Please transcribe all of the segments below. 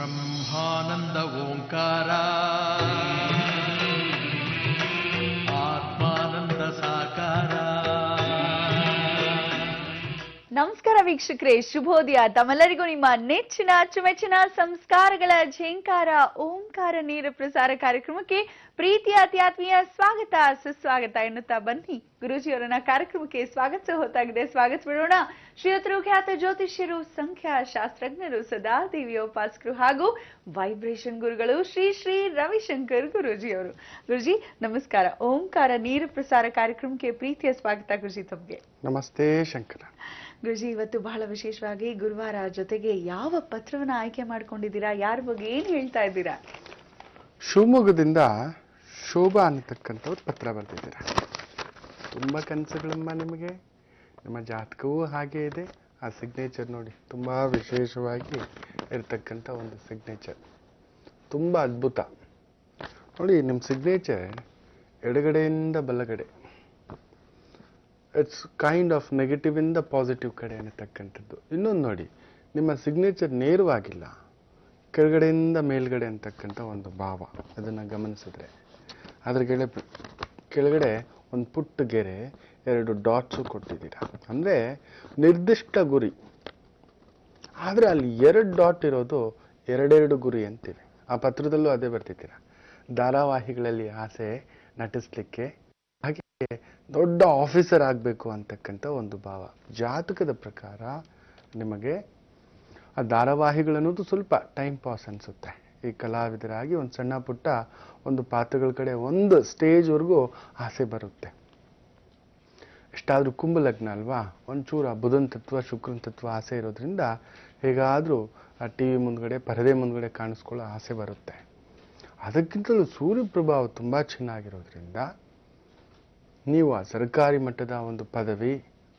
ಬ್ರಹ್ಮಾನಂದ ಓಂಕಾರ ಆತ್ಮಾನಂದ ಸಾಕಾರ. ನಮಸ್ಕಾರ ವೀಕ್ಷಕರೇ, ಶುಭೋದಯ. ತಮ್ಮೆಲ್ಲರಿಗೂ ನಿಮ್ಮ ನೆಚ್ಚಿನ ಅಚ್ಚುಮೆಚ್ಚಿನ ಸಂಸ್ಕಾರಗಳ ಝೇಂಕಾರ ಓಂಕಾರ ನೇರ ಪ್ರಸಾರ ಕಾರ್ಯಕ್ರಮಕ್ಕೆ ಪ್ರೀತಿಯ ಅತ್ಯಾತ್ಮೀಯ ಸ್ವಾಗತ ಸುಸ್ವಾಗತ ಎನ್ನುತ್ತಾ ಬನ್ನಿ ಗುರೂಜಿಯವರನ್ನ ಕಾರ್ಯಕ್ರಮಕ್ಕೆ ಸ್ವಾಗತಿಸ ಹೊತ್ತಾಗಿದೆ. ಸ್ವಾಗತಿಸೋಣ ಶ್ರೀಯುತರು ಖ್ಯಾತ ಜ್ಯೋತಿಷ್ಯರು, ಸಂಖ್ಯಾ ಶಾಸ್ತ್ರಜ್ಞರು, ಸದಾದೇವಿಯ ಉಪಾಸಕರು ಹಾಗೂ ವೈಬ್ರೇಷನ್ ಗುರುಗಳು ಶ್ರೀ ಶ್ರೀ ರವಿಶಂಕರ್ ಗುರೂಜಿಯವರು. ಗುರುಜಿ ನಮಸ್ಕಾರ. ಓಂಕಾರ ನೇರ ಪ್ರಸಾರ ಕಾರ್ಯಕ್ರಮಕ್ಕೆ ಪ್ರೀತಿಯ ಸ್ವಾಗತ ಗುರುಜಿ ತಮಗೆ. ನಮಸ್ತೆ ಶಂಕರ. ಗುರುಜಿ, ಇವತ್ತು ಬಹಳ ವಿಶೇಷವಾಗಿ ಗುರುವಾರ, ಜೊತೆಗೆ ಯಾವ ಪತ್ರವನ್ನ ಆಯ್ಕೆ ಮಾಡ್ಕೊಂಡಿದ್ದೀರಾ, ಯಾರ ಬಗ್ಗೆ ಏನ್ ಹೇಳ್ತಾ ಇದ್ದೀರಾ? ಶಿವಮೊಗ್ಗದಿಂದ ಶೋಭಾ ಅನ್ನತಕ್ಕಂಥವ್ರು ಪತ್ರ ಬರೆದಿದ್ದೀರಾ. ತುಂಬ ಕನಸುಗಳಮ್ಮ ನಿಮಗೆ. ನಿಮ್ಮ ಜಾತಕವೂ ಹಾಗೆ ಇದೆ. ಆ ಸಿಗ್ನೇಚರ್ ನೋಡಿ, ತುಂಬ ವಿಶೇಷವಾಗಿ ಇರತಕ್ಕಂಥ ಒಂದು ಸಿಗ್ನೇಚರ್, ತುಂಬ ಅದ್ಭುತ ನೋಡಿ. ನಿಮ್ಮ ಸಿಗ್ನೇಚರ್ ಎಡಗಡೆಯಿಂದ ಬಲಗಡೆ, ಇಟ್ಸ್ ಕೈಂಡ್ ಆಫ್ ನೆಗೆಟಿವ್ ಇಂದ ಪಾಸಿಟಿವ್ ಕಡೆ ಅನ್ನತಕ್ಕಂಥದ್ದು. ಇನ್ನೊಂದು ನೋಡಿ, ನಿಮ್ಮ ಸಿಗ್ನೇಚರ್ ನೇರವಾಗಿಲ್ಲ, ಕೆಳಗಡೆಯಿಂದ ಮೇಲ್ಗಡೆ ಅಂತಕ್ಕಂಥ ಒಂದು ಭಾವ. ಅದನ್ನು ಗಮನಿಸಿದ್ರೆ ಅದ್ರ ಕೆಳಗಡೆ ಒಂದು ಪುಟ್ಟ ಗೆರೆ, 2 ಡಾಟ್ಸು ಕೊಟ್ಟಿದ್ದೀರಾ. ಅಂದರೆ ನಿರ್ದಿಷ್ಟ ಗುರಿ, ಆದರೆ ಅಲ್ಲಿ 2 ಡಾಟ್ ಇರೋದು 2 ಗುರಿ ಅಂತೀವಿ. ಆ ಪತ್ರದಲ್ಲೂ ಅದೇ ಬರ್ತಿದ್ದೀರಾ. ಧಾರಾವಾಹಿಗಳಲ್ಲಿ ಆಸೆ ನಟಿಸ್ಲಿಕ್ಕೆ, ಹಾಗೆ ದೊಡ್ಡ ಆಫೀಸರ್ ಆಗಬೇಕು ಅಂತಕ್ಕಂಥ ಒಂದು ಭಾವ. ಜಾತಕದ ಪ್ರಕಾರ ನಿಮಗೆ ಆ ಧಾರಾವಾಹಿಗಳನ್ನೋದು ಸ್ವಲ್ಪ ಟೈಮ್ ಪಾಸ್ ಅನಿಸುತ್ತೆ. ಈ ಕಲಾವಿದರಾಗಿ ಒಂದು ಸಣ್ಣ ಪುಟ್ಟ ಒಂದು ಪಾತ್ರಗಳ ಕಡೆ ಒಂದು ಸ್ಟೇಜ್ವರೆಗೂ ಆಸೆ ಬರುತ್ತೆ. ಎಷ್ಟಾದರೂ ಕುಂಭ ಲಗ್ನ ಅಲ್ವಾ, ಒಂಚೂರು ಆ ಬುಧನ ತತ್ವ ಶುಕ್ರನ ತತ್ವ ಆಸೆ ಇರೋದ್ರಿಂದ ಹೇಗಾದರೂ ಆ ಟಿ ವಿ ಮುಂದ್ಗಡೆ, ಪರದೆ ಮುಂದ್ಗಡೆ ಕಾಣಿಸ್ಕೊಳ್ಳೋ ಆಸೆ ಬರುತ್ತೆ. ಅದಕ್ಕಿಂತಲೂ ಸೂರ್ಯ ಪ್ರಭಾವ ತುಂಬ ಚೆನ್ನಾಗಿರೋದ್ರಿಂದ ನೀವು ಆ ಸರ್ಕಾರಿ ಮಟ್ಟದ ಒಂದು ಪದವಿ,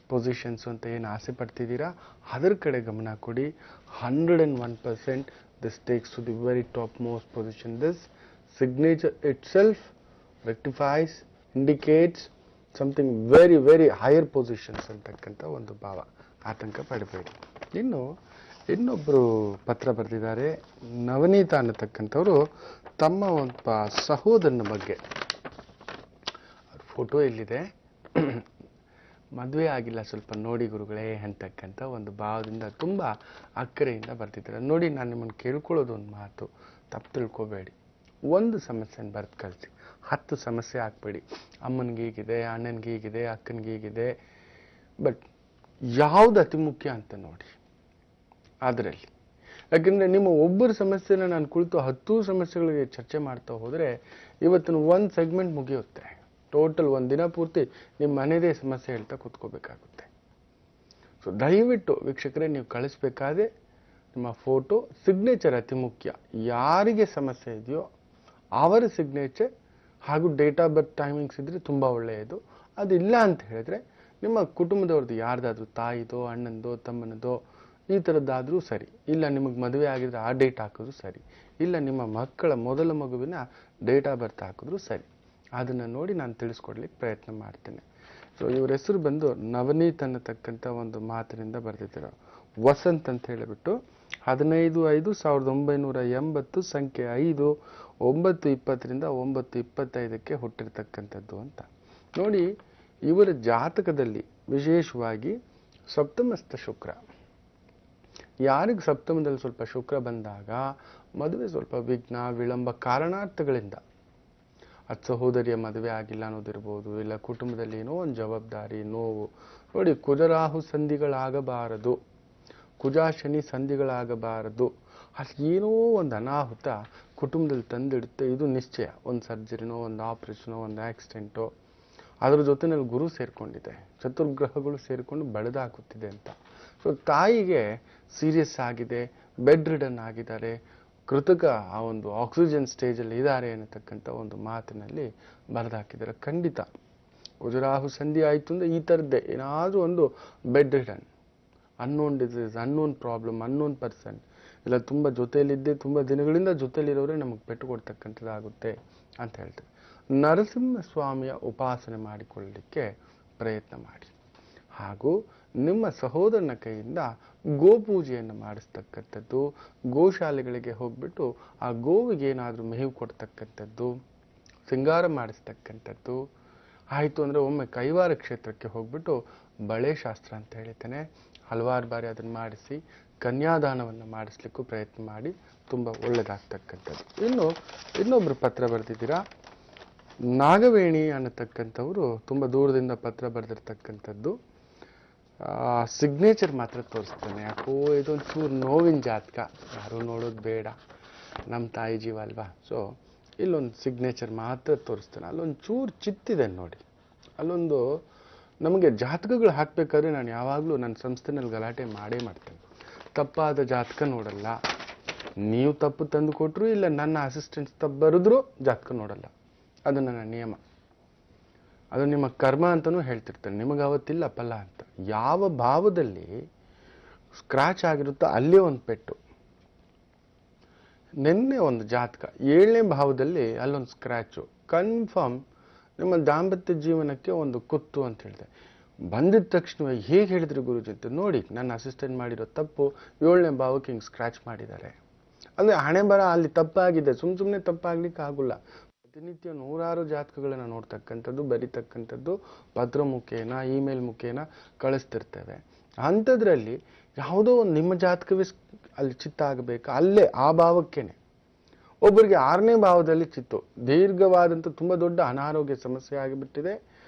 ಪೊಸಿಷನ್ಸ್ ಅಂತ ಏನು ಆಸೆ ಪಡ್ತಿದ್ದೀರಾ ಅದರ ಕಡೆ ಗಮನ ಕೊಡಿ. 101% this takes to the very topmost position. This signature itself rectifies, indicates something very very higher positions ಅಂತಕ್ಕಂಥ ಒಂದು ಭಾವ. ಆತಂಕ ಪಡಬೇಡಿ. ಇನ್ನು ಇನ್ನೊಬ್ಬರು ಪತ್ರ ಬರೆದಿದ್ದಾರೆ. ನವನೀತ ಅನ್ನತಕ್ಕಂಥವ್ರು ತಮ್ಮ ಒಬ್ಬ ಸಹೋದರನ ಬಗ್ಗೆ, ಫೋಟೋ ಎಲ್ಲಿದೆ, ಮದುವೆ ಆಗಿಲ್ಲ, ಸ್ವಲ್ಪ ನೋಡಿ ಗುರುಗಳೇ ಅಂತಕ್ಕಂಥ ಒಂದು ಭಾವದಿಂದ ತುಂಬ ಅಕ್ಕರೆಯಿಂದ ಬರ್ತಿದ್ದಾರೆ. ನೋಡಿ, ನಾನು ನಿಮ್ಮನ್ನು ಕೇಳ್ಕೊಳ್ಳೋದು ಒಂದು ಮಾತು, ತಪ್ಪು ತಿಳ್ಕೊಬೇಡಿ. ಒಂದು ಸಮಸ್ಯೆನ ಬರೆದು ಕಳಿಸಿ, 10 ಸಮಸ್ಯೆ ಹಾಕ್ಬೇಡಿ. ಅಮ್ಮನಿಗೆ ಹೀಗಿದೆ, ಅಣ್ಣನಿಗೆ ಹೀಗಿದೆ, ಅಕ್ಕನಿಗೆ ಹೀಗಿದೆ, ಬಟ್ ಯಾವುದು ಅತಿ ಮುಖ್ಯ ಅಂತ ನೋಡಿ ಅದರಲ್ಲಿ. ಯಾಕೆಂದರೆ ನಿಮ್ಮ ಒಬ್ಬರ ಸಮಸ್ಯೆನ ನಾನು ಕುಳಿತು 10 ಸಮಸ್ಯೆಗಳಿಗೆ ಚರ್ಚೆ ಮಾಡ್ತಾ ಹೋದರೆ ಇವತ್ತಿನ ಒಂದು ಸೆಗ್ಮೆಂಟ್ ಮುಗಿಯುತ್ತೆ. ಟೋಟಲ್ ಒಂದು ದಿನ ಪೂರ್ತಿ ನಿಮ್ಮ ಮನೆಯದೇ ಸಮಸ್ಯೆ ಹೇಳ್ತಾ ಕೂತ್ಕೋಬೇಕಾಗುತ್ತೆ. ಸೊ ದಯವಿಟ್ಟು ವೀಕ್ಷಕರೇ, ನೀವು ಕಳಿಸ್ಬೇಕಾದ್ರೆ ನಿಮ್ಮ ಫೋಟೋ, ಸಿಗ್ನೇಚರ್ ಅತಿ ಮುಖ್ಯ. ಯಾರಿಗೆ ಸಮಸ್ಯೆ ಇದೆಯೋ ಅವರ ಸಿಗ್ನೇಚರ್ ಹಾಗೂ ಡೇಟ್ ಆಫ್ ಬರ್ತ್ ಟೈಮಿಂಗ್ಸ್ ಇದ್ದರೆ ತುಂಬ ಒಳ್ಳೆಯದು. ಅದಿಲ್ಲ ಅಂತ ಹೇಳಿದ್ರೆ ನಿಮ್ಮ ಕುಟುಂಬದವ್ರದ್ದು ಯಾರ್ದಾದ್ರೂ, ತಾಯಿದೋ, ಅಣ್ಣಂದೋ, ತಮ್ಮನದೋ, ಈ ಥರದ್ದಾದರೂ ಸರಿ. ಇಲ್ಲ ನಿಮಗೆ ಮದುವೆ ಆಗಿದ್ರೆ ಆ ಡೇಟ್ ಹಾಕಿದ್ರು ಸರಿ. ಇಲ್ಲ ನಿಮ್ಮ ಮಕ್ಕಳ ಮೊದಲ ಮಗುವಿನ ಡೇಟ್ ಆಫ್ ಬರ್ತ್ ಹಾಕಿದ್ರು ಸರಿ. ಅದನ್ನು ನೋಡಿ ನಾನು ತಿಳಿಸ್ಕೊಡ್ಲಿಕ್ಕೆ ಪ್ರಯತ್ನ ಮಾಡ್ತೇನೆ. ಸೊ ಇವ್ರ ಹೆಸರು ಬಂದು ನವನೀತ್ ಅನ್ನತಕ್ಕಂಥ ಒಂದು ಮಾತಿನಿಂದ ಬರೆದಿದ್ದಾರೆ. ವಸಂತ್ ಅಂತ ಹೇಳಿಬಿಟ್ಟು 15/5/1980, ಸಂಖ್ಯೆ 5, 9:20 9:25 ಹುಟ್ಟಿರ್ತಕ್ಕಂಥದ್ದು ಅಂತ ನೋಡಿ. ಇವರ ಜಾತಕದಲ್ಲಿ ವಿಶೇಷವಾಗಿ ಸಪ್ತಮಸ್ಥ ಶುಕ್ರ. ಯಾರಿಗೆ ಸಪ್ತಮದಲ್ಲಿ ಸ್ವಲ್ಪ ಶುಕ್ರ ಬಂದಾಗ ಮದುವೆ ಸ್ವಲ್ಪ ವಿಘ್ನ, ವಿಳಂಬ, ಕಾರಣಾರ್ಥಗಳಿಂದ, ಅದು ಸಹೋದರಿಯ ಮದುವೆ ಆಗಿಲ್ಲ ಅನ್ನೋದಿರ್ಬೋದು, ಇಲ್ಲ ಕುಟುಂಬದಲ್ಲಿ ಏನೋ ಒಂದು ಜವಾಬ್ದಾರಿ, ನೋವು. ನೋಡಿ, ಕುಜರಾಹು ಸಂಧಿಗಳಾಗಬಾರದು, ಕುಜ ಶನಿ ಸಂಧಿಗಳಾಗಬಾರದು. ಅಲ್ಲಿ ಏನೋ ಒಂದು ಅನಾಹುತ ಕುಟುಂಬದಲ್ಲಿ ತಂದಿಡುತ್ತೆ. ಇದು ನಿಶ್ಚಯ. ಒಂದು ಸರ್ಜರಿನೋ, ಒಂದು ಆಪ್ರೇಷನೋ, ಒಂದು ಆಕ್ಸಿಡೆಂಟೋ, ಅದರ ಜೊತೆನಲ್ಲಿ ಗುರು ಸೇರಿಕೊಂಡಿದೆ, ಚತುರ್ಗ್ರಹಗಳು ಸೇರಿಕೊಂಡು ಬಳೆದಾಕುತ್ತಿದೆ ಅಂತ. ಸೊ ತಾಯಿಗೆ ಸೀರಿಯಸ್ ಆಗಿದೆ, ಬೆಡ್ ರಿಡನ್ ಆಗಿದ್ದಾರೆ, ಕೃತಕ ಆ ಒಂದು ಆಕ್ಸಿಜನ್ ಸ್ಟೇಜಲ್ಲಿ ಇದ್ದಾರೆ ಅನ್ನತಕ್ಕಂಥ ಒಂದು ಮಾತಿನಲ್ಲಿ ಬರೆದಾಕಿದ್ದಾರೆ. ಖಂಡಿತ ಕುಜರಾಹು ಸಂಧಿ ಆಯಿತು ಅಂದರೆ ಈ ಥರದ್ದೇ ಏನಾದರೂ ಒಂದು bed ridden, unknown disease, unknown problem, unknown person, ಇಲ್ಲ ತುಂಬ ಜೊತೆಯಲ್ಲಿದ್ದೆ, ತುಂಬ ದಿನಗಳಿಂದ ಜೊತೆಯಲ್ಲಿರೋರೇ ನಮಗೆ ಪೆಟ್ಟು ಕೊಡ್ತಕ್ಕಂಥದ್ದಾಗುತ್ತೆ ಅಂತ ಹೇಳ್ತಾರೆ. ನರಸಿಂಹಸ್ವಾಮಿಯ ಉಪಾಸನೆ ಮಾಡಿಕೊಳ್ಳಲಿಕ್ಕೆ ಪ್ರಯತ್ನ ಮಾಡಿ. ಹಾಗೂ ನಿಮ್ಮ ಸಹೋದರನ ಕೈಯಿಂದ ಗೋಪೂಜೆಯನ್ನು ಮಾಡಿಸ್ತಕ್ಕಂಥದ್ದು, ಗೋಶಾಲೆಗಳಿಗೆ ಹೋಗ್ಬಿಟ್ಟು ಆ ಗೋವಿಗೆ ಏನಾದರೂ ಮೇವು ಕೊಡ್ತಕ್ಕಂಥದ್ದು, ಸಿಂಗಾರ ಮಾಡಿಸ್ತಕ್ಕಂಥದ್ದು. ಆಯಿತು ಅಂದರೆ ಒಮ್ಮೆ ಕೈವಾರ ಕ್ಷೇತ್ರಕ್ಕೆ ಹೋಗ್ಬಿಟ್ಟು ಬಳೆ ಶಾಸ್ತ್ರ ಅಂತ ಹೇಳ್ತೇನೆ, ಹಲವಾರು ಬಾರಿ ಅದನ್ನು ಮಾಡಿಸಿ ಕನ್ಯಾದಾನವನ್ನು ಮಾಡಿಸ್ಲಿಕ್ಕೂ ಪ್ರಯತ್ನ ಮಾಡಿ ತುಂಬ ಒಳ್ಳೆಯದಾಗ್ತಕ್ಕಂಥದ್ದು. ಇನ್ನೊಬ್ಬರು ಪತ್ರ ಬರೆದಿದ್ದೀರಾ, ನಾಗವೇಣಿ ಅನ್ನತಕ್ಕಂಥವ್ರು ತುಂಬ ದೂರದಿಂದ ಪತ್ರ ಬರೆದಿರ್ತಕ್ಕಂಥದ್ದು. ಸಿಗ್ನೇಚರ್ ಮಾತ್ರ ತೋರಿಸ್ತಾನೆ, ಯಾಕೋ ಇದೊಂದು ಚೂರು ನೋವಿನ ಜಾತಕ, ಯಾರೂ ನೋಡೋದು ಬೇಡ, ನಮ್ಮ ತಾಯಿ ಜೀವ ಅಲ್ವಾ. ಸೊ ಇಲ್ಲೊಂದು ಸಿಗ್ನೇಚರ್ ಮಾತ್ರ ತೋರಿಸ್ತಾನೆ. ಅಲ್ಲೊಂದು ಚೂರು ಚಿತ್ತಿದೆ ನೋಡಿ. ಅಲ್ಲೊಂದು ನಮಗೆ ಜಾತಕಗಳು ಹಾಕಬೇಕಾದ್ರೆ ನಾನು ಯಾವಾಗಲೂ ನನ್ನ ಸಂಸ್ಥೆನಲ್ಲಿ ಗಲಾಟೆ ಮಾಡೇ ಮಾಡ್ತೇನೆ. ತಪ್ಪಾದ ಜಾತಕ ನೋಡಲ್ಲ, ನೀವು ತಪ್ಪು ತಂದು ಕೊಟ್ಟರು ಇಲ್ಲ ನನ್ನ ಅಸಿಸ್ಟೆಂಟ್ಸ್ ತಪ್ಪು ಬರೆದ್ರು ಜಾತಕ ನೋಡಲ್ಲ. ಅದು ನನ್ನ ನಿಯಮ. ಅದು ನಿಮ್ಮ ಕರ್ಮ ಅಂತಲೂ ಹೇಳ್ತಿರ್ತೇನೆ. ನಿಮಗೆ ಅವತ್ತಿಲ್ಲ ಫಲ ಅಂತ. ಯಾವ ಭಾವದಲ್ಲಿ ಸ್ಕ್ರಾಚ್ ಆಗಿರುತ್ತೋ ಅಲ್ಲೇ ಒಂದು ಪೆಟ್ಟು. ನಿನ್ನೆ ಒಂದು ಜಾತಕ 7ನೇ ಭಾವದಲ್ಲಿ ಅಲ್ಲೊಂದು ಸ್ಕ್ರ್ಯಾಚು, ಕನ್ಫರ್ಮ್ ನಿಮ್ಮ ದಾಂಪತ್ಯ ಜೀವನಕ್ಕೆ ಒಂದು ಕುತ್ತು ಅಂತ ಹೇಳಿದೆ. ಬಂದಿದ್ದ ತಕ್ಷಣ ಹೇಗೆ ಹೇಳಿದ್ರು ಗುರುಜಿ ಅಂತ ನೋಡಿ, ನನ್ನ ಅಸಿಸ್ಟೆಂಟ್ ಮಾಡಿರೋ ತಪ್ಪು 7ನೇ ಭಾವಕ್ಕೆ ಹಿಂಗೆ ಸ್ಕ್ರ್ಯಾಚ್ ಮಾಡಿದ್ದಾರೆ ಅಂದರೆ ಹಣೆ ಬರ ಅಲ್ಲಿ ತಪ್ಪಾಗಿದೆ. ಸುಮ್ಮನೆ ತಪ್ಪಾಗ್ಲಿಕ್ಕೆ ಆಗೋಲ್ಲ. ಪ್ರತಿನಿತ್ಯ ನೂರಾರು ಜಾತಕಗಳನ್ನು ನೋಡ್ತಕ್ಕಂಥದ್ದು, ಬರಿತಕ್ಕಂಥದ್ದು, ಪತ್ರ ಮುಖೇನ ಇಮೇಲ್ ಮುಖೇನ ಕಳಿಸ್ತಿರ್ತೇವೆ. ಅಂಥದ್ರಲ್ಲಿ ಯಾವುದೋ ಒಂದು ನಿಮ್ಮ ಜಾತಕವೇ ಅಲ್ಲಿ ಚಿತ್ತ ಆಗಬೇಕು, ಅಲ್ಲೇ ಆ ಭಾವಕ್ಕೇನೆ. ಒಬ್ಬರಿಗೆ 6ನೇ ಭಾವದಲ್ಲಿ ಚಿತ್ತು, ದೀರ್ಘವಾದಂಥ ತುಂಬ ದೊಡ್ಡ ಅನಾರೋಗ್ಯ ಸಮಸ್ಯೆ ಆಗಿಬಿಟ್ಟಿದೆ.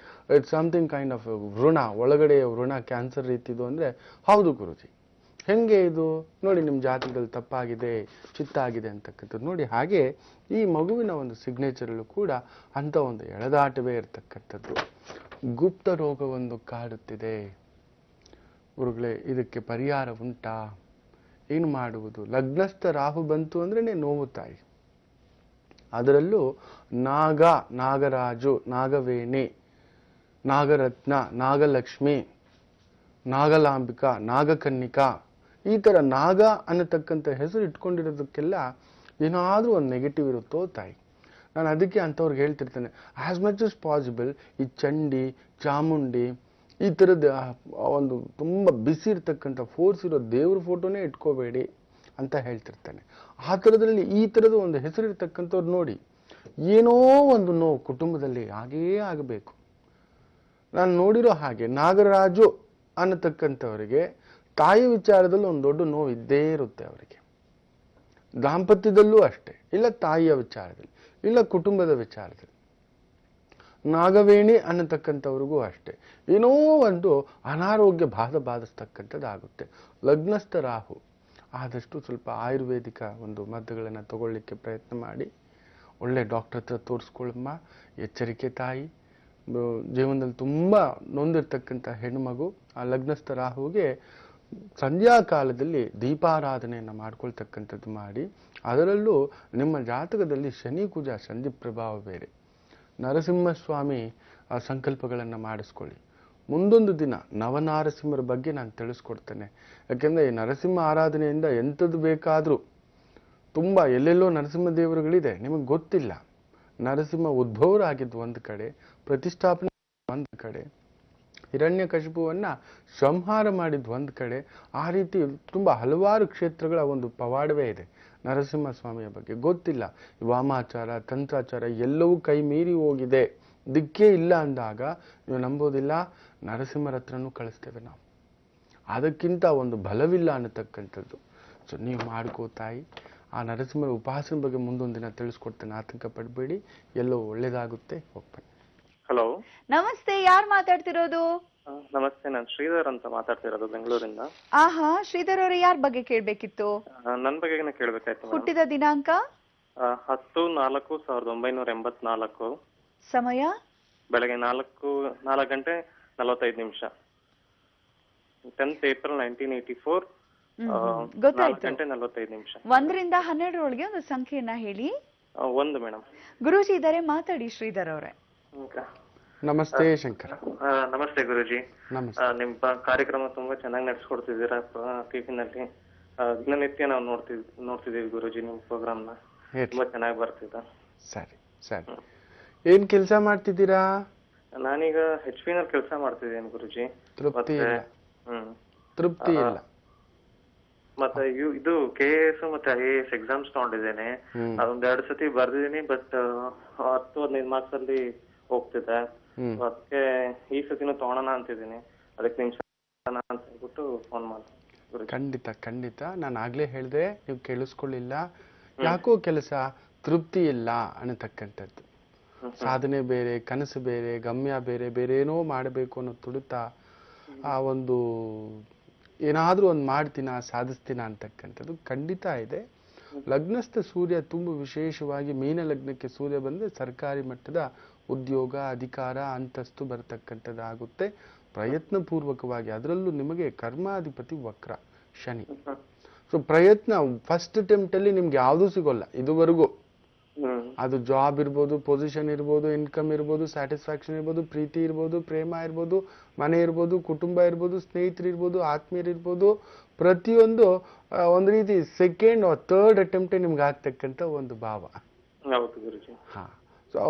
ಇಟ್ಸ್ ಸಮಥಿಂಗ್ ಕೈಂಡ್ ಆಫ್ ವೃಣ, ಒಳಗಡೆ ವೃಣ, ಕ್ಯಾನ್ಸರ್ ರೀತಿದು ಅಂದರೆ ಹೌದು ಗುರುಜಿ. ಹೆಂಗೆ ಇದು ನೋಡಿ, ನಿಮ್ಮ ಜಾತಕದಲ್ಲಿ ತಪ್ಪಾಗಿದೆ, ಚಿತ್ತ ಆಗಿದೆ ಅಂತಕ್ಕಂಥದ್ದು ನೋಡಿ. ಹಾಗೆ ಈ ಮಗುವಿನ ಒಂದು ಸಿಗ್ನೇಚರಲ್ಲೂ ಕೂಡ ಅಂಥ ಒಂದು ಎಳೆದಾಟವೇ ಇರತಕ್ಕಂಥದ್ದು. ಗುಪ್ತ ರೋಗವೊಂದು ಕಾಡುತ್ತಿದೆ ಗುರುಗಳೇ, ಇದಕ್ಕೆ ಪರಿಹಾರ ಉಂಟಾ? ಏನು ಮಾಡುವುದು? ಲಗ್ನಸ್ಥ ರಾಹು ಬಂತು ಅಂದ್ರೆ ನೋವು ತಾಯಿ. ಅದರಲ್ಲೂ ನಾಗರಾಜು, ನಾಗವೇಣಿ, ನಾಗರತ್ನ, ನಾಗಲಕ್ಷ್ಮಿ, ನಾಗಲಾಂಬಿಕಾ, ನಾಗಕನ್ನಿಕಾ, ಈ ಥರ ನಾಗ ಅನ್ನತಕ್ಕಂಥ ಹೆಸರು ಇಟ್ಕೊಂಡಿರೋದಕ್ಕೆಲ್ಲ ಏನಾದರೂ ಒಂದು ನೆಗೆಟಿವ್ ಇರುತ್ತೋ ತಾಯಿ. ನಾನು ಅದಕ್ಕೆ ಅಂಥವ್ರಿಗೆ ಹೇಳ್ತಿರ್ತೇನೆ, ಆಸ್ ಮಚ್ ಆಸ್ ಪಾಸಿಬಲ್ ಈ ಚಂಡಿ, ಚಾಮುಂಡಿ, ಈ ಥರದ ಒಂದು ತುಂಬ ಬಿಸಿ ಇರ್ತಕ್ಕಂಥ ಫೋರ್ಸ್ ಇರೋ ದೇವ್ರ ಫೋಟೋನೇ ಇಟ್ಕೋಬೇಡಿ ಅಂತ ಹೇಳ್ತಿರ್ತಾನೆ. ಆ ಥರದಲ್ಲಿ ಈ ಥರದ ಒಂದು ಹೆಸರಿರ್ತಕ್ಕಂಥವ್ರು ನೋಡಿ, ಏನೋ ಒಂದು ನೋವು ಕುಟುಂಬದಲ್ಲಿ ಹಾಗೇ ಆಗಬೇಕು. ನಾನು ನೋಡಿರೋ ಹಾಗೆ ನಾಗರಾಜು ಅನ್ನತಕ್ಕಂಥವರಿಗೆ ತಾಯಿ ವಿಚಾರದಲ್ಲಿ ಒಂದು ದೊಡ್ಡ ನೋವು ಇದ್ದೇ ಇರುತ್ತೆ ಅವರಿಗೆ. ದಾಂಪತ್ಯದಲ್ಲೂ ಅಷ್ಟೇ, ಇಲ್ಲ ತಾಯಿಯ ವಿಚಾರದಲ್ಲಿ, ಇಲ್ಲ ಕುಟುಂಬದ ವಿಚಾರದಲ್ಲಿ. ನಾಗವೇಣಿ ಅನ್ನತಕ್ಕಂಥವ್ರಿಗೂ ಅಷ್ಟೇ, ಏನೋ ಒಂದು ಅನಾರೋಗ್ಯ ಬಾಧಿಸ್ತಕ್ಕಂಥದ್ದಾಗುತ್ತೆ. ಲಗ್ನಸ್ಥ ರಾಹು ಆದಷ್ಟು ಸ್ವಲ್ಪ ಆಯುರ್ವೇದಿಕ ಒಂದು ಮದ್ದುಗಳನ್ನು ತಗೊಳ್ಳಿಕ್ಕೆ ಪ್ರಯತ್ನ ಮಾಡಿ. ಒಳ್ಳೆ ಡಾಕ್ಟರ್ ಹತ್ರ ತೋರಿಸ್ಕೊಳ್ಳಮ್ಮ. ಎಚ್ಚರಿಕೆ ತಾಯಿ. ಜೀವನದಲ್ಲಿ ತುಂಬ ನೊಂದಿರ್ತಕ್ಕಂಥ ಹೆಣ್ಣುಮಗು ಆ ಲಗ್ನಸ್ಥ ರಾಹುವಿಗೆ ಸಂಧ್ಯಾ ಕಾಲದಲ್ಲಿ ದೀಪಾರಾಧನೆಯನ್ನು ಮಾಡ್ಕೊಳ್ತಕ್ಕಂಥದ್ದು ಮಾಡಿ. ಅದರಲ್ಲೂ ನಿಮ್ಮ ಜಾತಕದಲ್ಲಿ ಶನಿ ಕುಜ ಸಂಧಿ ಪ್ರಭಾವ ಬೇರೆ. ನರಸಿಂಹಸ್ವಾಮಿ ಆ ಸಂಕಲ್ಪಗಳನ್ನು ಮಾಡಿಸ್ಕೊಳ್ಳಿ. ಮುಂದೊಂದು ದಿನ ನವನಾರಸಿಂಹರ ಬಗ್ಗೆ ನಾನು ತಿಳಿಸ್ಕೊಡ್ತೇನೆ. ಯಾಕೆಂದರೆ ಈ ನರಸಿಂಹ ಆರಾಧನೆಯಿಂದ ಎಂಥದ್ದು ಬೇಕಾದರೂ ತುಂಬ ಎಲ್ಲೆಲ್ಲೋ ನರಸಿಂಹ ದೇವರುಗಳಿದೆ, ನಿಮಗೆ ಗೊತ್ತಿಲ್ಲ. ನರಸಿಂಹ ಉದ್ಭವರಾಗಿದ್ದು ಒಂದು ಕಡೆ, ಪ್ರತಿಷ್ಠಾಪನೆ ಒಂದು ಕಡೆ, ಹಿರಣ್ಯಕಶಿಪುವನ್ನು ಸಂಹಾರ ಮಾಡಿದ್ದು ಒಂದು ಕಡೆ. ಆ ರೀತಿ ತುಂಬ ಹಲವಾರು ಕ್ಷೇತ್ರಗಳ ಒಂದು ಪವಾಡವೇ ಇದೆ ನರಸಿಂಹ ಸ್ವಾಮಿಯ ಬಗ್ಗೆ. ಗೊತ್ತಿಲ್ಲ. ವಾಮಾಚಾರ, ತಂತ್ರಾಚಾರ ಎಲ್ಲವೂ ಕೈ ಮೀರಿ ಹೋಗಿದೆ, ದಿಕ್ಕೇ ಇಲ್ಲ ಅಂದಾಗ ನೀವು ನಂಬೋದಿಲ್ಲ, ನರಸಿಂಹರ ಹತ್ರನೂ ಕಳಿಸ್ತೇವೆ ನಾವು. ಅದಕ್ಕಿಂತ ಒಂದು ಬಲವಿಲ್ಲ ಅನ್ನತಕ್ಕಂಥದ್ದು. ಸೊ ನೀವು ಮಾಡ್ಕೋತಾಯಿ. ಆ ನರಸಿಂಹರ ಉಪಾಸನೆ ಬಗ್ಗೆ ಮುಂದೊಂದು ದಿನ ತಿಳಿಸ್ಕೊಡ್ತೇನೆ, ಆತಂಕ ಪಡಬೇಡಿ, ಎಲ್ಲೋ ಒಳ್ಳೇದಾಗುತ್ತೆ. ಹೋಗ್ಬನ್ನಿ. ಹಲೋ, ನಮಸ್ತೆ, ಯಾರು ಮಾತಾಡ್ತಿರೋದು? ನಮಸ್ತೆ, ನಾನು ಶ್ರೀಧರ್ ಅಂತ ಮಾತಾಡ್ತಿರೋದು ಬೆಂಗಳೂರಿಂದ. ಆಹಾ, ಶ್ರೀಧರ್ ಅವರೇ, ಯಾರ ಬಗ್ಗೆ ಕೇಳ್ಬೇಕಿತ್ತು? ನನ್ನ ಬಗ್ಗೆ ಕೇಳ್ಬೇಕಾಯ್ತು. ಹುಟ್ಟಿದ ದಿನಾಂಕ 10/4/1984. ಸಮಯ ಬೆಳಗ್ಗೆ 4:45. 10th April 1984. ಗೊತ್ತಾಯ್ತು. 4:45. 1ರಿಂದ 12 ಒಂದು ಸಂಖ್ಯೆಯನ್ನ ಹೇಳಿ. 1 ಮೇಡಮ್. ಗುರೂಜಿ ಇದ್ದಾರೆ, ಮಾತಾಡಿ ಶ್ರೀಧರ್ ಅವರೇ. ನಮಸ್ತೆ ಶಂಕರ. ನಮಸ್ತೆ ಗುರುಜಿ. ನಮಸ್ತೆ. ನಿಮ್ಮ ಕಾರ್ಯಕ್ರಮ ತುಂಬಾ ಚೆನ್ನಾಗಿ ನಡೆಸ್ಕೊಡ್ತಿದ್ದೀರಾ ಟಿವಿನಲ್ಲಿ. ದಿನನಿತ್ಯ ನಾವು ನೋಡ್ತಿದ್ದೀವಿ ಗುರುಜಿ ನಿಮ್ಮ ಪ್ರೋಗ್ರಾಮ್ನ. ತುಂಬಾ ಚೆನ್ನಾಗಿ ಬರ್ತಿದ್ದ. ಸರಿ ಸರಿ. ಏನ್ ಕೆಲಸ ಮಾಡ್ತಿದ್ದೀರಾ? ನಾನೀಗ HP ನಲ್ಲಿ ಕೆಲಸ ಮಾಡ್ತಿದ್ದೇನೆ ಗುರುಜಿ. ತೃಪ್ತಿ ಇಲ್ಲ. ತೃಪ್ತಿ ಇಲ್ಲ. ಮತ್ತೆ ಇದು KAS ಮತ್ತೆ IAS ಎಕ್ಸಾಮ್ಸ್ ತಗೊಂಡಿದ್ದೇನೆ. ಅದೊಂದ್ 2 ಸತಿ ಬರ್ದಿದ್ದೀನಿ. ಬಟ್ 10-15 ಮಾರ್ಕ್ಸ್ ಅಲ್ಲಿ ಹೋಗ್ತಿದೆ. ಅದಕ್ಕೆ ಈ ಸತಿನೂ ತಗೊಳೋಣ ಅಂತಿದ್ದೀನಿ. ಅದಕ್ಕೆ ನಿಮ್ ಅಂತ ಹೇಳ್ಬಿಟ್ಟು ಫೋನ್ ಮಾಡಿ. ಖಂಡಿತ ನಾನು ಆಗ್ಲೇ ಹೇಳ್ದೆ, ನೀವು ಕೇಳಿಸ್ಕೊಳ್ಳಿಲ್ಲ. ಯಾಕೋ ಕೆಲಸ ತೃಪ್ತಿ ಇಲ್ಲ ಅನ್ನತಕ್ಕಂಥದ್ದು. ಸಾಧನೆ ಬೇರೆ, ಕನಸು ಬೇರೆ, ಗಮ್ಯ ಬೇರೆ, ಬೇರೆ ಏನೋ ಮಾಡಬೇಕು ಅನ್ನೋ ತುಡಿತ, ಆ ಒಂದು ಏನಾದ್ರೂ ಒಂದು ಮಾಡ್ತೀನ ಸಾಧಿಸ್ತೀನ ಅಂತಕ್ಕಂಥದ್ದು ಖಂಡಿತ ಇದೆ. ಲಗ್ನಸ್ಥ ಸೂರ್ಯ ತುಂಬ ವಿಶೇಷವಾಗಿ ಮೀನ ಲಗ್ನಕ್ಕೆ ಸೂರ್ಯ ಬಂದ್ರೆ ಸರ್ಕಾರಿ ಮಟ್ಟದ ಉದ್ಯೋಗ, ಅಧಿಕಾರ, ಅಂತಸ್ತು ಬರತಕ್ಕಂಥದ್ದಾಗುತ್ತೆ ಪ್ರಯತ್ನ ಪೂರ್ವಕವಾಗಿ. ಅದರಲ್ಲೂ ನಿಮಗೆ ಕರ್ಮಾಧಿಪತಿ ವಕ್ರ ಶನಿ. ಸೊ ಪ್ರಯತ್ನ ಫಸ್ಟ್ ಅಟೆಂಪ್ಟ್ ಅಲ್ಲಿ ನಿಮ್ಗೆ ಯಾವ್ದೂ ಸಿಗೋಲ್ಲ ಇದುವರೆಗೂ. ಅದು ಜಾಬ್ ಇರ್ಬೋದು, ಪೊಸಿಷನ್ ಇರ್ಬೋದು, ಇನ್ಕಮ್ ಇರ್ಬೋದು, ಸ್ಯಾಟಿಸ್ಫ್ಯಾಕ್ಷನ್ ಇರ್ಬೋದು, ಪ್ರೀತಿ ಇರ್ಬೋದು, ಪ್ರೇಮ ಇರ್ಬೋದು, ಮನೆ ಇರ್ಬೋದು, ಕುಟುಂಬ ಇರ್ಬೋದು, ಸ್ನೇಹಿತರು ಇರ್ಬೋದು, ಆತ್ಮೀಯರು ಇರ್ಬೋದು, ಪ್ರತಿಯೊಂದು ಒಂದು ರೀತಿ ಸೆಕೆಂಡ್ ಆರ್ ಥರ್ಡ್ ಅಟೆಂಪ್ಟ್ ನಿಮ್ಗೆ ಆಗ್ತಕ್ಕಂಥ ಒಂದು ಭಾವ. ಹಾ, ಸೊ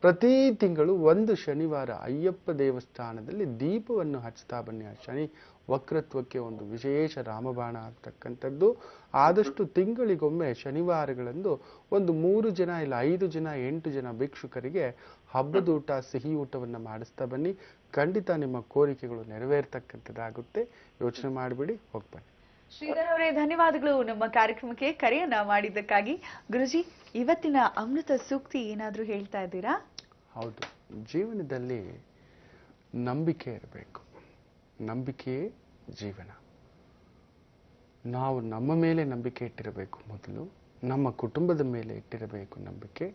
ಪ್ರತಿ ತಿಂಗಳು ಒಂದು ಶನಿವಾರ ಅಯ್ಯಪ್ಪ ದೇವಸ್ಥಾನದಲ್ಲಿ ದೀಪವನ್ನು ಹಚ್ತಾ ಬನ್ನಿ. ಆ ಶನಿ ವಕ್ರತ್ವಕ್ಕೆ ಒಂದು ವಿಶೇಷ ರಾಮಬಾಣ ಆಗ್ತಕ್ಕಂಥದ್ದು. ಆದಷ್ಟು ತಿಂಗಳಿಗೊಮ್ಮೆ ಶನಿವಾರಗಳಂದು ಒಂದು 3 ಜನ ಇಲ್ಲ 5 ಜನ 8 ಜನ ಭಿಕ್ಷುಕರಿಗೆ ಹಬ್ಬದೂಟ, ಸಿಹಿ ಊಟವನ್ನು ಮಾಡಿಸ್ತಾ ಬನ್ನಿ. ಖಂಡಿತ ನಿಮ್ಮ ಕೋರಿಕೆಗಳು ನೆರವೇರ್ತಕ್ಕಂಥದ್ದಾಗುತ್ತೆ. ಯೋಚನೆ ಮಾಡಿಬಿಡಿ, ಹೋಗ್ಬನ್ನಿ. ಶ್ರೀಧರ್ ಅವರೇ, ಧನ್ಯವಾದಗಳು ನಮ್ಮ ಕಾರ್ಯಕ್ರಮಕ್ಕೆ ಕರೆಯನ್ನ ಮಾಡಿದ್ದಕ್ಕಾಗಿ. ಗುರುಜಿ, ಇವತ್ತಿನ ಅಮೃತ ಸೂಕ್ತಿ ಏನಾದ್ರೂ ಹೇಳ್ತಾ ಇದ್ದೀರಾ? ಹೌದು, ಜೀವನದಲ್ಲಿ ನಂಬಿಕೆ ಇರಬೇಕು. ನಂಬಿಕೆಯೇ ಜೀವನ. ನಾವು ನಮ್ಮ ಮೇಲೆ ನಂಬಿಕೆ ಇಟ್ಟಿರಬೇಕು. ಮೊದಲು ನಮ್ಮ ಕುಟುಂಬದ ಮೇಲೆ ಇಟ್ಟಿರಬೇಕು ನಂಬಿಕೆ,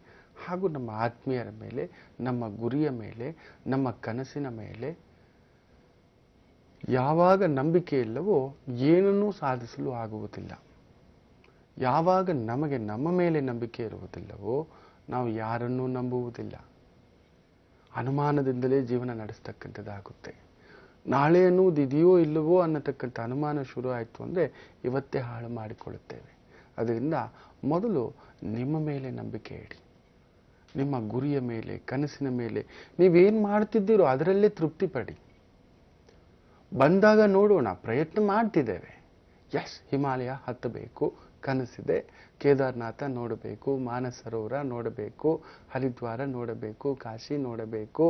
ಹಾಗೂ ನಮ್ಮ ಆತ್ಮೀಯರ ಮೇಲೆ, ನಮ್ಮ ಗುರಿಯ ಮೇಲೆ, ನಮ್ಮ ಕನಸಿನ ಮೇಲೆ. ಯಾವಾಗ ನಂಬಿಕೆ ಇಲ್ಲವೋ ಏನನ್ನೂ ಸಾಧಿಸಲು ಆಗುವುದಿಲ್ಲ. ಯಾವಾಗ ನಮಗೆ ನಮ್ಮ ಮೇಲೆ ನಂಬಿಕೆ ಇರುವುದಿಲ್ಲವೋ ನಾವು ಯಾರನ್ನೂ ನಂಬುವುದಿಲ್ಲ. ಅನುಮಾನದಿಂದಲೇ ಜೀವನ ನಡೆಸ್ತಕ್ಕಂಥದ್ದಾಗುತ್ತೆ. ನಾಳೆ ಅನ್ನುವುದು ಇದೆಯೋ ಇಲ್ಲವೋ ಅನ್ನತಕ್ಕಂಥ ಅನುಮಾನ ಶುರು ಆಯಿತು ಅಂದರೆ ಇವತ್ತೇ ಹಾಳು ಮಾಡಿಕೊಳ್ಳುತ್ತೇವೆ. ಅದರಿಂದ ಮೊದಲು ನಿಮ್ಮ ಮೇಲೆ ನಂಬಿಕೆ ಇಡಿ. ನಿಮ್ಮ ಗುರಿಯ ಮೇಲೆ, ಕನಸಿನ ಮೇಲೆ. ನೀವೇನು ಮಾಡ್ತಿದ್ದೀರೋ ಅದರಲ್ಲೇ ತೃಪ್ತಿ ಪಡಿ. ಬಂದಾಗ ನೋಡೋಣ, ಪ್ರಯತ್ನ ಮಾಡ್ತಿದ್ದೇವೆ. ಎಸ್, ಹಿಮಾಲಯ ಹತ್ತಬೇಕು ಕನಸಿದೆ, ಕೇದಾರನಾಥ ನೋಡಬೇಕು, ಮಾನಸ ಸರೋವರ ನೋಡಬೇಕು, ಹರಿದ್ವಾರ ನೋಡಬೇಕು, ಕಾಶಿ ನೋಡಬೇಕು,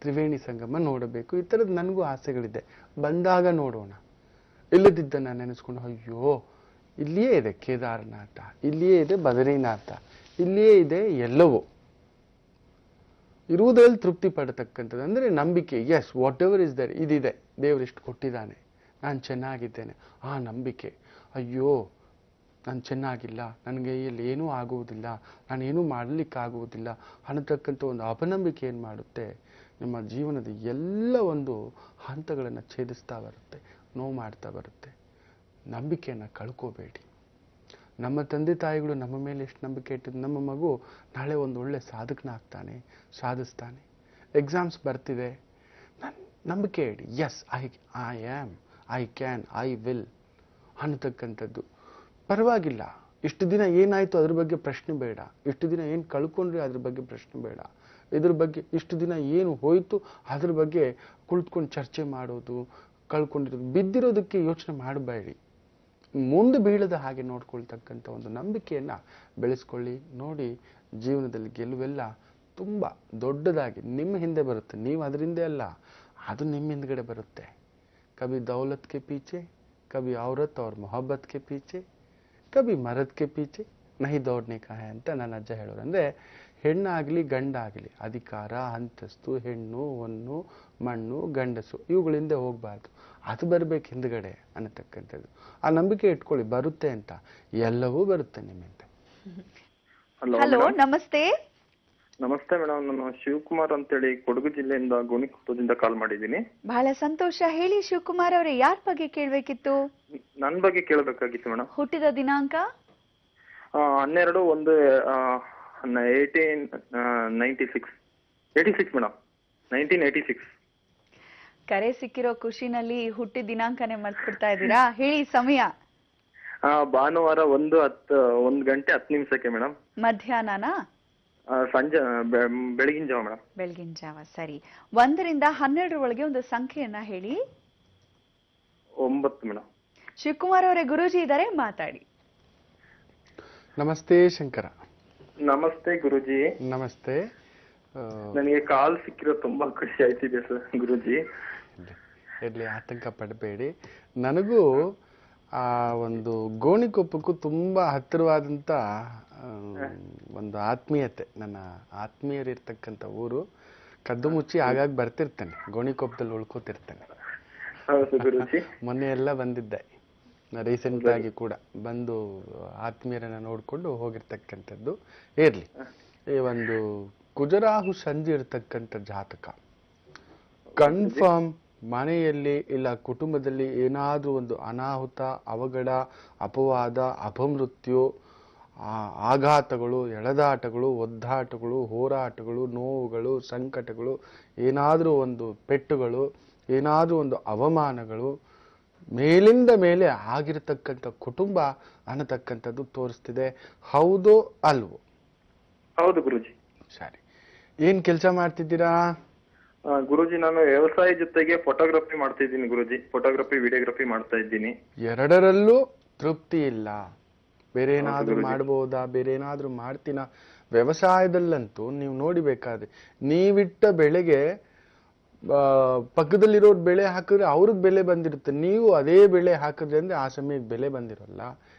ತ್ರಿವೇಣಿ ಸಂಗಮ ನೋಡಬೇಕು, ಈ ಥರದ್ದು ನನಗೂ ಆಸೆಗಳಿದೆ. ಬಂದಾಗ ನೋಡೋಣ. ಇಲ್ಲದಿದ್ದನ್ನು ನೆನೆಸ್ಕೊಂಡು ಅಯ್ಯೋ ಇಲ್ಲಿಯೇ ಇದೆ ಕೇದಾರನಾಥ, ಇಲ್ಲಿಯೇ ಇದೆ ಬದರಿನಾಥ, ಇಲ್ಲಿಯೇ ಇದೆ ಎಲ್ಲವೋ, ಇರುವುದರಲ್ಲಿ ತೃಪ್ತಿ ಪಡತಕ್ಕಂಥದ್ದು ಅಂದರೆ ನಂಬಿಕೆ. Yes, whatever is there, ಇದಿದೆ, ದೇವರಿಷ್ಟು ಕೊಟ್ಟಿದ್ದಾನೆ, ನಾನು ಚೆನ್ನಾಗಿದ್ದೇನೆ, ಆ ನಂಬಿಕೆ. ಅಯ್ಯೋ ನಾನು ಚೆನ್ನಾಗಿಲ್ಲ, ನನಗೆ ಇಲ್ಲಿ ಏನೂ ಆಗುವುದಿಲ್ಲ, ನಾನೇನೂ ಮಾಡಲಿಕ್ಕಾಗುವುದಿಲ್ಲ ಅನ್ನತಕ್ಕಂಥ ಒಂದು ಅಪನಂಬಿಕೆ ಏನು ಮಾಡುತ್ತೆ, ನಿಮ್ಮ ಜೀವನದ ಎಲ್ಲ ಒಂದು ಹಂತಗಳನ್ನು ಛೇದಿಸ್ತಾ ಬರುತ್ತೆ, ನೋವು ಮಾಡ್ತಾ ಬರುತ್ತೆ. ನಂಬಿಕೆಯನ್ನು ಕಳ್ಕೋಬೇಡಿ. ನಮ್ಮ ತಂದೆ ತಾಯಿಗಳು ನಮ್ಮ ಮೇಲೆ ಎಷ್ಟು ನಂಬಿಕೆ ಇಟ್ಟಿದ್ದು, ನಮ್ಮ ಮಗು ನಾಳೆ ಒಂದು ಒಳ್ಳೆ ಸಾಧಕನ ಆಗ್ತಾನೆ, ಸಾಧಿಸ್ತಾನೆ. ಎಕ್ಸಾಮ್ಸ್ ಬರ್ತಿದೆ, ನಂಬಿಕೆ ಇಡಿ. Yes, I am, I can, I will ಅನ್ನತಕ್ಕಂಥದ್ದು. ಪರವಾಗಿಲ್ಲ, ಇಷ್ಟು ದಿನ ಏನಾಯಿತು ಅದ್ರ ಬಗ್ಗೆ ಪ್ರಶ್ನೆ ಬೇಡ, ಇಷ್ಟು ದಿನ ಏನು ಕಳ್ಕೊಂಡ್ರೆ ಅದ್ರ ಬಗ್ಗೆ ಪ್ರಶ್ನೆ ಬೇಡ, ಇದ್ರ ಬಗ್ಗೆ ಇಷ್ಟು ದಿನ ಏನು ಹೋಯಿತು ಅದ್ರ ಬಗ್ಗೆ ಕುಳಿತುಕೊಂಡು ಚರ್ಚೆ ಮಾಡೋದು, ಕಳ್ಕೊಂಡಿರೋದು, ಬಿದ್ದಿರೋದಕ್ಕೆ ಯೋಚನೆ ಮಾಡಬೇಡಿ. ಮುಂದೆ ಬೀಳದ ಹಾಗೆ ನೋಡ್ಕೊಳ್ತಕ್ಕಂಥ ಒಂದು ನಂಬಿಕೆಯನ್ನು ಬೆಳೆಸ್ಕೊಳ್ಳಿ. ನೋಡಿ, ಜೀವನದಲ್ಲಿ ಗೆಲುವೆಲ್ಲ ತುಂಬ ದೊಡ್ಡದಾಗಿ ನಿಮ್ಮ ಹಿಂದೆ ಬರುತ್ತೆ. ನೀವು ಅದರ ಹಿಂದೆ ಅಲ್ಲ, ಅದು ನಿಮ್ಮ ಹಿಂದ್ಗಡೆ ಬರುತ್ತೆ. ಕभी दौलत के पीछे, कभी औरत और मोहब्बत के पीछे, कभी मर्द के पीछे नहीं दौड़ने का है ಅಂತ ನನ್ನ ಅಜ್ಜ ಹೇಳೋರು. ಅಂದರೆ ಹೆಣ್ಣಾಗಲಿ ಗಂಡಾಗಲಿ, ಅಧಿಕಾರ, ಅಂತಸ್ತು, ಹೆಣ್ಣು, ಹೊನ್ನು, ಮಣ್ಣು, ಗಂಡಸು, ಇವುಗಳಿಂದ ಹೋಗಬಾರ್ದು, ಅದು ಬರಬೇಕು ಹಿಂದ್ಗಡೆ ಅನ್ನತಕ್ಕಂಥದ್ದು. ಆ ನಂಬಿಕೆ ಇಟ್ಕೊಳ್ಳಿ, ಬರುತ್ತೆ ಅಂತ, ಎಲ್ಲವೂ ಬರುತ್ತೆ ನಿಮ್ಮಿಂದ. ಹಲೋ, ನಮಸ್ತೆ. ನಮಸ್ತೆ ಮೇಡಮ್, ನಾನು ಶಿವಕುಮಾರ್ ಅಂತೇಳಿ ಕೊಡಗು ಜಿಲ್ಲೆಯಿಂದ ಗೋಣಿಕೊಪ್ಪದಿಂದ ಕಾಲ್ ಮಾಡಿದ್ದೀನಿ. ಬಹಳ ಸಂತೋಷ. ಹೇಳಿ ಶಿವಕುಮಾರ್ ಅವರೇ, ಯಾರ ಬಗ್ಗೆ ಕೇಳಬೇಕಿತ್ತು? ನನ್ನ ಬಗ್ಗೆ ಕೇಳಬೇಕಾಗಿತ್ತು ಮೇಡಮ್. ಹುಟ್ಟಿದ ದಿನಾಂಕ 12/1/1896 ಮೇಡಮ್, 1986. ಕರೆ ಸಿಕ್ಕಿರೋ ಖುಷಿನಲ್ಲಿ ಹುಟ್ಟಿದ ದಿನಾಂಕನೇ ಮರ್ತ್ಬಿಡ್ತಾ ಇದ್ದೀರಾ? ಹೇಳಿ ಸಮಯ. ಭಾನುವಾರ 1 ಗಂಟೆ 10 ನಿಮಿಷಕ್ಕೆ ಮೇಡಮ್. ಮಧ್ಯಾಹ್ನನಾ? ಸಂಜೆ ಬೆಳಗಿನ ಜಾವ ಮೇಡಮ್. ಬೆಳಗಿನ ಜಾವ, ಸರಿ. 1ರಿಂದ 12 ಒಳಗೆ ಒಂದು ಸಂಖ್ಯೆಯನ್ನ ಹೇಳಿ. 9 ಮೇಡಮ್. ಶಿವಕುಮಾರ್ ಅವರೇ, ಗುರೂಜಿ ಇದ್ದಾರೆ, ಮಾತಾಡಿ. ನಮಸ್ತೆ ಶಂಕರ. ನಮಸ್ತೆ ಗುರುಜಿ. ನಮಸ್ತೆ. ನನಗೆ ಕಾಲ್ ಸಿಕ್ಕಿರೋ ತುಂಬಾ ಖುಷಿ ಆಯ್ತಿದೆ ಸರ್ ಗುರುಜಿ. ಇರ್ಲಿ, ಆತಂಕ ಪಡಬೇಡಿ. ನನಗೂ ಆ ಒಂದು ಗೋಣಿಕೊಪ್ಪಕ್ಕೂ ತುಂಬಾ ಹತ್ತಿರವಾದಂತ ಒಂದು ಆತ್ಮೀಯತೆ. ನನ್ನ ಆತ್ಮೀಯರಿರ್ತಕ್ಕಂಥ ಊರು. ಕದ್ದು ಮುಚ್ಚಿ ಆಗಾಗ ಬರ್ತಿರ್ತೇನೆ, ಗೋಣಿಕೊಪ್ಪದಲ್ಲಿ ಉಳ್ಕೋತಿರ್ತೇನೆ. ಹೌದು ಗುರುಜಿ. ಮೊನ್ನೆ ಎಲ್ಲ ಬಂದಿದ್ದೆ, ರೀಸೆಂಟ್ ಆಗಿ ಕೂಡ ಬಂದು ಆತ್ಮೀಯರನ್ನ ನೋಡ್ಕೊಂಡು ಹೋಗಿರ್ತಕ್ಕಂಥದ್ದು. ಇರ್ಲಿ, ಈ ಒಂದು ಕುಜರಾಹು ಸಂಧಿ ಇರ್ತಕ್ಕಂಥ ಜಾತಕ ಕನ್ಫರ್ಮ್ ಮನೆಯಲ್ಲಿ ಇಲ್ಲ ಕುಟುಂಬದಲ್ಲಿ ಏನಾದ್ರೂ ಒಂದು ಅನಾಹುತ, ಅವಘಡ, ಅಪವಾದ, ಅಪಮೃತ್ಯು, ಆಘಾತಗಳು, ಎಳೆದಾಟಗಳು, ಒದ್ದಾಟಗಳು, ಹೋರಾಟಗಳು, ನೋವುಗಳು, ಸಂಕಟಗಳು, ಏನಾದ್ರೂ ಒಂದು ಪೆಟ್ಟುಗಳು, ಏನಾದ್ರೂ ಒಂದು ಅವಮಾನಗಳು ಮೇಲಿಂದ ಮೇಲೆ ಆಗಿರತಕ್ಕಂಥ ಕುಟುಂಬ ಅನ್ನತಕ್ಕಂಥದ್ದು ತೋರಿಸ್ತಿದೆ. ಹೌದೋ ಅಲ್ವೋ? ಹೌದು ಗುರುಜಿ. ಸರಿ, ಏನ್ ಕೆಲಸ ಮಾಡ್ತಿದ್ದೀರಾ? ಗುರುಜಿ, ನಾನು ವ್ಯವಸಾಯ ಜೊತೆಗೆ ಫೋಟೋಗ್ರಫಿ ಮಾಡ್ತಾ ಇದ್ದೀನಿ ಗುರುಜಿ. ಫೋಟೋಗ್ರಫಿ, ವಿಡಿಯೋಗ್ರಫಿ ಮಾಡ್ತಾ ಇದ್ದೀನಿ. ಎರಡರಲ್ಲೂ ತೃಪ್ತಿ ಇಲ್ಲ. ಬೇರೆ ಏನಾದ್ರೂ ಮಾಡ್ಬೋದಾ, ಬೇರೆ ಏನಾದ್ರೂ ಮಾಡ್ತೀನ? ವ್ಯವಸಾಯದಲ್ಲಂತೂ ನೀವು ನೋಡಿಬೇಕಾದ್ರೆ ನೀವಿಟ್ಟ ಬೆಳೆಗೆ ಪಕ್ಕದಲ್ಲಿರೋರ್ ಬೆಳೆ ಹಾಕಿದ್ರೆ ಅವ್ರಿಗೆ ಬೆಲೆ ಬಂದಿರುತ್ತೆ, ನೀವು ಅದೇ ಬೆಳೆ ಹಾಕಿದ್ರೆ ಅಂದ್ರೆ ಆ ಸಮಯಕ್ಕೆ ಬೆಲೆ ಬಂದಿರಲ್ಲ.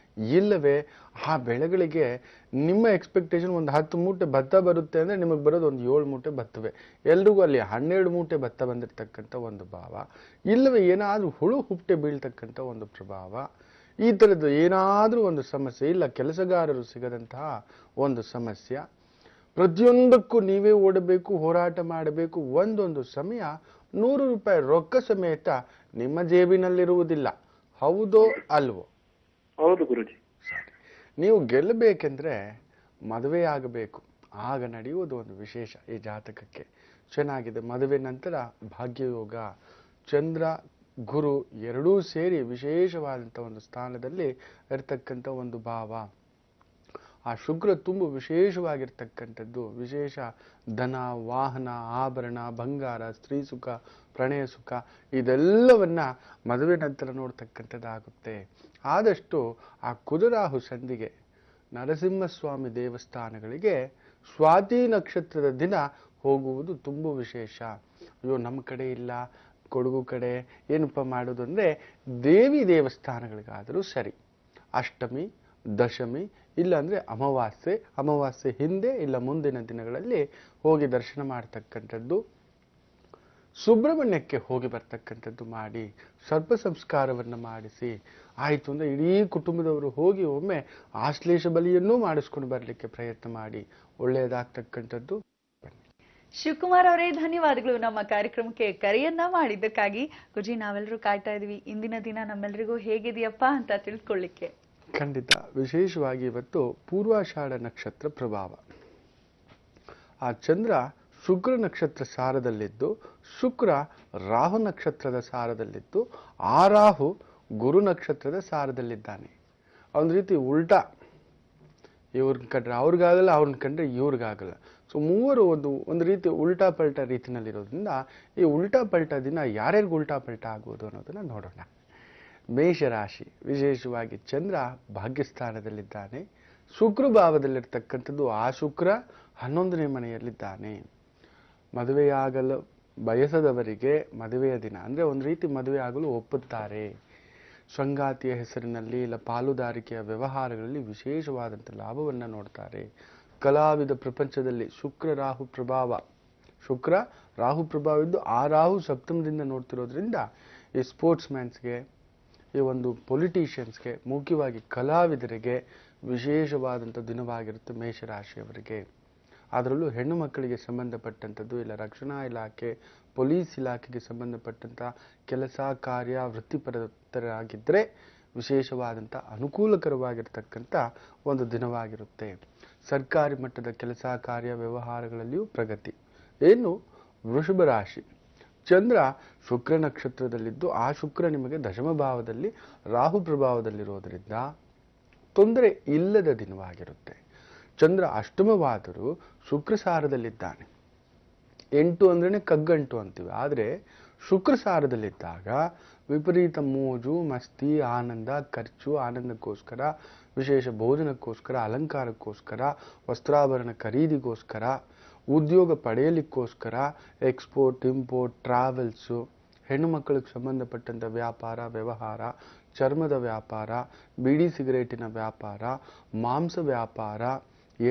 ಇಲ್ಲವೇ ಆ ಬೆಳೆಗಳಿಗೆ ನಿಮ್ಮ ಎಕ್ಸ್ಪೆಕ್ಟೇಷನ್ ಒಂದು 10 ಮೂಟೆ ಭತ್ತ ಬರುತ್ತೆ ಅಂದ್ರೆ ನಿಮಗೆ ಬರೋದು ಒಂದು 7 ಮೂಟೆ ಭತ್ತವೇ. ಎಲ್ರಿಗೂ ಅಲ್ಲಿ 12 ಮೂಟೆ ಭತ್ತ ಬಂದಿರತಕ್ಕಂಥ ಒಂದು ಭಾವ. ಇಲ್ಲವೇ ಏನಾದ್ರೂ ಹುಳು ಹುಟ್ಟೆ ಬೀಳ್ತಕ್ಕಂಥ ಒಂದು ಪ್ರಭಾವ. ಈ ಥರದ್ದು ಏನಾದ್ರೂ ಒಂದು ಸಮಸ್ಯೆ, ಇಲ್ಲ ಕೆಲಸಗಾರರು ಸಿಗದಂತಹ ಒಂದು ಸಮಸ್ಯೆ. ಪ್ರತಿಯೊಂದಕ್ಕೂ ನೀವೇ ಓಡಬೇಕು, ಹೋರಾಟ ಮಾಡಬೇಕು. ಒಂದೊಂದು ಸಮಯ 100 ರೂಪಾಯಿ ರೊಕ್ಕ ಸಮೇತ ನಿಮ್ಮ ಜೇಬಿನಲ್ಲಿರುವುದಿಲ್ಲ. ಹೌದೋ ಅಲ್ವೋ? ಹೌದು ಗುರುಜಿ. ನೀವು ಗೆಲ್ಲಬೇಕೆಂದ್ರೆ ಮದುವೆ ಆಗಬೇಕು, ಆಗ ನಡೆಯುವುದು ಒಂದು ವಿಶೇಷ ಈ ಜಾತಕಕ್ಕೆ. ಚೆನ್ನಾಗಿದೆ. ಮದುವೆ ನಂತರ ಭಾಗ್ಯಯೋಗ, ಚಂದ್ರ ಗುರು ಎರಡೂ ಸೇರಿ ವಿಶೇಷವಾದಂಥ ಒಂದು ಸ್ಥಾನದಲ್ಲಿ ಇರ್ತಕ್ಕಂಥ ಒಂದು ಭಾವ. ಆ ಶುಕ್ರ ತುಂಬ ವಿಶೇಷವಾಗಿರ್ತಕ್ಕಂಥದ್ದು. ವಿಶೇಷ ಧನ, ವಾಹನ, ಆಭರಣ, ಬಂಗಾರ, ಸ್ತ್ರೀ ಸುಖ, ಪ್ರಣಯ ಸುಖ ಇದೆಲ್ಲವನ್ನ ಮದುವೆ ನಂತರ ನೋಡ್ತಕ್ಕಂಥದ್ದಾಗುತ್ತೆ. ಆದಷ್ಟು ಆ ಕುಜರಾಹು ಸಂಧಿಗೆ ನರಸಿಂಹಸ್ವಾಮಿ ದೇವಸ್ಥಾನಗಳಿಗೆ ಸ್ವಾತಿ ನಕ್ಷತ್ರದ ದಿನ ಹೋಗುವುದು ತುಂಬ ವಿಶೇಷ. ಅಯ್ಯೋ ನಮ್ಮ ಕಡೆ ಇಲ್ಲ, ಕೊಡಗು ಕಡೆ ಏನಪ್ಪ ಮಾಡೋದು ಅಂದರೆ ದೇವಿ ದೇವಸ್ಥಾನಗಳಿಗಾದರೂ ಸರಿ, ಅಷ್ಟಮಿ, ದಶಮಿ, ಇಲ್ಲಾಂದ್ರೆ ಅಮಾವಾಸ್ಯೆ ಹಿಂದೆ ಇಲ್ಲ ಮುಂದಿನ ದಿನಗಳಲ್ಲಿ ಹೋಗಿ ದರ್ಶನ ಮಾಡ್ತಕ್ಕಂಥದ್ದು. ಸುಬ್ರಹ್ಮಣ್ಯಕ್ಕೆ ಹೋಗಿ ಬರ್ತಕ್ಕಂಥದ್ದು ಮಾಡಿ, ಸರ್ಪ ಸಂಸ್ಕಾರವನ್ನು ಮಾಡಿಸಿ ಆಯಿತು ಅಂದರೆ ಇಡೀ ಕುಟುಂಬದವರು ಹೋಗಿ ಒಮ್ಮೆ ಆಶ್ಲೇಷ ಬಲಿಯನ್ನೂ ಮಾಡಿಸ್ಕೊಂಡು ಬರಲಿಕ್ಕೆ ಪ್ರಯತ್ನ ಮಾಡಿ. ಒಳ್ಳೆಯದಾಗ್ತಕ್ಕಂಥದ್ದು. ಶಿವಕುಮಾರ್ ಅವರೇ, ಧನ್ಯವಾದಗಳು ನಮ್ಮ ಕಾರ್ಯಕ್ರಮಕ್ಕೆ ಕರೆಯನ್ನ ಮಾಡಿದ್ದಕ್ಕಾಗಿ. ಗುರುಜಿ, ನಾವೆಲ್ಲರೂ ಕಾಯ್ತಾ ಇದೀವಿ ಇಂದಿನ ದಿನ ನಮ್ಮೆಲ್ಲರಿಗೂ ಹೇಗಿದೆಯಪ್ಪ ಅಂತ ತಿಳ್ಕೊಳ್ಳಿಕ್ಕೆ. ಖಂಡಿತ. ವಿಶೇಷವಾಗಿ ಇವತ್ತು ಪೂರ್ವಾಷಾಢ ನಕ್ಷತ್ರ ಪ್ರಭಾವ. ಆ ಚಂದ್ರ ಶುಕ್ರ ನಕ್ಷತ್ರ ಸಾರದಲ್ಲಿದ್ದು, ಶುಕ್ರ ರಾಹು ನಕ್ಷತ್ರದ ಸಾರದಲ್ಲಿದ್ದು, ಆ ರಾಹು ಗುರು ನಕ್ಷತ್ರದ ಸಾರದಲ್ಲಿದ್ದಾನೆ. ಒಂದು ರೀತಿ ಉಲ್ಟಾ, ಇವ್ರನ್ನ ಕಂಡ್ರೆ ಅವ್ರಿಗಾಗಲ್ಲ, ಅವ್ರನ್ನ ಕಂಡ್ರೆ ಇವ್ರಿಗಾಗಲ್ಲ. ಸೊ ಮೂವರು ಒಂದು ರೀತಿ ಉಲ್ಟಾ ಪಲ್ಟಾ ರೀತಿನಲ್ಲಿರೋದ್ರಿಂದ ಈ ಉಲ್ಟಾ ಪಲ್ಟಾ ದಿನ ಯಾರ್ಯಾರಿಗೂ ಉಲ್ಟಾ ಪಲ್ಟಾ ಆಗುವುದು ಅನ್ನೋದನ್ನ ನೋಡೋಣ. ಮೇಷರಾಶಿ, ವಿಶೇಷವಾಗಿ ಚಂದ್ರ ಭಾಗ್ಯಸ್ಥಾನದಲ್ಲಿದ್ದಾನೆ. ಶುಕ್ರ ಭಾವದಲ್ಲಿರ್ತಕ್ಕಂಥದ್ದು. ಆ ಶುಕ್ರ 11ನೇ ಮನೆಯಲ್ಲಿದ್ದಾನೆ. ಮದುವೆಯಾಗಲು ಬಯಸದವರಿಗೆ ಮದುವೆಯ ದಿನ ಅಂದರೆ ಒಂದು ರೀತಿ ಮದುವೆ ಆಗಲು ಒಪ್ಪುತ್ತಾರೆ. ಸಂಗಾತಿಯ ಹೆಸರಿನಲ್ಲಿ ಇಲ್ಲ ಪಾಲುದಾರಿಕೆಯ ವ್ಯವಹಾರಗಳಲ್ಲಿ ವಿಶೇಷವಾದಂಥ ಲಾಭವನ್ನು ನೋಡ್ತಾರೆ. ಕಲಾವಿದ ಪ್ರಪಂಚದಲ್ಲಿ ಶುಕ್ರ ರಾಹು ಪ್ರಭಾವ, ಶುಕ್ರ ರಾಹು ಪ್ರಭಾವ ಇದ್ದು ಆ ರಾಹು ಸಪ್ತಮದಿಂದ ನೋಡ್ತಿರೋದ್ರಿಂದ ಈ ಸ್ಪೋರ್ಟ್ಸ್ ಮ್ಯಾನ್ಸ್ಗೆ, ಈ ಒಂದು ಪೊಲಿಟಿಷಿಯನ್ಸ್ಗೆ, ಮುಖ್ಯವಾಗಿ ಕಲಾವಿದರಿಗೆ ವಿಶೇಷವಾದಂಥ ದಿನವಾಗಿರುತ್ತೆ ಮೇಷರಾಶಿಯವರಿಗೆ. ಅದರಲ್ಲೂ ಹೆಣ್ಣು ಮಕ್ಕಳಿಗೆ ಸಂಬಂಧಪಟ್ಟಂಥದ್ದು ಇಲ್ಲ ರಕ್ಷಣಾ ಇಲಾಖೆ, ಪೊಲೀಸ್ ಇಲಾಖೆಗೆ ಸಂಬಂಧಪಟ್ಟಂಥ ಕೆಲಸ ಕಾರ್ಯ ವೃತ್ತಿಪರರಾಗಿದ್ದರೆ ವಿಶೇಷವಾದಂಥ ಅನುಕೂಲಕರವಾಗಿರ್ತಕ್ಕಂಥ ಒಂದು ದಿನವಾಗಿರುತ್ತೆ. ಸರ್ಕಾರಿ ಮಟ್ಟದ ಕೆಲಸ ಕಾರ್ಯ ವ್ಯವಹಾರಗಳಲ್ಲಿಯೂ ಪ್ರಗತಿ. ಏನು ವೃಷಭ ರಾಶಿ, ಚಂದ್ರ ಶುಕ್ರ ನಕ್ಷತ್ರದಲ್ಲಿದ್ದು ಆ ಶುಕ್ರ ನಿಮಗೆ ದಶಮ ಭಾವದಲ್ಲಿ ರಾಹು ಪ್ರಭಾವದಲ್ಲಿರೋದ್ರಿಂದ ತೊಂದರೆ ಇಲ್ಲದ ದಿನವಾಗಿರುತ್ತೆ. ಚಂದ್ರ ಅಷ್ಟಮವಾದರೂ ಶುಕ್ರ ಸಾರದಲ್ಲಿದ್ದಾನೆ. 8 ಅಂದ್ರೇನೆ ಕಗ್ಗಂಟು ಅಂತೀವಿ. ಆದರೆ ಶುಕ್ರ ಸಾರದಲ್ಲಿದ್ದಾಗ ವಿಪರೀತ ಮೋಜು ಮಸ್ತಿ ಆನಂದ ಖರ್ಚು, ಆನಂದಕ್ಕೋಸ್ಕರ, ವಿಶೇಷ ಭೋಜನಕ್ಕೋಸ್ಕರ, ಅಲಂಕಾರಕ್ಕೋಸ್ಕರ, ವಸ್ತ್ರಾಭರಣ ಖರೀದಿಗೋಸ್ಕರ, ಉದ್ಯೋಗ ಪಡೆಯಲಿಕ್ಕೋಸ್ಕರ, ಎಕ್ಸ್ಪೋರ್ಟ್ ಇಂಪೋರ್ಟ್, ಟ್ರಾವೆಲ್ಸು, ಹೆಣ್ಣು ಮಕ್ಕಳಿಗೆ ಸಂಬಂಧಪಟ್ಟಂಥ ವ್ಯಾಪಾರ ವ್ಯವಹಾರ, ಚರ್ಮದ ವ್ಯಾಪಾರ, ಬೀಡಿ ಸಿಗರೇಟಿನ ವ್ಯಾಪಾರ, ಮಾಂಸ ವ್ಯಾಪಾರ,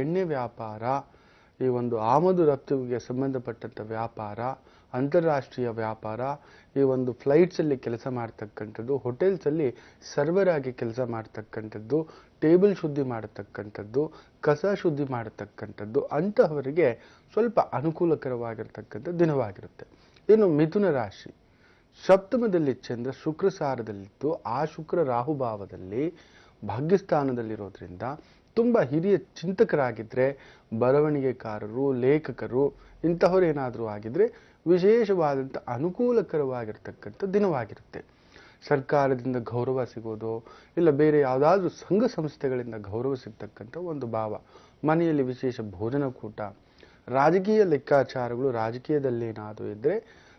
ಎಣ್ಣೆ ವ್ಯಾಪಾರ, ಈ ಒಂದು ಆಮದು ರಫ್ತುವಿಗೆ ಸಂಬಂಧಪಟ್ಟಂಥ ವ್ಯಾಪಾರ, ಅಂತಾರಾಷ್ಟ್ರೀಯ ವ್ಯಾಪಾರ, ಈ ಒಂದು ಫ್ಲೈಟ್ಸಲ್ಲಿ ಕೆಲಸ ಮಾಡ್ತಕ್ಕಂಥದ್ದು, ಹೋಟೆಲ್ಸಲ್ಲಿ ಸರ್ವರ್ ಆಗಿ ಕೆಲಸ ಮಾಡ್ತಕ್ಕಂಥದ್ದು, ಟೇಬಲ್ ಶುದ್ಧಿ ಮಾಡತಕ್ಕಂಥದ್ದು, ಕಸ ಶುದ್ಧಿ ಮಾಡತಕ್ಕಂಥದ್ದು, ಅಂತಹವರಿಗೆ ಸ್ವಲ್ಪ ಅನುಕೂಲಕರವಾಗಿರ್ತಕ್ಕಂಥ ದಿನವಾಗಿರುತ್ತೆ. ಇನ್ನು ಮಿಥುನ ರಾಶಿ, ಸಪ್ತಮದಲ್ಲಿ ಚಂದ್ರ ಶುಕ್ರ ಸಾರದಲ್ಲಿದ್ದು, ಆ ಶುಕ್ರ ರಾಹುಭಾವದಲ್ಲಿ ಭಾಗ್ಯಸ್ಥಾನದಲ್ಲಿರೋದ್ರಿಂದ ತುಂಬ ಹಿರಿಯ ಚಿಂತಕರಾಗಿದ್ದರೆ, ಬರವಣಿಗೆಕಾರರು, ಲೇಖಕರು ಇಂತಹವರೇನಾದರೂ ಆಗಿದ್ರೆ ವಿಶೇಷವಾದಂಥ ಅನುಕೂಲಕರವಾಗಿರ್ತಕ್ಕಂಥ ದಿನವಾಗಿರುತ್ತೆ. ಸರ್ಕಾರದಿಂದ ಗೌರವ ಸಿಗೋದು, ಇಲ್ಲ ಬೇರೆ ಯಾವುದಾದ್ರೂ ಸಂಘ ಸಂಸ್ಥೆಗಳಿಂದ ಗೌರವ ಸಿಗ್ತಕ್ಕಂಥ ಒಂದು ಭಾವ, ಮನೆಯಲ್ಲಿ ವಿಶೇಷ ಭೋಜನಕೂಟ, ರಾಜಕೀಯ ಲೆಕ್ಕಾಚಾರಗಳು ರಾಜಕೀಯದಲ್ಲೇನಾದರೂ ಇದ್ದರೆ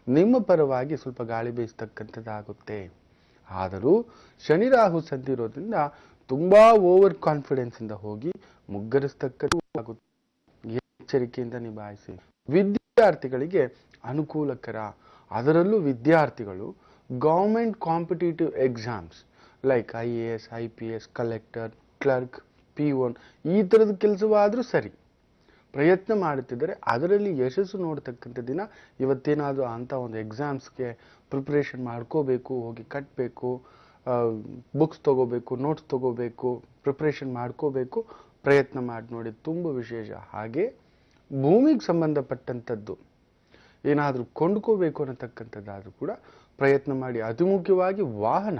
ನಿಮ್ಮ ಪರವಾಗಿ ಸ್ವಲ್ಪ ಗಾಳಿ ಬೀಸ್ತಕ್ಕಂಥದ್ದಾಗುತ್ತೆ. ಆದರೂ ಶನಿ ರಾಹು ಸಂಧಿ ಇರೋದ್ರಿಂದ ತುಂಬಾ ಓವರ್ ಕಾನ್ಫಿಡೆನ್ಸ್ ಇಂದ ಹೋಗಿ ಮುಗ್ಗರಿಸ್ತಕ್ಕಂಥ ಎಚ್ಚರಿಕೆಯಿಂದ ನಿಭಾಯಿಸಿ. ವಿದ್ಯಾರ್ಥಿಗಳಿಗೆ ಅನುಕೂಲಕರ, ಅದರಲ್ಲೂ ವಿದ್ಯಾರ್ಥಿಗಳು government competitive exams like IAS, IPS, collector, clerk, P1 ಈ ಥರದ ಕೆಲಸವಾದರೂ ಸರಿ ಪ್ರಯತ್ನ ಮಾಡುತ್ತಿದ್ದರೆ ಅದರಲ್ಲಿ ಯಶಸ್ಸು ನೋಡ್ತಕ್ಕಂಥ ದಿನ. ಇವತ್ತೇನಾದರೂ ಅಂಥ ಒಂದು ಎಕ್ಸಾಮ್ಸ್ಗೆ ಪ್ರಿಪ್ರೇಷನ್ ಮಾಡ್ಕೋಬೇಕು, ಹೋಗಿ ಕಟ್ಟಬೇಕು, ಬುಕ್ಸ್ ತಗೋಬೇಕು, ನೋಟ್ಸ್ ತಗೋಬೇಕು, ಪ್ರಿಪ್ರೇಷನ್ ಮಾಡ್ಕೋಬೇಕು, ಪ್ರಯತ್ನ ಮಾಡಿ ನೋಡಿ, ತುಂಬ ವಿಶೇಷ. ಹಾಗೆ ಭೂಮಿಗೆ ಸಂಬಂಧಪಟ್ಟಂಥದ್ದು ಏನಾದರೂ ಕೊಂಡ್ಕೋಬೇಕು ಅನ್ನತಕ್ಕಂಥದ್ದಾದರೂ ಕೂಡ ಪ್ರಯತ್ನ ಮಾಡಿ. ಅತಿ ಮುಖ್ಯವಾಗಿ ವಾಹನ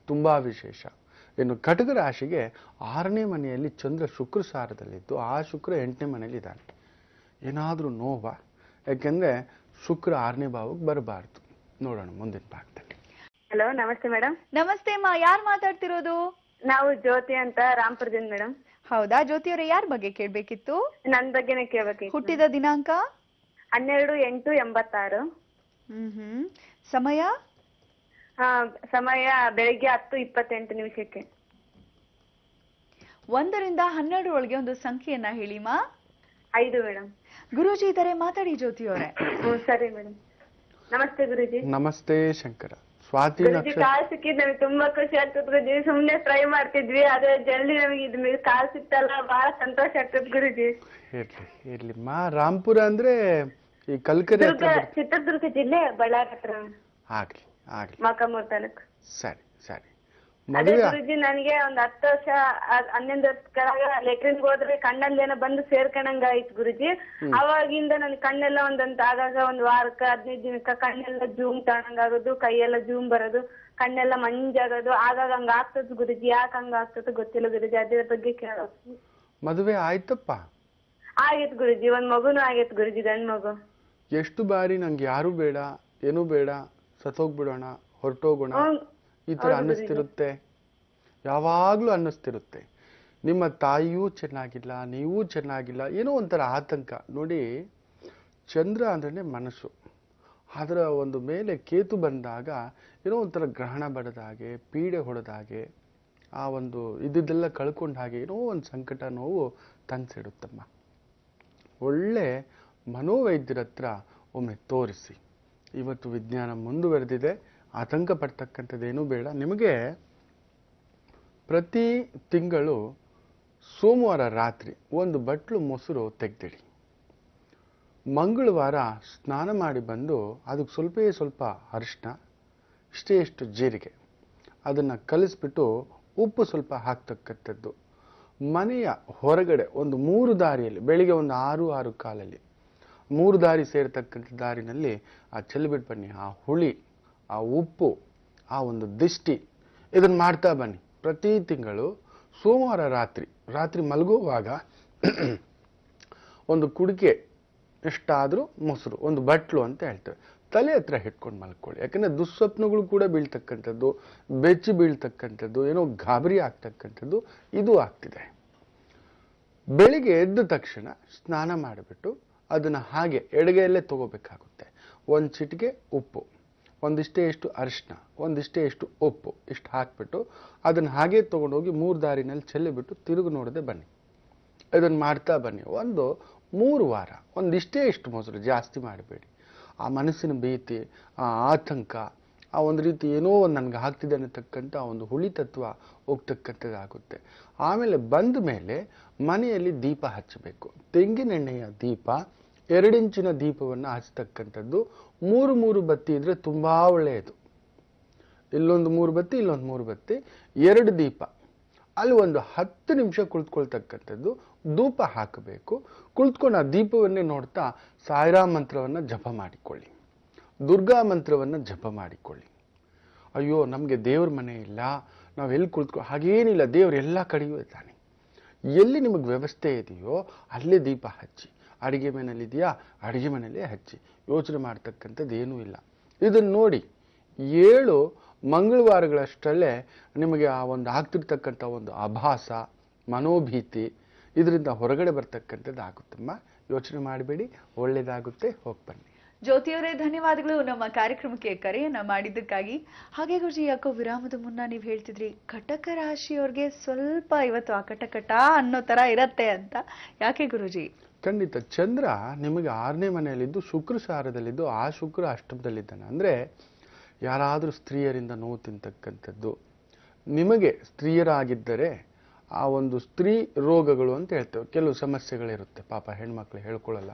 ತುಂಬ ವಿಶೇಷ. ಇನ್ನು ಕಟಕ ರಾಶಿಗೆ 6ನೇ ಮನೆಯಲ್ಲಿ ಚಂದ್ರ ಶುಕ್ರ ಸಾರದಲ್ಲಿದ್ದು, ಆ ಶುಕ್ರ 8ನೇ ಮನೆಯಲ್ಲಿ ಇದ್ದಾನೆ. ಏನಾದರೂ ನೋವಾ? ಯಾಕೆಂದ್ರೆ ಶುಕ್ರ 6ನೇ ಭಾವಕ್ಕೆ ಬರಬಾರ್ದು. ನೋಡೋಣ ಮುಂದಿನ ಭಾಗದಲ್ಲಿ. ಹಲೋ, ನಮಸ್ತೆ ಮೇಡಮ್. ನಮಸ್ತೆ ಅಮ್ಮ, ಯಾರು ಮಾತಾಡ್ತಿರೋದು? ನಾವು ಜ್ಯೋತಿ ಅಂತ ರಾಮ್ಪುರದಿಂದ ಮೇಡಮ್. ಹೌದಾ ಜ್ಯೋತಿ ಅವರೇ, ಯಾರ ಬಗ್ಗೆ ಕೇಳ್ಬೇಕಿತ್ತು? ನನ್ ಬಗ್ಗೆನೇ ಕೇಳ್ಬೇಕಿತ್ತು. ಹುಟ್ಟಿದ ದಿನಾಂಕ 12/8/86. ಸಮಯ? ಸಮಯ ಬೆಳಿಗ್ಗೆ 10:28. 1 ರಿಂದ 12 ಒಳಗೆ ಒಂದು ಸಂಖ್ಯೆಯನ್ನ ಹೇಳಿಮಾ. 5 ಮೇಡಮ್. ಗುರೂಜಿ ಇದ್ದಾರೆ, ಮಾತಾಡಿ ಜ್ಯೋತಿ ಅವರೇ. ಸರಿ ಮೇಡಮ್. ನಮಸ್ತೆ ಗುರೂಜಿ. ನಮಸ್ತೆ ಶಂಕರ. ಸ್ವಾತಿ ಗುರೂಜಿ, ಕಾಲ್ ಸಿಕ್ಕಿದ್ ನಮಗೆ ತುಂಬಾ ಖುಷಿ ಆಗ್ತದ ಗುರೂಜಿ. ಸುಮ್ನೆ ಟ್ರೈ ಮಾಡ್ತಿದ್ವಿ, ಆದ್ರೆ ಜಲ್ದಿ ನಮಗೆ ಇದ್ ಕಾಲ್ ಸಿಕ್ತಲ್ಲ, ಬಹಳ ಸಂತೋಷ ಆಗ್ತದ ಗುರೂಜಿ. ಇರ್ಲಿ ಮಾ. ರಾಂಪುರ ಅಂದ್ರೆ ಈ ಕಲ್ಕರೆ ಚಿತ್ರದುರ್ಗ ಜಿಲ್ಲೆ, ಬಳ್ಳಾರಿ ಹತ್ರ. ಆಗ್ಲಿ ಆಗ್ಲಿ. ಮೊಳಕಾಲ್ಮೂರು ತಾಲೂಕು. ಸರಿ ಸರಿ. ಅದೇ ಗುರುಜಿ, ನನಗೆ ಒಂದ್ 10 ವರ್ಷ 11 ವರ್ಷ ಕೆಳಗ ಲೆಟ್ರಿನ್ ಹೋದ್ರೆ ಕಣ್ಣಲ್ಲಿ ಏನೋ ಬಂದು ಸೇರ್ಕೊಂಡಂಗ ಆಯ್ತು ಗುರುಜಿ. ಅವಾಗಿಂದ ನನ್ ಕಣ್ಣೆಲ್ಲ ಒಂದೊಂದ್ ಆಗಾಗ ಒಂದ್ ವಾರಕ್ಕ 15 ದಿನಕ್ಕ ಕಣ್ಣೆಲ್ಲ ಜೂಮ್ ತಾಣಂಗ್ ಆಗೋದು, ಕೈಯೆಲ್ಲ ಜೂಮ್ ಬರೋದು, ಕಣ್ಣೆಲ್ಲ ಮಂಜಾಗೋದು, ಆಗಾಗ ಹಂಗ ಆಗ್ತದ ಗುರುಜಿ. ಯಾಕೆ ಹಂಗ ಆಗ್ತದ ಗೊತ್ತಿಲ್ಲ ಗುರುಜಿ, ಅದ್ರ ಬಗ್ಗೆ ಕೇಳೋದು. ಮದುವೆ ಆಯ್ತಪ್ಪ? ಆಗೇತ್ ಗುರುಜಿ, ಒಂದ್ ಮಗುನು ಆಗೇತ್ ಗುರುಜಿ, ಗಂಡ್ ಮಗು. ಎಷ್ಟು ಬಾರಿ ನಂಗೆ ಯಾರು ಬೇಡ, ಏನೂ ಬೇಡ, ಸತ್ತೋಗ್ಬಿಡೋಣ, ಹೊರಟೋಗೋಣ ಈ ತರ ಅನ್ನಿಸ್ತಿರುತ್ತೆ, ಯಾವಾಗ್ಲೂ ಅನ್ನಿಸ್ತಿರುತ್ತೆ. ನಿಮ್ಮ ತಾಯಿಯೂ ಚೆನ್ನಾಗಿಲ್ಲ, ನೀವೂ ಚೆನ್ನಾಗಿಲ್ಲ, ಏನೋ ಒಂಥರ ಆತಂಕ. ನೋಡಿ, ಚಂದ್ರ ಅಂದ್ರೆ ಮನಸ್ಸು, ಅದರ ಒಂದು ಮೇಲೆ ಕೇತು ಬಂದಾಗ ಏನೋ ಒಂಥರ ಗ್ರಹಣ ಬಡದ ಹಾಗೆ, ಪೀಡೆ ಹೊಡೆದ ಹಾಗೆ, ಆ ಒಂದು ಇದ್ದಿದ್ದೆಲ್ಲ ಕಳ್ಕೊಂಡ ಹಾಗೆ ಏನೋ ಒಂದು ಸಂಕಟ, ನೋವು ತಂದಿಡುತ್ತಮ್ಮ. ಒಳ್ಳೆ ಮನೋವೈದ್ಯರ ಹತ್ರ ಒಮ್ಮೆ ತೋರಿಸಿ. ಇವತ್ತು ವಿಜ್ಞಾನ ಮುಂದುವರೆದಿದೆ, ಆತಂಕ ಪಡ್ತಕ್ಕಂಥದ್ದೇನೂ ಬೇಡ. ನಿಮಗೆ ಪ್ರತಿ ತಿಂಗಳು ಸೋಮವಾರ ರಾತ್ರಿ 1 ಬಟ್ಲು ಮೊಸರು ತೆಗೆದಿಡಿ. ಮಂಗಳವಾರ ಸ್ನಾನ ಮಾಡಿ ಬಂದು ಅದಕ್ಕೆ ಸ್ವಲ್ಪ ಅರಿಶಿನ, ಇಷ್ಟು ಜೀರಿಗೆ, ಅದನ್ನು ಕಲಿಸ್ಬಿಟ್ಟು ಉಪ್ಪು ಸ್ವಲ್ಪ ಹಾಕ್ತಕ್ಕಂಥದ್ದು. ಮನೆಯ ಹೊರಗಡೆ ಒಂದು 3 ದಾರಿಯಲ್ಲಿ, ಬೆಳಿಗ್ಗೆ ಒಂದು 6 ಕಾಲಲ್ಲಿ 3 ದಾರಿ ಸೇರ್ತಕ್ಕಂಥ ದಾರಿನಲ್ಲಿ ಆ ಚೆಲ್ಲಿಬಿಟ್ಟು ಬನ್ನಿ. ಆ ಹುಳಿ, ಆ ಉಪ್ಪು, ಆ ಒಂದು ದಿಷ್ಟಿ, ಇದನ್ನು ಮಾಡ್ತಾ ಬನ್ನಿ. ಪ್ರತಿ ತಿಂಗಳು ಸೋಮವಾರ ರಾತ್ರಿ ಮಲಗುವಾಗ ಒಂದು ಕುಡಿಕೆ ಎಷ್ಟಾದರೂ ಮೊಸರು, 1 ಬಟ್ಲು ಅಂತ ಹೇಳ್ತೇವೆ, ತಲೆ ಹತ್ರ ಹಿಡ್ಕೊಂಡು ಮಲ್ಕೊಳ್ಳಿ. ಯಾಕಂದ್ರೆ ದುಸ್ವಪ್ನಗಳು ಕೂಡ ಬೀಳ್ತಕ್ಕಂಥದ್ದು, ಬೆಚ್ಚಿ ಬೀಳ್ತಕ್ಕಂಥದ್ದು, ಏನೋ ಗಾಬರಿ ಆಗ್ತಕ್ಕಂಥದ್ದು ಇದು ಆಗ್ತಿದೆ. ಬೆಳಿಗ್ಗೆ ಎದ್ದ ತಕ್ಷಣ ಸ್ನಾನ ಮಾಡಿಬಿಟ್ಟು ಅದನ್ನು ಹಾಗೆ ಎಡಗೈಯಲ್ಲೇ ತಗೋಬೇಕಾಗುತ್ತೆ. 1 ಚಿಟಿಕೆ ಉಪ್ಪು, ಒಂದಿಷ್ಟೇ ಎಷ್ಟು ಅರಿಶಿನ, ಒಂದಿಷ್ಟೇ ಎಷ್ಟು ಉಪ್ಪು ಇಷ್ಟು ಹಾಕಿಬಿಟ್ಟು ಅದನ್ನು ಹಾಗೆ ತೊಗೊಂಡೋಗಿ 3 ದಾರಿನಲ್ಲಿ ಚೆಲ್ಲಿಬಿಟ್ಟು ತಿರುಗಿ ನೋಡದೆ ಬನ್ನಿ. ಇದನ್ನು ಮಾಡ್ತಾ ಬನ್ನಿ. 3 ವಾರ ಒಂದಿಷ್ಟೇ ಇಷ್ಟು ಮೊಸರು, ಜಾಸ್ತಿ ಮಾಡಬೇಡಿ. ಆ ಮನಸ್ಸಿನ ಭೀತಿ, ಆ ಆತಂಕ, ಆ ಒಂದು ರೀತಿ ಏನೋ ಒಂದು ನನಗೆ ಆಗ್ತಿದೆ ಅನ್ನತಕ್ಕಂಥ ಆ ಒಂದು ಹುಳಿ ತತ್ವ ಹೋಗ್ತಕ್ಕಂಥದ್ದಾಗುತ್ತೆ. ಆಮೇಲೆ ಬಂದ ಮೇಲೆ ಮನೆಯಲ್ಲಿ ದೀಪ ಹಚ್ಚಬೇಕು. ತೆಂಗಿನೆಣ್ಣೆಯ ದೀಪ, 2 ಇಂಚಿನ ದೀಪವನ್ನು ಹಚ್ಚತಕ್ಕಂಥದ್ದು. 3 ಬತ್ತಿ ಇದ್ರೆ ತುಂಬಾ ಒಳ್ಳೆಯದು. ಇಲ್ಲೊಂದು 3 ಬತ್ತಿ, ಇಲ್ಲೊಂದು 3 ಬತ್ತಿ, 2 ದೀಪ. ಅಲ್ಲಿ ಒಂದು 10 ನಿಮಿಷ ಕುಳಿತುಕೊಳ್ತಕ್ಕಂಥದ್ದು. ಧೂಪ ಹಾಕಬೇಕು. ಕುಳಿತುಕೊಂಡು ಆ ದೀಪವನ್ನೇ ನೋಡ್ತಾ ಸಾಯಿರಾಮ್ ಮಂತ್ರವನ್ನು ಜಪ ಮಾಡಿಕೊಳ್ಳಿ, ದುರ್ಗಾ ಮಂತ್ರವನ್ನು ಜಪ ಮಾಡಿಕೊಳ್ಳಿ. ಅಯ್ಯೋ ನಮಗೆ ದೇವ್ರ ಮನೆ ಇಲ್ಲ, ನಾವು ಎಲ್ಲಿ ಹಾಗೇನಿಲ್ಲ, ದೇವ್ರು ಎಲ್ಲ ಕಡೆಯೂ ಇದ್ದಾನೆ. ಎಲ್ಲಿ ನಿಮಗೆ ವ್ಯವಸ್ಥೆ ಇದೆಯೋ ಅಲ್ಲೇ ದೀಪ ಹಚ್ಚಿ. ಅಡಿಗೆ ಮನೆಯಲ್ಲಿದೆಯಾ, ಅಡಿಗೆ ಮನೆಯಲ್ಲೇ ಹಚ್ಚಿ. ಯೋಚನೆ ಮಾಡ್ತಕ್ಕಂಥದ್ದು ಏನೂ ಇಲ್ಲ. ಇದನ್ನು ನೋಡಿ 7 ಮಂಗಳವಾರಗಳಷ್ಟರಲ್ಲೇ ನಿಮಗೆ ಆ ಒಂದು ಆಗ್ತಿರ್ತಕ್ಕಂಥ ಒಂದು ಆಭಾಸ, ಮನೋಭೀತಿ ಇದರಿಂದ ಹೊರಗಡೆ ಬರ್ತಕ್ಕಂಥದ್ದು ಆಗುತ್ತಮ್ಮ. ಯೋಚನೆ ಮಾಡಬೇಡಿ, ಒಳ್ಳೇದಾಗುತ್ತೆ. ಹೋಗಿ ಬನ್ನಿ. ಜ್ಯೋತಿಯವರೇ, ಧನ್ಯವಾದಗಳು ನಮ್ಮ ಕಾರ್ಯಕ್ರಮಕ್ಕೆ ಕರೆಯನ್ನ ಮಾಡಿದ್ದಕ್ಕಾಗಿ. ಹಾಗೆ ಗುರುಜಿ, ಯಾಕೋ ವಿರಾಮದ ಮುನ್ನ ನೀವು ಹೇಳ್ತಿದ್ರಿ ಕಟಕ ರಾಶಿಯವ್ರಿಗೆ ಸ್ವಲ್ಪ ಇವತ್ತು ಅಕಟಕಟ ಅನ್ನೋ ತರ ಇರತ್ತೆ ಅಂತ. ಯಾಕೆ ಗುರುಜಿ? ಖಂಡಿತ. ಚಂದ್ರ ನಿಮಗೆ 6ನೇ ಮನೆಯಲ್ಲಿದ್ದು ಶುಕ್ರ ಸಾರದಲ್ಲಿದ್ದು, ಆ ಶುಕ್ರ ಅಷ್ಟಮದಲ್ಲಿದ್ದಾನೆ. ಅಂದರೆ ಯಾರಾದರೂ ಸ್ತ್ರೀಯರಿಂದ ನೋವು ತಿಂತಕ್ಕಂಥದ್ದು, ನಿಮಗೆ ಸ್ತ್ರೀಯರಾಗಿದ್ದರೆ ಆ ಒಂದು ಸ್ತ್ರೀ ರೋಗಗಳು ಅಂತ ಹೇಳ್ತೇವೆ. ಕೆಲವು ಸಮಸ್ಯೆಗಳಿರುತ್ತೆ, ಪಾಪ ಹೆಣ್ಮಕ್ಳು ಹೇಳ್ಕೊಳ್ಳಲ್ಲ.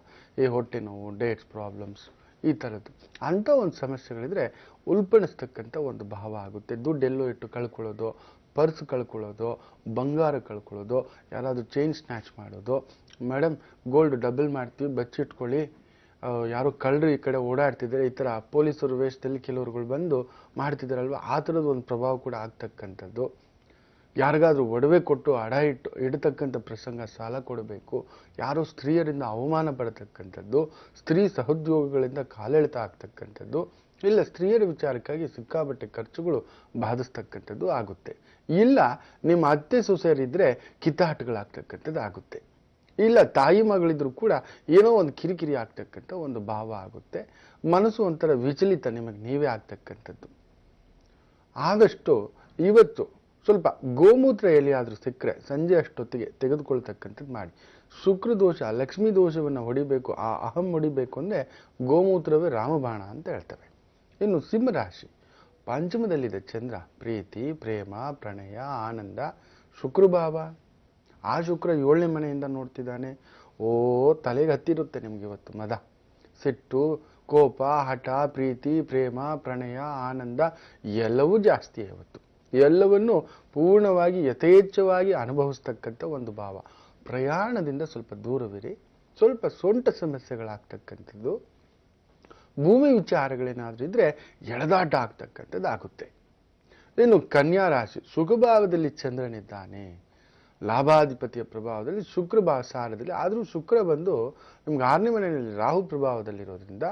ಹೊಟ್ಟೆ ನೋವು, ಡೇಟ್ಸ್ ಪ್ರಾಬ್ಲಮ್ಸ್, ಈ ಥರದ್ದು. ಅಂಥ ಒಂದು ಸಮಸ್ಯೆಗಳಿದ್ರೆ ಉಲ್ಪಣಿಸ್ತಕ್ಕಂಥ ಒಂದು ಭಾವ ಆಗುತ್ತೆ. ದುಡ್ಡೆಲ್ಲೋ ಇಟ್ಟು ಕಳ್ಕೊಳ್ಳೋದು, ಪರ್ಸ್ ಕಳ್ಕೊಳ್ಳೋದು, ಬಂಗಾರ ಕಳ್ಕೊಳ್ಳೋದು, ಯಾರಾದರೂ ಚೈನ್ ಸ್ನ್ಯಾಚ್ ಮಾಡೋದು. ಮೇಡಮ್ ಗೋಲ್ಡ್ ಡಬಲ್ ಮಾಡ್ತೀವಿ ಬಚ್ಚಿಟ್ಕೊಳ್ಳಿ, ಯಾರೋ ಕಳ್ಳರು ಈ ಕಡೆ ಓಡಾಡ್ತಿದ್ದಾರೆ, ಈ ಥರ ಪೊಲೀಸರು ವೇಷದಲ್ಲಿ ಕೆಲವರುಗಳು ಬಂದು ಮಾಡ್ತಿದ್ದಾರಲ್ವ, ಆ ಥರದ್ದು ಒಂದು ಪ್ರಭಾವ ಕೂಡ ಆಗ್ತಕ್ಕಂಥದ್ದು. ಯಾರಿಗಾದ್ರೂ ಒಡವೆ ಕೊಟ್ಟು ಅಡ ಇಡತಕ್ಕಂಥ ಪ್ರಸಂಗ, ಸಾಲ ಕೊಡಬೇಕು. ಯಾರೋ ಸ್ತ್ರೀಯರಿಂದ ಅವಮಾನ ಪಡತಕ್ಕಂಥದ್ದು, ಸ್ತ್ರೀ ಸಹೋದ್ಯೋಗಗಳಿಂದ ಕಾಲೆಳೆತ ಆಗ್ತಕ್ಕಂಥದ್ದು, ಇಲ್ಲ ಸ್ತ್ರೀಯರ ವಿಚಾರಕ್ಕಾಗಿ ಸಿಕ್ಕಾಬಟ್ಟೆ ಖರ್ಚುಗಳು ಬಾಧಿಸ್ತಕ್ಕಂಥದ್ದು ಆಗುತ್ತೆ. ಇಲ್ಲ ನಿಮ್ಮ ಅತ್ತೆ ಸೊಸೆಯರಿದ್ರೆ ಕಿತ್ತಾಟಗಳಾಗ್ತಕ್ಕಂಥದ್ದು ಆಗುತ್ತೆ. ಇಲ್ಲ ತಾಯಿ ಮಗಳಿದ್ರು ಕೂಡ ಏನೋ ಒಂದು ಕಿರಿಕಿರಿ ಆಗ್ತಕ್ಕಂಥ ಒಂದು ಭಾವ ಆಗುತ್ತೆ. ಮನಸ್ಸು ಒಂಥರ ವಿಚಲಿತ ನಿಮಗೆ ನೀವೇ ಆಗ್ತಕ್ಕಂಥದ್ದು. ಆದಷ್ಟು ಇವತ್ತು ಸ್ವಲ್ಪ ಗೋಮೂತ್ರ ಎಲ್ಲಿಯಾದರೂ ಸಿಕ್ಕರೆ ಸಂಜೆ ಅಷ್ಟೊತ್ತಿಗೆ ತೆಗೆದುಕೊಳ್ತಕ್ಕಂಥದ್ದು ಮಾಡಿ. ಶುಕ್ರ ದೋಷ, ಲಕ್ಷ್ಮೀ ದೋಷವನ್ನು ಹೊಡಿಬೇಕು, ಆ ಅಹಂ ಹೊಡಿಬೇಕು ಅಂದರೆ ಗೋಮೂತ್ರವೇ ರಾಮಬಾಣ ಅಂತ ಹೇಳ್ತವೆ. ಇನ್ನು ಸಿಂಹರಾಶಿ, ಪಂಚಮದಲ್ಲಿದೆ ಚಂದ್ರ. ಪ್ರೀತಿ, ಪ್ರೇಮ, ಪ್ರಣಯ, ಆನಂದ, ಶುಕ್ರಭಾವ. ಆ ಶುಕ್ರ 7ನೇ ಮನೆಯಿಂದ ನೋಡ್ತಿದ್ದಾನೆ. ತಲೆಗೆ ಹತ್ತಿರುತ್ತೆ ನಿಮ್ಗೆ ಇವತ್ತು ಮದ, ಸಿಟ್ಟು, ಕೋಪ, ಹಠ, ಪ್ರೀತಿ, ಪ್ರೇಮ, ಪ್ರಣಯ, ಆನಂದ ಎಲ್ಲವೂ ಜಾಸ್ತಿ ಇವತ್ತು. ಎಲ್ಲವನ್ನು ಪೂರ್ಣವಾಗಿ ಯಥೇಚ್ಛವಾಗಿ ಅನುಭವಿಸ್ತಕ್ಕಂಥ ಒಂದು ಭಾವ. ಪ್ರಯಾಣದಿಂದ ಸ್ವಲ್ಪ ದೂರವಿರಿ. ಸ್ವಲ್ಪ ಸೊಂಟ ಸಮಸ್ಯೆಗಳಾಗ್ತಕ್ಕಂಥದ್ದು, ಭೂಮಿ ವಿಚಾರಗಳೇನಾದರೂ ಇದ್ರೆ ಎಳೆದಾಟ ಆಗ್ತಕ್ಕಂಥದ್ದು ಆಗುತ್ತೆ. ಇನ್ನು ಕನ್ಯಾ ರಾಶಿ, ಸುಖಭಾವದಲ್ಲಿ ಚಂದ್ರನಿದ್ದಾನೆ, ಲಾಭಾಧಿಪತಿಯ ಪ್ರಭಾವದಲ್ಲಿ ಶುಕ್ರ ಸಾರದಲ್ಲಿ. ಆದರೂ ಶುಕ್ರ ಬಂದು ನಿಮ್ಗೆ 6ನೇ ಮನೆಯಲ್ಲಿ ರಾಹು ಪ್ರಭಾವದಲ್ಲಿರೋದ್ರಿಂದ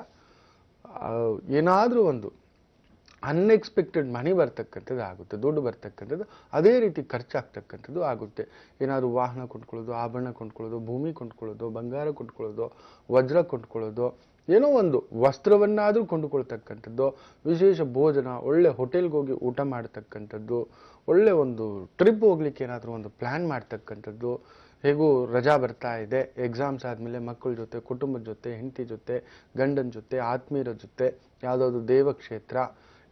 ಏನಾದರೂ ಒಂದು ಅನ್ಎಕ್ಸ್ಪೆಕ್ಟೆಡ್ ಮನಿ ಬರ್ತಕ್ಕಂಥದ್ದು ಆಗುತ್ತೆ, ದುಡ್ಡು ಬರ್ತಕ್ಕಂಥದ್ದು. ಅದೇ ರೀತಿ ಖರ್ಚಾಗ್ತಕ್ಕಂಥದ್ದು ಆಗುತ್ತೆ. ಏನಾದರೂ ವಾಹನ ಕೊಂಡ್ಕೊಳ್ಳೋದು, ಆಭರಣ ಕೊಂಡ್ಕೊಳ್ಳೋದು, ಭೂಮಿ ಕೊಂಡ್ಕೊಳ್ಳೋದು, ಬಂಗಾರ ಕೊಂಡ್ಕೊಳ್ಳೋದು, ವಜ್ರ ಕೊಂಡ್ಕೊಳ್ಳೋದು, ಏನೋ ಒಂದು ವಸ್ತ್ರವನ್ನಾದರೂ ಕೊಂಡುಕೊಳ್ತಕ್ಕಂಥದ್ದು, ವಿಶೇಷ ಭೋಜನ, ಒಳ್ಳೆ ಹೋಟೆಲ್ಗೆ ಹೋಗಿ ಊಟ ಮಾಡ್ತಕ್ಕಂಥದ್ದು, ಒಳ್ಳೆ ಒಂದು ಟ್ರಿಪ್ ಹೋಗ್ಲಿಕ್ಕೆ ಏನಾದರೂ ಒಂದು ಪ್ಲ್ಯಾನ್ ಮಾಡ್ತಕ್ಕಂಥದ್ದು. ಹೇಗೂ ರಜಾ ಬರ್ತಾ ಇದೆ, ಎಕ್ಸಾಮ್ಸ್ ಆದಮೇಲೆ ಮಕ್ಕಳ ಜೊತೆ, ಕುಟುಂಬದ ಜೊತೆ, ಹೆಂಡತಿ ಜೊತೆ, ಗಂಡನ ಜೊತೆ, ಆತ್ಮೀಯರ ಜೊತೆ ಯಾವುದಾದ್ರು ದೇವಕ್ಷೇತ್ರ,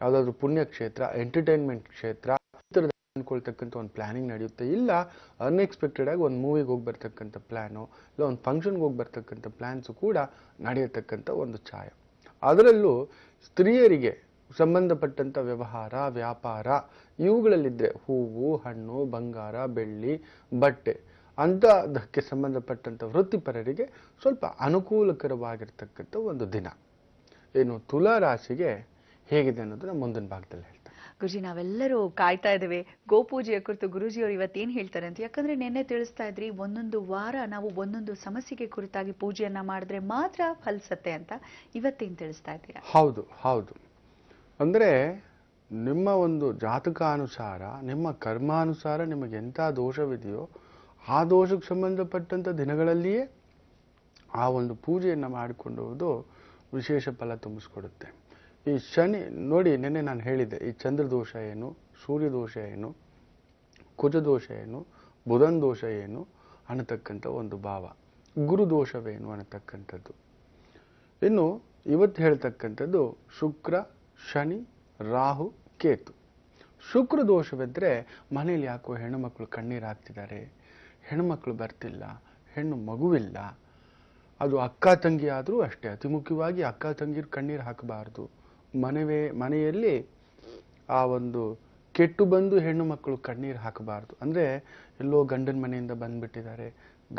ಯಾವುದಾದ್ರೂ ಪುಣ್ಯಕ್ಷೇತ್ರ, ಎಂಟರ್ಟೈನ್ಮೆಂಟ್ ಕ್ಷೇತ್ರ, ಈ ಥರದ ಅನ್ಕೊಳ್ತಕ್ಕಂಥ ಒಂದು ಪ್ಲ್ಯಾನಿಂಗ್ ನಡೆಯುತ್ತೆ. ಇಲ್ಲ ಅನ್ಎಕ್ಸ್ಪೆಕ್ಟೆಡ್ ಆಗಿ ಒಂದು ಮೂವಿಗೆ ಹೋಗಿ ಬರ್ತಕ್ಕಂಥ ಪ್ಲ್ಯಾನು, ಇಲ್ಲ ಒಂದು ಫಂಕ್ಷನ್ಗೆ ಹೋಗಿ ಬರ್ತಕ್ಕಂಥ ಪ್ಲ್ಯಾನ್ಸು ಕೂಡ ನಡೆಯತಕ್ಕಂಥ ಒಂದು ಛಾಯ. ಅದರಲ್ಲೂ ಸ್ತ್ರೀಯರಿಗೆ ಸಂಬಂಧಪಟ್ಟಂಥ ವ್ಯವಹಾರ, ವ್ಯಾಪಾರ ಇವುಗಳಲ್ಲಿದ್ದರೆ ಹೂವು, ಹಣ್ಣು, ಬಂಗಾರ, ಬೆಳ್ಳಿ, ಬಟ್ಟೆ ಅಂಥದಕ್ಕೆ ಸಂಬಂಧಪಟ್ಟಂಥ ವೃತ್ತಿಪರರಿಗೆ ಸ್ವಲ್ಪ ಅನುಕೂಲಕರವಾಗಿರ್ತಕ್ಕಂಥ ಒಂದು ದಿನ. ಏನು ತುಲಾ ರಾಶಿಗೆ ಹೇಗಿದೆ ಅನ್ನೋದನ್ನ ಮುಂದಿನ ಭಾಗದಲ್ಲಿ ಹೇಳ್ತಾರೆ. ಗುರುಜಿ, ನಾವೆಲ್ಲರೂ ಕಾಯ್ತಾ ಇದ್ದೇವೆ ಗೋಪೂಜೆಯ ಕುರಿತು ಗುರುಜಿಯವರು ಇವತ್ತೇನು ಹೇಳ್ತಾರೆ ಅಂತ. ಯಾಕಂದ್ರೆ ನಿನ್ನೆ ತಿಳಿಸ್ತಾ ಇದ್ರಿ ಒಂದೊಂದು ವಾರ ನಾವು ಒಂದೊಂದು ಸಮಸ್ಯೆಗೆ ಕುರಿತಾಗಿ ಪೂಜೆಯನ್ನ ಮಾಡಿದ್ರೆ ಮಾತ್ರ ಫಲಿಸತ್ತೆ ಅಂತ. ಇವತ್ತೇನು ತಿಳಿಸ್ತಾ ಇದ್ದೀರಾ? ಹೌದು ಹೌದು. ಅಂದರೆ ನಿಮ್ಮ ಒಂದು ಜಾತಕಾನುಸಾರ, ನಿಮ್ಮ ಕರ್ಮಾನುಸಾರ ನಿಮಗೆ ಎಂಥ ದೋಷವಿದೆಯೋ ಆ ದೋಷಕ್ಕೆ ಸಂಬಂಧಪಟ್ಟಂಥ ದಿನಗಳಲ್ಲಿಯೇ ಆ ಒಂದು ಪೂಜೆಯನ್ನು ಮಾಡಿಕೊಂಡು ಹೋಗೋದು ವಿಶೇಷ ಫಲ ತುಂಬಿಸ್ಕೊಡುತ್ತೆ. ಈ ಶನಿ ನೋಡಿ, ನೆನ್ನೆ ನಾನು ಹೇಳಿದ್ದೆ, ಈ ಚಂದ್ರ ದೋಷ ಏನು, ಸೂರ್ಯ ದೋಷ ಏನು, ಕುಜ ದೋಷ ಏನು, ಬುಧನ್ ದೋಷ ಏನು ಅನ್ನತಕ್ಕಂಥ ಒಂದು ಭಾವ, ಗುರು ದೋಷವೇನು ಅನ್ನತಕ್ಕಂಥದ್ದು. ಇನ್ನು ಇವತ್ತು ಹೇಳ್ತಕ್ಕಂಥದ್ದು ಶುಕ್ರ, ಶನಿ, ರಾಹು, ಕೇತು. ಶುಕ್ರ ದೋಷವಿದ್ರೆ ಮನೇಲಿ ಯಾಕೋ ಹೆಣ್ಣು ಮಕ್ಕಳು ಕಣ್ಣೀರು ಹಾಕ್ತಿದ್ದಾರೆ, ಹೆಣ್ಣುಮಕ್ಕಳು ಬರ್ತಿಲ್ಲ, ಹೆಣ್ಣು ಮಗುವಿಲ್ಲ. ಅದು ಅಕ್ಕ ತಂಗಿ ಆದರೂ ಅಷ್ಟೇ, ಅತಿ ಮುಖ್ಯವಾಗಿ ಅಕ್ಕ ತಂಗಿರು ಕಣ್ಣೀರು ಹಾಕಬಾರ್ದು. ಮನೆಯಲ್ಲಿ ಆ ಒಂದು ಕೆಟ್ಟು ಬಂದು ಹೆಣ್ಣು ಮಕ್ಕಳು ಕಣ್ಣೀರು ಹಾಕಬಾರ್ದು. ಅಂದರೆ ಎಲ್ಲೋ ಗಂಡನ ಮನೆಯಿಂದ ಬಂದ್ಬಿಟ್ಟಿದ್ದಾರೆ,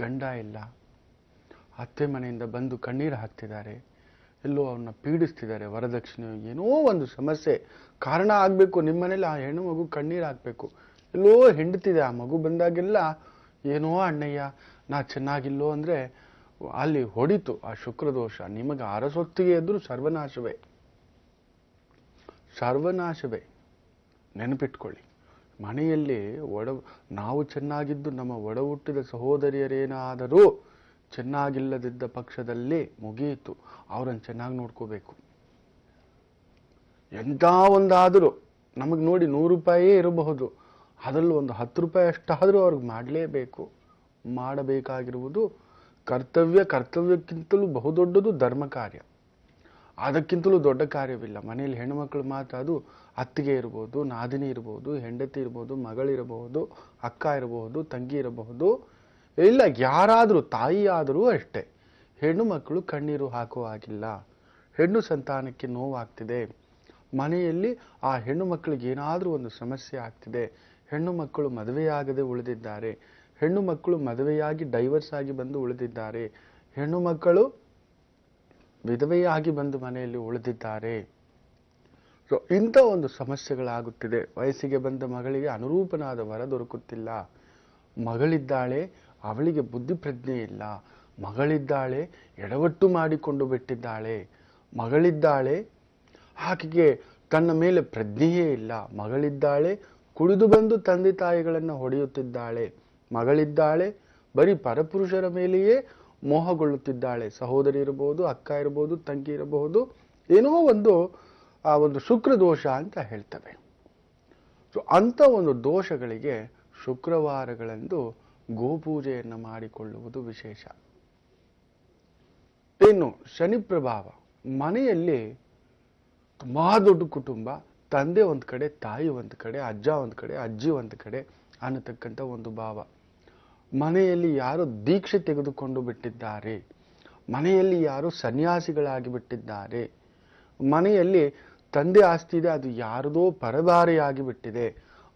ಗಂಡ ಇಲ್ಲ, ಅತ್ತೆ ಮನೆಯಿಂದ ಬಂದು ಕಣ್ಣೀರು ಹಾಕ್ತಿದ್ದಾರೆ, ಎಲ್ಲೋ ಅವನ್ನ ಪೀಡಿಸ್ತಿದ್ದಾರೆ, ವರದಕ್ಷಿಣೆ ಏನೋ ಒಂದು ಸಮಸ್ಯೆ ಕಾರಣ ಆಗಬೇಕು. ನಿಮ್ಮ ಮನೇಲಿ ಆ ಹೆಣ್ಣು ಮಗು ಕಣ್ಣೀರು ಹಾಕಬೇಕು. ಎಲ್ಲೋ ಹೆಂಡ್ತಿದೆ, ಆ ಮಗು ಬಂದಾಗೆಲ್ಲ ಏನೋ ಅಣ್ಣಯ್ಯ ನಾ ಚೆನ್ನಾಗಿಲ್ಲೋ ಅಂದರೆ ಅಲ್ಲಿ ಹೊಡಿತು ಆ ಶುಕ್ರದೋಷ. ನಿಮಗೆ ಅರಸೊತ್ತಿಗೆ ಎದ್ರು ಸರ್ವನಾಶವೇ, ಸರ್ವನಾಶವೇ. ನೆನಪಿಟ್ಕೊಳ್ಳಿ, ಮನೆಯಲ್ಲಿ ನಾವು ಚೆನ್ನಾಗಿದ್ದು ನಮ್ಮ ಒಡ ಹುಟ್ಟಿದ ಸಹೋದರಿಯರೇನಾದರೂ ಚೆನ್ನಾಗಿಲ್ಲದಿದ್ದ ಪಕ್ಷದಲ್ಲಿ ಮುಗಿಯಿತು. ಅವರನ್ನು ಚೆನ್ನಾಗಿ ನೋಡ್ಕೋಬೇಕು. ಎಂಥ ಒಂದಾದರೂ ನಮಗೆ ನೋಡಿ 100 ರೂಪಾಯೇ ಇರಬಹುದು, ಅದರಲ್ಲೂ ಒಂದು 10 ರೂಪಾಯಿ ಅಷ್ಟಾದರೂ ಅವ್ರಿಗೆ ಮಾಡಲೇಬೇಕು. ಮಾಡಬೇಕಾಗಿರುವುದು ಕರ್ತವ್ಯಕ್ಕಿಂತಲೂ ಬಹುದೊಡ್ಡದು ಧರ್ಮ ಕಾರ್ಯ. ಅದಕ್ಕಿಂತಲೂ ದೊಡ್ಡ ಕಾರ್ಯವಿಲ್ಲ. ಮನೆಯಲ್ಲಿ ಹೆಣ್ಣುಮಕ್ಕಳು ಮಾತ್ರ, ಅದು ಅತ್ತಿಗೆ ಇರ್ಬೋದು, ನಾದಿನಿ ಇರ್ಬೋದು, ಹೆಂಡತಿ ಇರ್ಬೋದು, ಮಗಳಿರಬಹುದು, ಅಕ್ಕ ಇರಬಹುದು, ತಂಗಿ ಇರಬಹುದು, ಇಲ್ಲ ಯಾರಾದರೂ, ತಾಯಿ ಆದರೂ ಅಷ್ಟೇ. ಹೆಣ್ಣು ಮಕ್ಕಳು ಕಣ್ಣೀರು ಹಾಕುವ ಹಾಗಿಲ್ಲ. ಹೆಣ್ಣು ಸಂತಾನಕ್ಕೆ ನೋವಾಗ್ತಿದೆ, ಮನೆಯಲ್ಲಿ ಆ ಹೆಣ್ಣು ಮಕ್ಕಳಿಗೆ ಏನಾದರೂ ಒಂದು ಸಮಸ್ಯೆ ಆಗ್ತಿದೆ, ಹೆಣ್ಣು ಮಕ್ಕಳು ಮದುವೆಯಾಗದೆ ಉಳಿದಿದ್ದಾರೆ, ಹೆಣ್ಣು ಮಕ್ಕಳು ಮದುವೆಯಾಗಿ ಡೈವರ್ಸ್ ಆಗಿ ಬಂದು ಉಳಿದಿದ್ದಾರೆ, ಹೆಣ್ಣು ಮಕ್ಕಳು ವಿಧವೆಯಾಗಿ ಬಂದು ಮನೆಯಲ್ಲಿ ಉಳಿದಿದ್ದಾರೆ. ಸೊ ಇಂಥ ಒಂದು ಸಮಸ್ಯೆಗಳಾಗುತ್ತಿದೆ. ವಯಸ್ಸಿಗೆ ಬಂದ ಮಗಳಿಗೆ ಅನುರೂಪನಾದ ವರ ದೊರಕುತ್ತಿಲ್ಲ. ಮಗಳಿದ್ದಾಳೆ, ಅವಳಿಗೆ ಬುದ್ಧಿ ಪ್ರಜ್ಞೆ ಇಲ್ಲ. ಮಗಳಿದ್ದಾಳೆ, ಎಡವಟ್ಟು ಮಾಡಿಕೊಂಡು ಬಿಟ್ಟಿದ್ದಾಳೆ. ಮಗಳಿದ್ದಾಳೆ, ಆಕೆಗೆ ತನ್ನ ಮೇಲೆ ಪ್ರಜ್ಞೆಯೇ ಇಲ್ಲ. ಮಗಳಿದ್ದಾಳೆ, ಕುಡಿದು ಬಂದು ತಂದೆ ತಾಯಿಗಳನ್ನು ಹೊಡೆಯುತ್ತಿದ್ದಾಳೆ. ಮಗಳಿದ್ದಾಳೆ, ಬರೀ ಪರಪುರುಷರ ಮೇಲೆಯೇ ಮೋಹಗೊಳ್ಳುತ್ತಿದ್ದಾಳೆ. ಸಹೋದರಿ ಇರಬಹುದು, ಅಕ್ಕ ಇರಬಹುದು, ತಂಗಿ ಇರಬಹುದು, ಏನೋ ಒಂದು ಆ ಒಂದು ಶುಕ್ರ ದೋಷ ಅಂತ ಹೇಳ್ತವೆ. ಸೊ ಅಂಥ ಒಂದು ದೋಷಗಳಿಗೆ ಶುಕ್ರವಾರಗಳಂದು ಗೋಪೂಜೆಯನ್ನು ಮಾಡಿಕೊಳ್ಳುವುದು ವಿಶೇಷ. ಇನ್ನು ಶನಿ ಪ್ರಭಾವ, ಮನೆಯಲ್ಲಿ ತುಂಬಾ ದೊಡ್ಡ ಕುಟುಂಬ, ತಂದೆ ಒಂದು ಕಡೆ, ತಾಯಿ ಒಂದು ಕಡೆ, ಅಜ್ಜ ಒಂದು ಕಡೆ, ಅಜ್ಜಿ ಒಂದು ಕಡೆ ಅನ್ನತಕ್ಕಂಥ ಒಂದು ಭಾವ. ಮನೆಯಲ್ಲಿ ಯಾರೋ ದೀಕ್ಷೆ ತೆಗೆದುಕೊಂಡು ಬಿಟ್ಟಿದ್ದಾರೆ, ಮನೆಯಲ್ಲಿ ಯಾರೋ ಸನ್ಯಾಸಿಗಳಾಗಿ ಬಿಟ್ಟಿದ್ದಾರೆ, ಮನೆಯಲ್ಲಿ ತಂದೆ ಆಸ್ತಿ ಇದೆ, ಅದು ಯಾರದೋ ಪರಭಾರೆಯಾಗಿ ಬಿಟ್ಟಿದೆ.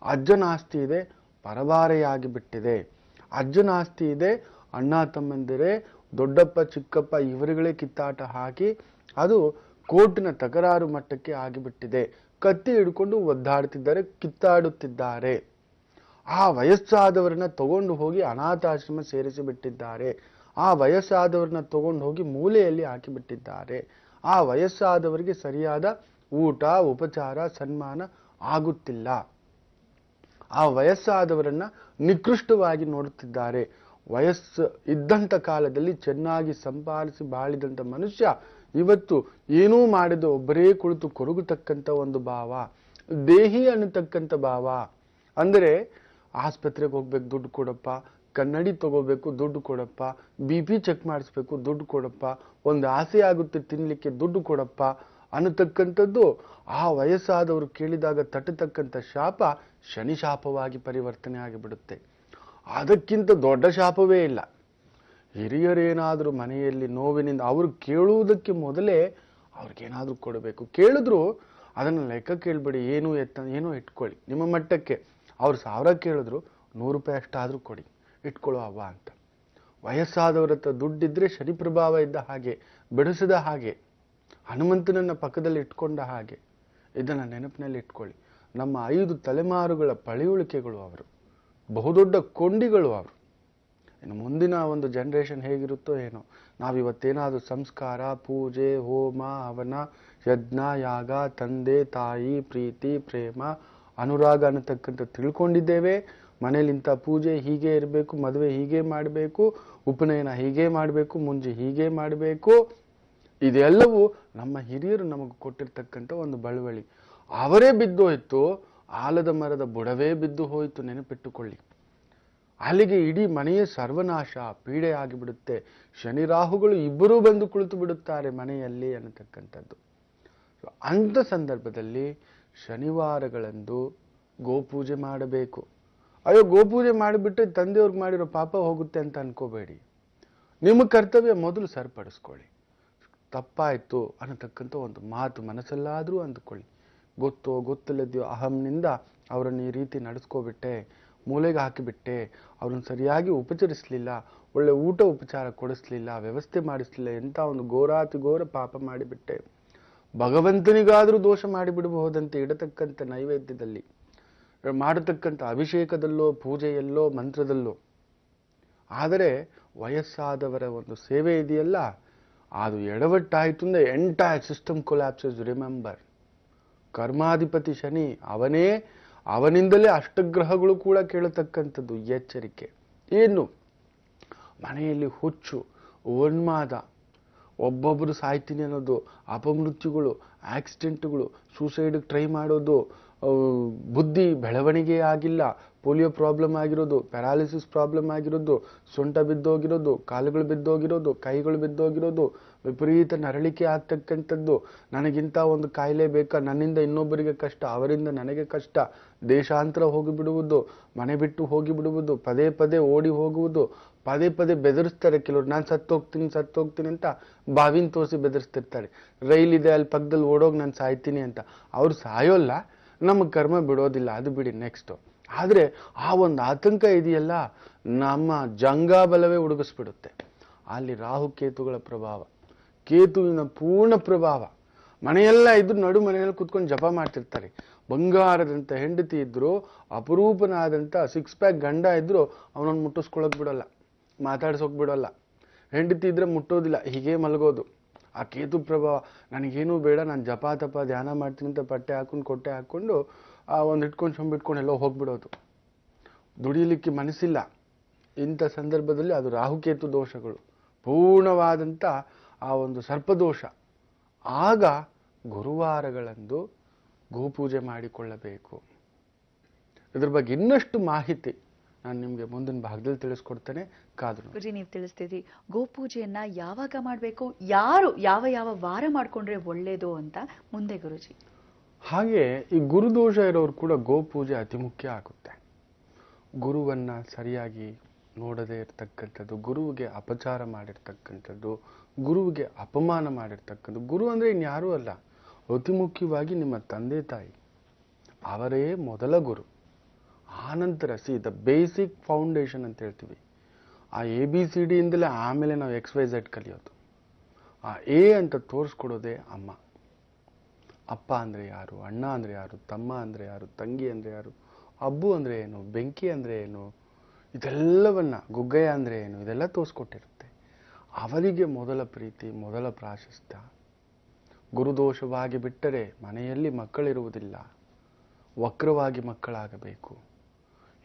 ಅಜ್ಜನ ಆಸ್ತಿ ಇದೆ, ಪರಭಾರೆಯಾಗಿ ಬಿಟ್ಟಿದೆ. ಅಜ್ಜನ ಆಸ್ತಿ ಇದೆ, ಅಣ್ಣ ತಮ್ಮಂದಿರೇ, ದೊಡ್ಡಪ್ಪ ಚಿಕ್ಕಪ್ಪ ಇವರುಗಳೇ ಕಿತ್ತಾಟ ಹಾಕಿ ಅದು ಕೋರ್ಟಿನ ತಕರಾರು ಮಟ್ಟಕ್ಕೆ ಆಗಿಬಿಟ್ಟಿದೆ. ಕತ್ತಿ ಹಿಡ್ಕೊಂಡು ಒದ್ದಾಡ್ತಿದ್ದಾರೆ, ಕಿತ್ತಾಡುತ್ತಿದ್ದಾರೆ. ಆ ವಯಸ್ಸಾದವರನ್ನ ತಗೊಂಡು ಹೋಗಿ ಅನಾಥಾಶ್ರಮ ಸೇರಿಸಿ ಬಿಟ್ಟಿದ್ದಾರೆ. ಆ ವಯಸ್ಸಾದವರನ್ನ ತಗೊಂಡು ಹೋಗಿ ಮೂಲೆಯಲ್ಲಿ ಹಾಕಿಬಿಟ್ಟಿದ್ದಾರೆ. ಆ ವಯಸ್ಸಾದವರಿಗೆ ಸರಿಯಾದ ಊಟ, ಉಪಚಾರ, ಸನ್ಮಾನ ಆಗುತ್ತಿಲ್ಲ. ಆ ವಯಸ್ಸಾದವರನ್ನ ನಿಕೃಷ್ಟವಾಗಿ ನೋಡುತ್ತಿದ್ದಾರೆ. ವಯಸ್ಸು ಇದ್ದಂಥ ಕಾಲದಲ್ಲಿ ಚೆನ್ನಾಗಿ ಸಂಪಾದಿಸಿ ಬಾಳಿದಂಥ ಮನುಷ್ಯ ಇವತ್ತು ಏನೂ ಮಾಡಿದ ಒಬ್ಬರೇ ಕುಳಿತು ಕೊರಗತಕ್ಕಂಥ ಒಂದು ಭಾವ, ದೇಹಿ ಅನ್ನತಕ್ಕಂಥ ಭಾವ. ಅಂದರೆ ಆಸ್ಪತ್ರೆಗೆ ಹೋಗ್ಬೇಕು, ದುಡ್ಡು ಕೊಡಪ್ಪ, ಕನ್ನಡಿ ತಗೋಬೇಕು, ದುಡ್ಡು ಕೊಡಪ್ಪ, BP ಚೆಕ್ ಮಾಡಿಸ್ಬೇಕು, ದುಡ್ಡು ಕೊಡಪ್ಪ, ಒಂದು ಆಸೆ ಆಗುತ್ತೆ ತಿನ್ಲಿಕ್ಕೆ, ದುಡ್ಡು ಕೊಡಪ್ಪ ಅನ್ನತಕ್ಕಂಥದ್ದು ಆ ವಯಸ್ಸಾದವರು ಕೇಳಿದಾಗ ತಟ್ಟತಕ್ಕಂಥ ಶಾಪ ಶನಿ ಶಾಪವಾಗಿ ಪರಿವರ್ತನೆ ಆಗಿಬಿಡುತ್ತೆ. ಅದಕ್ಕಿಂತ ದೊಡ್ಡ ಶಾಪವೇ ಇಲ್ಲ. ಹಿರಿಯರೇನಾದರೂ ಮನೆಯಲ್ಲಿ ನೋವಿನಿಂದ ಅವರು ಕೇಳುವುದಕ್ಕೆ ಮೊದಲೇ ಅವ್ರಿಗೇನಾದರೂ ಕೊಡಬೇಕು. ಕೇಳಿದ್ರು ಅದನ್ನು ಲೆಕ್ಕ ಕೇಳಬೇಡಿ, ಏನೋ ಇಟ್ಕೊಳ್ಳಿ ನಿಮ್ಮ ಮಟ್ಟಕ್ಕೆ. ಅವ್ರು 1000 ಕೇಳಿದ್ರು 100 ರೂಪಾಯಿ ಅಷ್ಟಾದರೂ ಕೊಡಿ, ಇಟ್ಕೊಳ್ಳೋ ಅವ್ವ ಅಂತ. ವಯಸ್ಸಾದವರ ಹತ್ರ ದುಡ್ಡಿದ್ರೆ ಶನಿ ಪ್ರಭಾವ ಇದ್ದ ಹಾಗೆ, ಬೆಳೆಸಿದ ಹಾಗೆ, ಹನುಮಂತನನ್ನ ಪಕ್ಕದಲ್ಲಿ ಇಟ್ಕೊಂಡ ಹಾಗೆ. ಇದನ್ನು ನೆನಪಿನಲ್ಲಿ ಇಟ್ಕೊಳ್ಳಿ. ನಮ್ಮ 5 ತಲೆಮಾರುಗಳ ಪಳೆಯುಳಿಕೆಗಳು ಅವರು, ಬಹುದೊಡ್ಡ ಕೊಂಡಿಗಳು ಅವರು. ಇನ್ನು ಮುಂದಿನ ಒಂದು ಜನರೇಷನ್ ಹೇಗಿರುತ್ತೋ ಏನೋ. ನಾವಿವತ್ತೇನಾದರೂ ಸಂಸ್ಕಾರ, ಪೂಜೆ, ಹೋಮ, ಹವನ, ಯಜ್ಞ, ಯಾಗ, ತಂದೆ ತಾಯಿ ಪ್ರೀತಿ, ಪ್ರೇಮ, ಅನುರಾಗ ಅನ್ನತಕ್ಕಂಥ ತಿಳ್ಕೊಂಡಿದ್ದೇವೆ. ಮನೇಲಿ ಇಂಥ ಪೂಜೆ ಹೀಗೆ ಇರಬೇಕು, ಮದುವೆ ಹೀಗೆ ಮಾಡಬೇಕು, ಉಪನಯನ ಹೀಗೆ ಮಾಡಬೇಕು, ಮುಂಜಿ ಹೀಗೆ ಮಾಡಬೇಕು, ಇದೆಲ್ಲವೂ ನಮ್ಮ ಹಿರಿಯರು ನಮಗೆ ಕೊಟ್ಟಿರ್ತಕ್ಕಂಥ ಒಂದು ಬಳುವಳಿ. ಅವರೇ ಬಿದ್ದೋಯ್ತು, ಆಲದ ಮರದ ಬುಡವೇ ಬಿದ್ದು ಹೋಯಿತು, ನೆನಪಿಟ್ಟುಕೊಳ್ಳಿ. ಅಲ್ಲಿಗೆ ಇಡೀ ಮನೆಯೇ ಸರ್ವನಾಶ, ಪೀಡೆ ಆಗಿಬಿಡುತ್ತೆ. ಶನಿ ರಾಹುಗಳು ಇಬ್ಬರೂ ಬಂದು ಕುಳಿತು ಬಿಡುತ್ತಾರೆ ಮನೆಯಲ್ಲಿ ಅನ್ನತಕ್ಕಂಥದ್ದು. ಅಂಥ ಸಂದರ್ಭದಲ್ಲಿ ಶನಿವಾರಗಳಂದು ಗೋಪೂಜೆ ಮಾಡಬೇಕು. ಅಯ್ಯೋ, ಗೋಪೂಜೆ ಮಾಡಿಬಿಟ್ರೆ ತಂದೆಯವ್ರಿಗೆ ಮಾಡಿರೋ ಪಾಪ ಹೋಗುತ್ತೆ ಅಂತ ಅನ್ಕೋಬೇಡಿ. ನಿಮ್ಮ ಕರ್ತವ್ಯ ಮೊದಲು ಸರಿಪಡಿಸ್ಕೊಳ್ಳಿ. ತಪ್ಪಾಯ್ತು ಅನ್ನತಕ್ಕಂಥ ಒಂದು ಮಾತು ಮನಸ್ಸಲ್ಲಾದರೂ ಅಂದುಕೊಳ್ಳಿ. ಗೊತ್ತೋ ಗೊತ್ತಿಲ್ಲದೆಯೋ ಅಹಂನಿಂದ ಅವರನ್ನು ಈ ರೀತಿ ನಡೆಸ್ಕೋಬಿಟ್ಟೆ, ಮೂಲೆಗೆ ಹಾಕಿಬಿಟ್ಟೆ, ಅವ್ರನ್ನ ಸರಿಯಾಗಿ ಉಪಚರಿಸಲಿಲ್ಲ, ಒಳ್ಳೆ ಊಟ ಉಪಚಾರ ಕೊಡಿಸ್ಲಿಲ್ಲ, ವ್ಯವಸ್ಥೆ ಮಾಡಿಸ್ಲಿಲ್ಲ, ಎಂಥ ಒಂದು ಘೋರಾತಿ ಘೋರ ಪಾಪ ಮಾಡಿಬಿಟ್ಟೆ, ಭಗವಂತನಿಗಾದರೂ ದೋಷ ಮಾಡಿಬಿಡಬಹುದಂತೆ ಇಡತಕ್ಕಂಥ ನೈವೇದ್ಯದಲ್ಲಿ, ಮಾಡತಕ್ಕಂಥ ಅಭಿಷೇಕದಲ್ಲೋ, ಪೂಜೆಯಲ್ಲೋ, ಮಂತ್ರದಲ್ಲೋ. ಆದರೆ ವಯಸ್ಸಾದವರ ಒಂದು ಸೇವೆ ಇದೆಯಲ್ಲ, ಅದು ಎಡವಟ್ಟಾಯಿತು ಅಂದರೆ ಎಂಟೈರ್ ಸಿಸ್ಟಮ್ ಕೊಲ್ಯಾಪ್ಸಸ್. ರಿಮೆಂಬರ್, ಕರ್ಮಾಧಿಪತಿ ಶನಿ ಅವನೇ, ಅವನಿಂದಲೇ ಅಷ್ಟಗ್ರಹಗಳು ಕೂಡ ಕೇಳತಕ್ಕಂಥದ್ದು. ಎಚ್ಚರಿಕೆ. ಏನು? ಮನೆಯಲ್ಲಿ ಹುಚ್ಚು, ಉನ್ಮಾದ, ಒಬ್ಬೊಬ್ಬರು ಸಾಯ್ತೀನಿ ಅನ್ನೋದು, ಅಪಮೃತ್ಯುಗಳು, ಆಕ್ಸಿಡೆಂಟ್ಗಳು, ಸೂಸೈಡ್ಗೆ ಟ್ರೈ ಮಾಡೋದು, ಬುದ್ಧಿ ಬೆಳವಣಿಗೆ ಆಗಿಲ್ಲ, ಪೋಲಿಯೋ ಪ್ರಾಬ್ಲಮ್ ಆಗಿರೋದು, ಪ್ಯಾರಾಲಿಸಿಸ್ ಪ್ರಾಬ್ಲಮ್ ಆಗಿರೋದು, ಸೊಂಟ ಬಿದ್ದೋಗಿರೋದು, ಕಾಲುಗಳು ಬಿದ್ದೋಗಿರೋದು, ಕೈಗಳು ಬಿದ್ದೋಗಿರೋದು, ವಿಪರೀತ ನರಳಿಕೆ ಆಗ್ತಕ್ಕಂಥದ್ದು. ನನಗಿಂತ ಒಂದು ಕಾಯಿಲೆ ಬೇಕಾ, ನನ್ನಿಂದ ಇನ್ನೊಬ್ಬರಿಗೆ ಕಷ್ಟ, ಅವರಿಂದ ನನಗೆ ಕಷ್ಟ, ದೇಶಾಂತರ ಹೋಗಿಬಿಡುವುದು, ಮನೆ ಬಿಟ್ಟು ಹೋಗಿಬಿಡುವುದು, ಪದೇ ಪದೇ ಓಡಿ ಹೋಗುವುದು, ಪದೇ ಪದೇ ಬೆದರಿಸ್ತಾರೆ ಕೆಲವರು. ನಾನು ಸತ್ತೋಗ್ತೀನಿ ಅಂತ ಬಾವಿನ ತೋರಿಸಿ ಬೆದರಿಸ್ತಿರ್ತಾರೆ. ರೈಲಿದೆ ಅಲ್ಲಿ ಪಕ್ಕದಲ್ಲಿ ಓಡೋಗಿ ನಾನು ಸಾಯ್ತೀನಿ ಅಂತ. ಅವ್ರು ಸಾಯೋಲ್ಲ, ನಮ್ಮ ಕರ್ಮ ಬಿಡೋದಿಲ್ಲ, ಅದು ಬಿಡಿ, ನೆಕ್ಸ್ಟು. ಆದರೆ ಆ ಒಂದು ಆತಂಕ ಇದೆಯಲ್ಲ, ನಮ್ಮ ಜಂಗಾಬಲವೇ ಉಡುಗಿಸ್ಬಿಡುತ್ತೆ. ಅಲ್ಲಿ ರಾಹುಕೇತುಗಳ ಪ್ರಭಾವ, ಕೇತುವಿನ ಪೂರ್ಣ ಪ್ರಭಾವ. ಮನೆಯೆಲ್ಲ ಇದ್ರು ನಡು ಮನೆಯಲ್ಲಿ ಕುತ್ಕೊಂಡು ಜಪ ಮಾಡ್ತಿರ್ತಾರೆ. ಬಂಗಾರದಂಥ ಹೆಂಡತಿ ಇದ್ರು, ಅಪರೂಪನಾದಂಥ 6 ಪ್ಯಾಕ್ ಗಂಡ ಇದ್ರು, ಅವನನ್ನು ಮುಟ್ಟಿಸ್ಕೊಳಕ್ ಬಿಡೋಲ್ಲ, ಮಾತಾಡ್ಸೋಕ್ ಬಿಡೋಲ್ಲ. ಹೆಂಡತಿ ಇದ್ರೆ ಮುಟ್ಟೋದಿಲ್ಲ, ಹೀಗೆ ಮಲಗೋದು. ಆ ಕೇತು ಪ್ರಭಾವ. ನನಗೇನೂ ಬೇಡ, ನಾನು ಜಪ ತಪ ಧ್ಯಾನ ಮಾಡ್ತೀನಿ ಅಂತ ಪಟ್ಟೆ ಹಾಕೊಂಡು ಕೊಟ್ಟೆ ಹಾಕ್ಕೊಂಡು ಒಂದು ಇಟ್ಕೊಂಡು ಸೊಂಬಿಟ್ಕೊಂಡು ಎಲ್ಲೋ ಹೋಗ್ಬಿಡೋದು. ದುಡಿಯಲಿಕ್ಕೆ ಮನಸ್ಸಿಲ್ಲ. ಇಂಥ ಸಂದರ್ಭದಲ್ಲಿ ಅದು ರಾಹುಕೇತು ದೋಷಗಳು, ಪೂರ್ಣವಾದಂಥ ಆ ಒಂದು ಸರ್ಪದೋಷ. ಆಗ ಗುರುವಾರಗಳಂದು ಗೋಪೂಜೆ ಮಾಡಿಕೊಳ್ಳಬೇಕು. ಇದ್ರ ಬಗ್ಗೆ ಇನ್ನಷ್ಟು ಮಾಹಿತಿ ನಾನು ನಿಮಗೆ ಮುಂದಿನ ಭಾಗದಲ್ಲಿ ತಿಳಿಸ್ಕೊಡ್ತೇನೆ, ಕಾದ್ರು. ಗುರುಜಿ, ನೀವು ತಿಳಿಸ್ತಿದ್ರಿ ಗೋಪೂಜೆಯನ್ನ ಯಾವಾಗ ಮಾಡಬೇಕು, ಯಾರು ಯಾವ ವಾರ ಮಾಡ್ಕೊಂಡ್ರೆ ಒಳ್ಳೇದು ಅಂತ. ಮುಂದೆ ಗುರುಜಿ, ಹಾಗೆ ಈ ಗುರುದೋಷ ಇರೋರು ಕೂಡ ಗೋಪೂಜೆ ಅತಿ ಮುಖ್ಯ ಆಗುತ್ತೆ. ಗುರುವನ್ನ ಸರಿಯಾಗಿ ನೋಡದೇ ಇರ್ತಕ್ಕಂಥದ್ದು, ಗುರುವಿಗೆ ಅಪಚಾರ ಮಾಡಿರ್ತಕ್ಕಂಥದ್ದು, ಗುರುವಿಗೆ ಅಪಮಾನ ಮಾಡಿರ್ತಕ್ಕಂಥದ್ದು. ಗುರು ಅಂದರೆ ಇನ್ಯಾರೂ ಅಲ್ಲ, ಅತಿ ಮುಖ್ಯವಾಗಿ ನಿಮ್ಮ ತಂದೆ ತಾಯಿ, ಅವರೇ ಮೊದಲ ಗುರು. ಆನಂತರ ದ ಬೇಸಿಕ್ ಫೌಂಡೇಶನ್ ಅಂತ ಹೇಳ್ತೀವಿ. ಆ ABCD ಇಂದಲೇ ಆಮೇಲೆ ನಾವು XYZ ಕಲಿಯೋದು. ಆ A ಅಂತ ತೋರಿಸ್ಕೊಡೋದೇ ಅಮ್ಮ. ಅಪ್ಪ ಅಂದರೆ ಯಾರು, ಅಣ್ಣ ಅಂದರೆ ಯಾರು, ತಮ್ಮ ಅಂದರೆ ಯಾರು, ತಂಗಿ ಅಂದರೆ ಯಾರು, ಅಬ್ಬು ಅಂದರೆ ಏನು, ಬೆಂಕಿ ಅಂದರೆ ಏನು, ಇದೆಲ್ಲವನ್ನ, ಗುಗ್ಗಯ್ಯ ಅಂದರೆ ಏನು, ಇದೆಲ್ಲ ತೋರಿಸ್ಕೊಟ್ಟಿರುತ್ತೆ. ಅವರಿಗೆ ಮೊದಲ ಪ್ರೀತಿ, ಮೊದಲ ಪ್ರಾಶಸ್ತ್ಯ. ಗುರುದೋಷವಾಗಿ ಬಿಟ್ಟರೆ ಮನೆಯಲ್ಲಿ ಮಕ್ಕಳಿರುವುದಿಲ್ಲ, ವಕ್ರವಾಗಿ ಮಕ್ಕಳಾಗಬೇಕು.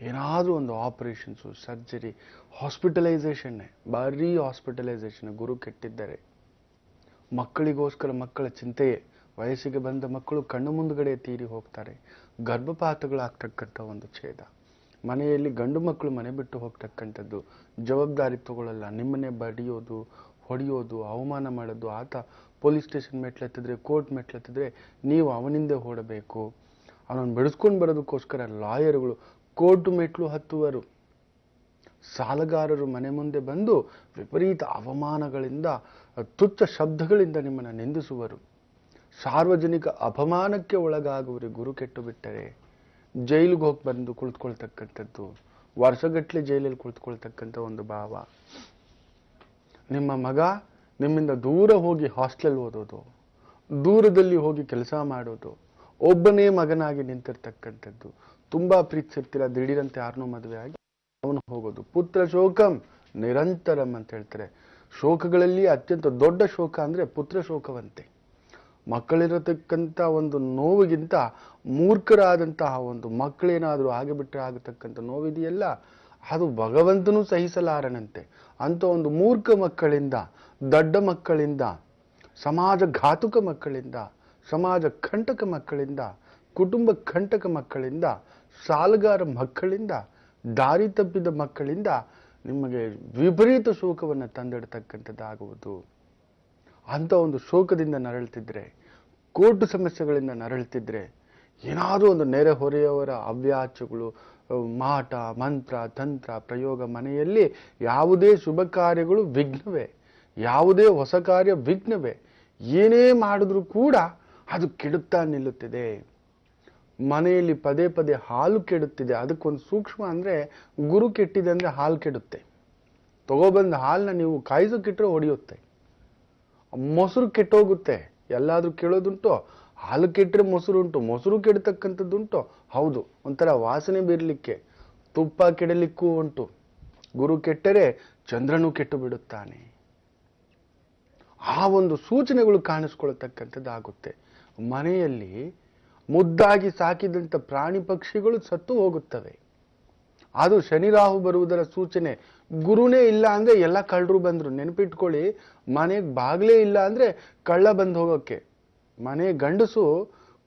ಏನಾದರೂ ಒಂದು ಆಪರೇಷನ್ಸು, ಸರ್ಜರಿ, ಹಾಸ್ಪಿಟಲೈಸೇಷನ್ನೇ, ಭಾರೀ ಹಾಸ್ಪಿಟಲೈಸೇಷನ್. ಗುರು ಕೆಟ್ಟಿದ್ದರೆ ಮಕ್ಕಳಿಗೋಸ್ಕರ ಮಕ್ಕಳ ಚಿಂತೆಯೇ. ವಯಸ್ಸಿಗೆ ಬಂದ ಮಕ್ಕಳು ಕಣ್ಣು ಮುಂದುಗಡೆ ತೀರಿ ಹೋಗ್ತಾರೆ. ಗರ್ಭಪಾತಗಳಾಗ್ತಕ್ಕಂಥ ಒಂದು ಛೇದ. ಮನೆಯಲ್ಲಿ ಗಂಡು ಮಕ್ಕಳು ಮನೆ ಬಿಟ್ಟು ಹೋಗ್ತಕ್ಕಂಥದ್ದು, ಜವಾಬ್ದಾರಿ ತಗೊಳ್ಳಲ್ಲ, ನಿಮ್ಮನ್ನೇ ಬಡಿಯೋದು, ಹೊಡೆಯೋದು, ಅವಮಾನ ಮಾಡೋದು. ಆತ ಪೊಲೀಸ್ ಸ್ಟೇಷನ್ ಮೆಟ್ಲೆತ್ತಿದ್ರೆ, ಕೋರ್ಟ್ ಮೆಟ್ಲೆತ್ತಿದ್ರೆ ನೀವು ಅವನಿಂದ ಓಡಬೇಕು. ಅವನನ್ನು ಬೆಳೆಸ್ಕೊಂಡು ಬರೋದಕ್ಕೋಸ್ಕರ ಲಾಯರ್ಗಳು ಕೋರ್ಟ್ ಮೆಟ್ಲು ಹತ್ತುವರು. ಸಾಲಗಾರರು ಮನೆ ಮುಂದೆ ಬಂದು ವಿಪರೀತ ಅವಮಾನಗಳಿಂದ, ತುಚ್ಛ ಶಬ್ದಗಳಿಂದ ನಿಮ್ಮನ್ನು ನಿಂದಿಸುವರು. ಸಾರ್ವಜನಿಕ ಅಪಮಾನಕ್ಕೆ ಒಳಗಾಗುವರೆ ಗುರು ಕೆಟ್ಟು ಬಿಟ್ಟರೆ. ಜೈಲಿಗೆ ಹೋಗಿ ಬಂದು ಕುಳಿತುಕೊಳ್ತಕ್ಕಂಥದ್ದು, ವರ್ಷಗಟ್ಟಲೆ ಜೈಲಲ್ಲಿ ಕುಳಿತುಕೊಳ್ತಕ್ಕಂಥ ಒಂದು ಭಾವ. ನಿಮ್ಮ ಮಗ ನಿಮ್ಮಿಂದ ದೂರ ಹೋಗಿ ಹಾಸ್ಟೆಲ್ ಓದೋದು, ದೂರದಲ್ಲಿ ಹೋಗಿ ಕೆಲಸ ಮಾಡೋದು, ಒಬ್ಬನೇ ಮಗನಾಗಿ ನಿಂತಿರ್ತಕ್ಕಂಥದ್ದು. ತುಂಬಾ ಪ್ರೀತಿಸಿರ್ತೀರ, ದಿಢೀರಂತೆ ಯಾರನ್ನೂ ಮದುವೆ ಆಗಿ ಅವನು ಹೋಗೋದು. ಪುತ್ರ ಶೋಕಂ ನಿರಂತರಂ ಅಂತ ಹೇಳ್ತಾರೆ. ಶೋಕಗಳಲ್ಲಿ ಅತ್ಯಂತ ದೊಡ್ಡ ಶೋಕ ಅಂದ್ರೆ ಪುತ್ರ ಶೋಕವಂತೆ. ಮಕ್ಕಳಿರತಕ್ಕಂಥ ಒಂದು ನೋವಿಗಿಂತ ಮೂರ್ಖರಾದಂತಹ ಒಂದು ಮಕ್ಕಳೇನಾದರೂ ಆಗಿಬಿಟ್ರೆ ಆಗತಕ್ಕಂಥ ನೋವಿದೆಯಲ್ಲ, ಅದು ಭಗವಂತನೂ ಸಹಿಸಲಾರನಂತೆ. ಅಂತ ಒಂದು ಮೂರ್ಖ ಮಕ್ಕಳಿಂದ, ದಡ್ಡ ಮಕ್ಕಳಿಂದ ಸಮಾಜ ಘಾತುಕ ಮಕ್ಕಳಿಂದ, ಸಮಾಜ ಕಂಟಕ ಮಕ್ಕಳಿಂದ, ಕುಟುಂಬ ಕಂಟಕ ಮಕ್ಕಳಿಂದ, ಸಾಲಗಾರ ಮಕ್ಕಳಿಂದ, ದಾರಿ ತಪ್ಪಿದ ಮಕ್ಕಳಿಂದ ನಿಮಗೆ ವಿಪರೀತ ಶೋಕವನ್ನು ತಂದಿಡತಕ್ಕಂಥದ್ದಾಗುವುದು. ಅಂತ ಒಂದು ಶೋಕದಿಂದ ನರಳುತ್ತಿದ್ರೆ, ಕೋರ್ಟ್ ಸಮಸ್ಯೆಗಳಿಂದ ನರಳುತ್ತಿದ್ರೆ, ಏನಾದರೂ ಒಂದು ನೆರೆಹೊರೆಯವರ ಅವ್ಯಾಚಗಳು, ಮಾಟ ಮಂತ್ರ ತಂತ್ರ ಪ್ರಯೋಗ, ಮನೆಯಲ್ಲಿ ಯಾವುದೇ ಶುಭ ಕಾರ್ಯಗಳು ವಿಘ್ನವೇ, ಯಾವುದೇ ಹೊಸ ಕಾರ್ಯ ವಿಘ್ನವೇ, ಏನೇ ಮಾಡಿದ್ರೂ ಕೂಡ ಅದು ಕೆಡುತ್ತಾ ನಿಲ್ಲುತ್ತಿದೆ. ಮನೆಯಲ್ಲಿ ಪದೇ ಪದೇ ಹಾಲು ಕೆಡುತ್ತಿದೆ. ಅದಕ್ಕೊಂದು ಸೂಕ್ಷ್ಮ ಅಂದರೆ, ಗುರು ಕೆಟ್ಟಿದೆ ಅಂದರೆ ಹಾಲು ಕೆಡುತ್ತೆ. ತಗೊಬಂದ ಹಾಲನ್ನ ನೀವು ಕಾಯಿಸೋಕ್ಕಿಟ್ರೆ ಹೊಡೆಯುತ್ತೆ. ಮೊಸರು ಕೆಟ್ಟೋಗುತ್ತೆ. ಎಲ್ಲಾದ್ರೂ ಕೇಳೋದುಂಟು, ಹಾಲು ಕೆಟ್ಟರೆ ಮೊಸರು ಉಂಟು, ಮೊಸರು ಕೆಡತಕ್ಕಂಥದ್ದುಂಟು. ಹೌದು, ಒಂಥರ ವಾಸನೆ ಬೀರಲಿಕ್ಕೆ, ತುಪ್ಪ ಕೆಡಲಿಕ್ಕೂ ಉಂಟು. ಗುರು ಕೆಟ್ಟರೆ ಚಂದ್ರನು ಕೆಟ್ಟು ಬಿಡುತ್ತಾನೆ. ಆ ಒಂದು ಸೂಚನೆಗಳು ಕಾಣಿಸ್ಕೊಳ್ತಕ್ಕಂಥದ್ದಾಗುತ್ತೆ. ಮನೆಯಲ್ಲಿ ಮುದ್ದಾಗಿ ಸಾಕಿದಂಥ ಪ್ರಾಣಿ ಪಕ್ಷಿಗಳು ಸತ್ತು ಹೋಗುತ್ತವೆ. ಅದು ಶನಿ ರಾಹು ಬರುವುದರ ಸೂಚನೆ. ಗುರುನೇ ಇಲ್ಲ ಅಂದ್ರೆ ಎಲ್ಲ ಕಳ್ಳರು ಬಂದ್ರು. ನೆನಪಿಟ್ಕೊಳ್ಳಿ, ಮನೆಗೆ ಬಾಗ್ಲೇ ಇಲ್ಲ ಅಂದ್ರೆ ಕಳ್ಳ ಬಂದು ಹೋಗೋಕೆ. ಮನೆ ಗಂಡಸು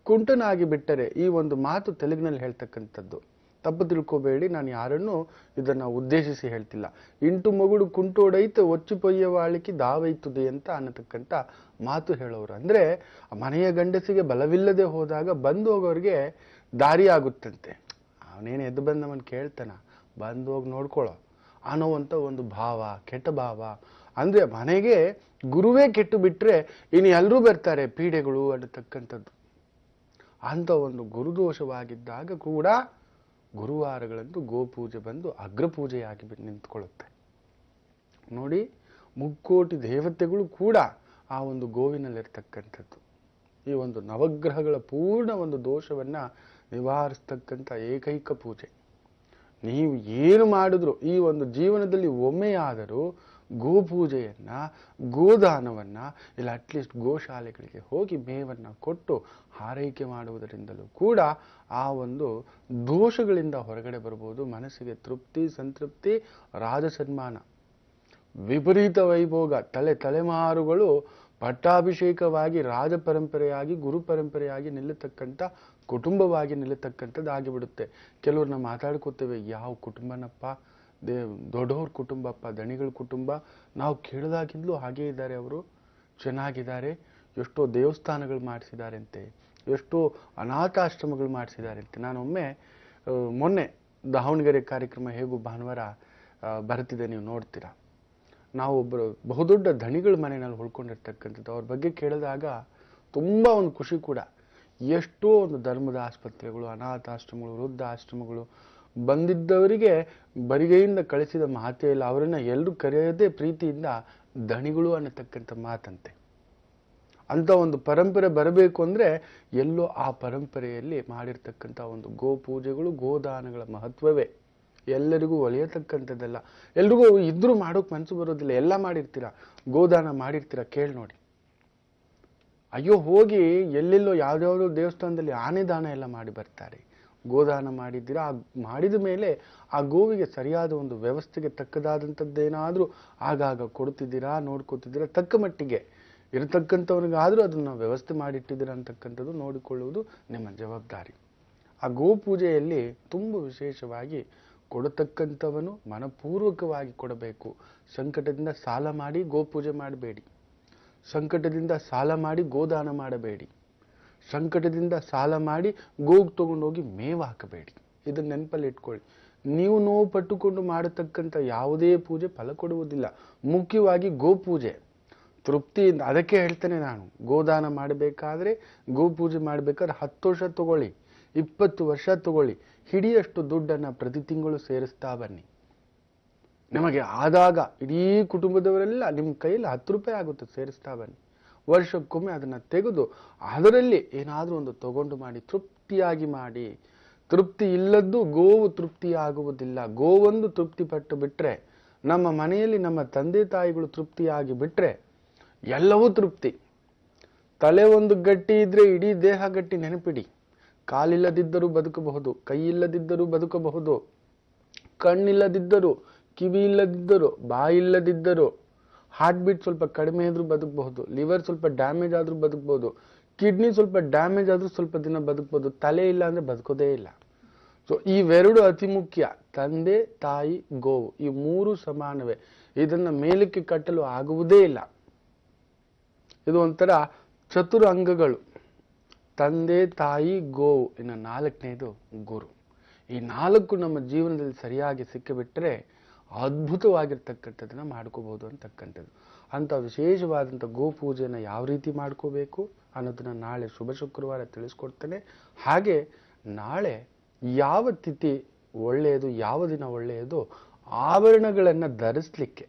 ಕುಂಟನಾಗಿ ಬಿಟ್ಟರೆ, ಈ ಒಂದು ಮಾತು ತೆಲುಗಿನಲ್ಲಿ ಹೇಳ್ತಕ್ಕಂಥದ್ದು. ತಪ್ಪು ತಿಳ್ಕೋಬೇಡಿ, ನಾನು ಯಾರನ್ನು ಇದನ್ನ ಉದ್ದೇಶಿಸಿ ಹೇಳ್ತಿಲ್ಲ. ಇಂಟು ಮಗುಡು ಕುಂಟೋಡೈತೆ ಒಚ್ಚಿ ಪೊಯ್ಯವಾಳಿಕೆ ದಾವೈತುದೆ ಅಂತ ಅನ್ನತಕ್ಕಂಥ ಮಾತು ಹೇಳೋರು. ಅಂದ್ರೆ ಮನೆಯ ಗಂಡಸಿಗೆ ಬಲವಿಲ್ಲದೆ ಹೋದಾಗ ಬಂದು ಹೋಗೋರಿಗೆ ದಾರಿ ಆಗುತ್ತಂತೆ. ಅವನೇನು ಎದ್ದು ಬಂದವನ್ ಕೇಳ್ತಾನ, ಬಂದು ಹೋಗಿ ನೋಡ್ಕೊಳ್ಳೋ ಅನ್ನೋವಂಥ ಒಂದು ಭಾವ, ಕೆಟ್ಟ ಭಾವ. ಅಂದ್ರೆ ಮನೆಗೆ ಗುರುವೇ ಕೆಟ್ಟು ಬಿಟ್ರೆ ಇನ್ನು ಎಲ್ಲರೂ ಬರ್ತಾರೆ ಪೀಡೆಗಳು ಅನ್ನತಕ್ಕಂಥದ್ದು. ಅಂತ ಒಂದು ಗುರುದೋಷವಾಗಿದ್ದಾಗ ಕೂಡ ಗುರುವಾರಗಳಂದು ಗೋಪೂಜೆ ಬಂದು ಅಗ್ರಪೂಜೆಯಾಗಿ ನಿಂತ್ಕೊಳ್ಳುತ್ತೆ. ನೋಡಿ, ಮುಕ್ಕೋಟಿ ದೇವತೆಗಳು ಕೂಡ ಆ ಒಂದು ಗೋವಿನಲ್ಲಿರ್ತಕ್ಕಂಥದ್ದು. ಈ ಒಂದು ನವಗ್ರಹಗಳ ಪೂರ್ಣ ಒಂದು ದೋಷವನ್ನ ನಿವಾರಿಸ್ತಕ್ಕಂಥ ಏಕೈಕ ಪೂಜೆ. ನೀವು ಏನು ಮಾಡಿದ್ರು ಈ ಒಂದು ಜೀವನದಲ್ಲಿ ಒಮ್ಮೆಯಾದರೂ ಗೋಪೂಜೆಯನ್ನ, ಗೋದಾನವನ್ನ, ಇಲ್ಲ ಅಟ್ಲೀಸ್ಟ್ ಗೋಶಾಲೆಗಳಿಗೆ ಹೋಗಿ ಮೇವನ್ನ ಕೊಟ್ಟು ಹಾರೈಕೆ ಮಾಡುವುದರಿಂದಲೂ ಕೂಡ ಆ ಒಂದು ದೋಷಗಳಿಂದ ಹೊರಗಡೆ ಬರ್ಬೋದು. ಮನಸ್ಸಿಗೆ ತೃಪ್ತಿ, ಸಂತೃಪ್ತಿ, ರಾಜಸನ್ಮಾನ, ವಿಪರೀತ ವೈಭೋಗ, ತಲೆಮಾರುಗಳು ಪಟ್ಟಾಭಿಷೇಕವಾಗಿ ರಾಜ ಪರಂಪರೆಯಾಗಿ, ಗುರು ಪರಂಪರೆಯಾಗಿ ನಿಲ್ಲತಕ್ಕಂಥ ಕುಟುಂಬವಾಗಿ ನಿಲ್ಲತಕ್ಕಂಥದ್ದಾಗಿಬಿಡುತ್ತೆ. ಕೆಲವ್ರನ್ನ ಮಾತಾಡ್ಕೋತೇವೆ, ಯಾವ ಕುಟುಂಬನಪ್ಪ, ದೊಡ್ಡವ್ರ ಕುಟುಂಬಪ್ಪ, ದಣಿಗಳ ಕುಟುಂಬ, ನಾವು ಕೇಳಿದಾಗಿಂದಲೂ ಹಾಗೇ ಇದ್ದಾರೆ, ಅವರು ಚೆನ್ನಾಗಿದ್ದಾರೆ, ಎಷ್ಟೋ ದೇವಸ್ಥಾನಗಳು ಮಾಡಿಸಿದಾರಂತೆ, ಎಷ್ಟೋ ಅನಾಥಾಶ್ರಮಗಳು ಮಾಡಿಸಿದಾರಂತೆ. ನಾನೊಮ್ಮೆ ಮೊನ್ನೆ ದಾವಣಗೆರೆ ಕಾರ್ಯಕ್ರಮ ಹೇಗೂ ಭಾನುವಾರ ಬರ್ತಿದೆ, ನೀವು ನೋಡ್ತೀರಾ. ನಾವು ಒಬ್ಬರು ಬಹುದೊಡ್ಡ ಧಣಿಗಳ ಮನೆಯಲ್ಲಿ ಉಳ್ಕೊಂಡಿರ್ತಕ್ಕಂಥದ್ದು. ಅವ್ರ ಬಗ್ಗೆ ಕೇಳಿದಾಗ ತುಂಬ ಒಂದು ಖುಷಿ ಕೂಡ. ಎಷ್ಟೋ ಒಂದು ಧರ್ಮದ ಆಸ್ಪತ್ರೆಗಳು, ಅನಾಥಾಶ್ರಮಗಳು, ವೃದ್ಧ ಆಶ್ರಮಗಳು, ಬಂದಿದ್ದವರಿಗೆ ಬರಿಗೈಯಿಂದ ಕಳಿಸಿದ ಮಾತೇ ಇಲ್ಲ. ಅವರನ್ನ ಎಲ್ಲರೂ ಕರೆಯೋದೇ ಪ್ರೀತಿಯಿಂದ ಧಣಿಗಳು ಅನ್ನತಕ್ಕಂಥ ಮಾತಂತೆ. ಅಂತ ಒಂದು ಪರಂಪರೆ ಬರಬೇಕು ಅಂದ್ರೆ ಎಲ್ಲೋ ಆ ಪರಂಪರೆಯಲ್ಲಿ ಮಾಡಿರ್ತಕ್ಕಂಥ ಒಂದು ಗೋ ಪೂಜೆಗಳು, ಗೋದಾನಗಳ ಮಹತ್ವವೇ ಎಲ್ಲರಿಗೂ ಒಲಿಯತಕ್ಕಂಥದ್ದಲ್ಲ. ಎಲ್ರಿಗೂ ಇದ್ರೂ ಮಾಡೋಕೆ ಮನಸ್ಸು ಬರೋದಿಲ್ಲ. ಎಲ್ಲ ಮಾಡಿರ್ತೀರಾ, ಗೋದಾನ ಮಾಡಿರ್ತೀರಾ, ಕೇಳಿ ನೋಡಿ. ಅಯ್ಯೋ, ಹೋಗಿ ಎಲ್ಲೆಲ್ಲೋ ಯಾವ್ದಾವ್ದೋ ದೇವಸ್ಥಾನದಲ್ಲಿ ಆನೆ ದಾನ ಎಲ್ಲ ಮಾಡಿ ಬರ್ತಾರೆ. ಗೋದಾನ ಮಾಡಿದ್ದೀರಾ, ಮಾಡಿದ ಮೇಲೆ ಆ ಗೋವಿಗೆ ಸರಿಯಾದ ಒಂದು ವ್ಯವಸ್ಥೆಗೆ ತಕ್ಕದಾದಂಥದ್ದೇನಾದ್ರೂ ಆಗಾಗ ಕೊಡ್ತಿದ್ದೀರಾ, ನೋಡ್ಕೋತಿದ್ದೀರಾ, ತಕ್ಕ ಮಟ್ಟಿಗೆ ಇರತಕ್ಕಂಥವ್ರಿಗಾದ್ರೂ ಅದನ್ನ ವ್ಯವಸ್ಥೆ ಮಾಡಿಟ್ಟಿದ್ದೀರಾ ಅಂತಕ್ಕಂಥದ್ದು ನೋಡಿಕೊಳ್ಳುವುದು ನಿಮ್ಮ ಜವಾಬ್ದಾರಿ. ಆ ಗೋಪೂಜೆಯಲ್ಲಿ ತುಂಬ ವಿಶೇಷವಾಗಿ ಕೊಡತಕ್ಕಂಥವನು ಮನಪೂರ್ವಕವಾಗಿ ಕೊಡಬೇಕು. ಸಂಕಟದಿಂದ ಸಾಲ ಮಾಡಿ ಗೋಪೂಜೆ ಮಾಡಬೇಡಿ. ಸಂಕಟದಿಂದ ಸಾಲ ಮಾಡಿ ಗೋದಾನ ಮಾಡಬೇಡಿ. ಸಂಕಟದಿಂದ ಸಾಲ ಮಾಡಿ ಗೋಗ್ ತಗೊಂಡೋಗಿ ಮೇವು ಹಾಕಬೇಡಿ. ಇದನ್ನ ನೆನಪಲ್ಲಿ ಇಟ್ಕೊಳ್ಳಿ. ನೀವು ನೋವು ಪಟ್ಟುಕೊಂಡು ಮಾಡತಕ್ಕಂಥ ಯಾವುದೇ ಪೂಜೆ ಫಲ ಕೊಡುವುದಿಲ್ಲ. ಮುಖ್ಯವಾಗಿ ಗೋಪೂಜೆ ತೃಪ್ತಿಯಿಂದ. ಅದಕ್ಕೆ ಹೇಳ್ತೇನೆ ನಾನು, ಗೋದಾನ ಮಾಡಬೇಕಾದ್ರೆ, ಗೋಪೂಜೆ ಮಾಡಬೇಕಾದ್ರೆ 10 ವರ್ಷ ತಗೊಳ್ಳಿ, 20 ವರ್ಷ ತಗೊಳ್ಳಿ, ಹಿಡಿಯಷ್ಟು ದುಡ್ಡನ್ನ ಪ್ರತಿ ತಿಂಗಳು ಸೇರಿಸ್ತಾ ಬನ್ನಿ. ನಿಮಗೆ ಆದಾಗ ಇಡೀ ಕುಟುಂಬದವರೆಲ್ಲ ನಿಮ್ಮ ಕೈಯಲ್ಲಿ 10 ರೂಪಾಯಿ ಆಗುತ್ತೆ, ಸೇರಿಸ್ತಾ ಬನ್ನಿ. ವರ್ಷಕ್ಕೊಮ್ಮೆ ಅದನ್ನ ತೆಗೆದು ಅದರಲ್ಲಿ ಏನಾದ್ರೂ ಒಂದು ತಗೊಂಡು ಮಾಡಿ, ತೃಪ್ತಿಯಾಗಿ ಮಾಡಿ. ತೃಪ್ತಿ ಇಲ್ಲದ್ದು ಗೋವು ತೃಪ್ತಿಯಾಗುವುದಿಲ್ಲ. ಗೋವೊಂದು ತೃಪ್ತಿ ಪಟ್ಟು ಬಿಟ್ರೆ, ನಮ್ಮ ಮನೆಯಲ್ಲಿ ನಮ್ಮ ತಂದೆ ತಾಯಿಗಳು ತೃಪ್ತಿಯಾಗಿ ಬಿಟ್ರೆ ಎಲ್ಲವೂ ತೃಪ್ತಿ. ತಲೆ ಒಂದು ಗಟ್ಟಿ ಇದ್ರೆ ಇಡೀ ದೇಹ ಗಟ್ಟಿ. ನೆನಪಿಡಿ, ಕಾಲಿಲ್ಲದಿದ್ದರೂ ಬದುಕಬಹುದು, ಕೈ ಇಲ್ಲದಿದ್ದರೂ ಬದುಕಬಹುದು, ಕಣ್ಣಿಲ್ಲದಿದ್ದರೂ, ಕಿವಿ ಇಲ್ಲದಿದ್ದರೂ, ಬಾಯಿಲ್ಲದಿದ್ದರೂ, ಹಾರ್ಟ್ ಬೀಟ್ ಸ್ವಲ್ಪ ಕಡಿಮೆ ಆದ್ರೂ ಬದುಕಬಹುದು, ಲಿವರ್ ಸ್ವಲ್ಪ ಡ್ಯಾಮೇಜ್ ಆದ್ರೂ ಬದುಕಬಹುದು, ಕಿಡ್ನಿ ಸ್ವಲ್ಪ ಡ್ಯಾಮೇಜ್ ಆದ್ರೂ ಸ್ವಲ್ಪ ದಿನ ಬದುಕಬಹುದು, ತಲೆ ಇಲ್ಲ ಅಂದ್ರೆ ಬದುಕೋದೇ ಇಲ್ಲ. ಸೊ ಇವೆರಡು ಅತಿ ಮುಖ್ಯ. ತಂದೆ, ತಾಯಿ, ಗೋವು, ಈ ಮೂರು ಸಮಾನವೇ. ಇದನ್ನ ಮೇಲಕ್ಕೆ ಕಟ್ಟಲು ಆಗುವುದೇ ಇಲ್ಲ. ಇದು ಒಂಥರ ಚತುರ ಅಂಗಗಳು. ತಂದೆ, ತಾಯಿ, ಗೋವು, ಇನ್ನು ನಾಲ್ಕನೇದು ಗುರು. ಈ ನಾಲ್ಕು ನಮ್ಮ ಜೀವನದಲ್ಲಿ ಸರಿಯಾಗಿ ಸಿಕ್ಕಿಬಿಟ್ರೆ ಅದ್ಭುತವಾಗಿರ್ತಕ್ಕಂಥದ್ದನ್ನ ಮಾಡ್ಕೋಬಹುದು ಅಂತಕ್ಕಂಥದ್ದು. ಅಂತ ವಿಶೇಷವಾದಂಥ ಗೋ ಪೂಜೆಯನ್ನು ಯಾವ ರೀತಿ ಮಾಡ್ಕೋಬೇಕು ಅನ್ನೋದನ್ನ ನಾಳೆ ಶುಭ ಶುಕ್ರವಾರ ತಿಳಿಸ್ಕೊಡ್ತೇನೆ. ಹಾಗೆ ನಾಳೆ ಯಾವ ತಿಥಿ ಒಳ್ಳೆಯದು, ಯಾವ ದಿನ ಒಳ್ಳೆಯದು, ಆಭರಣಗಳನ್ನು ಧರಿಸ್ಲಿಕ್ಕೆ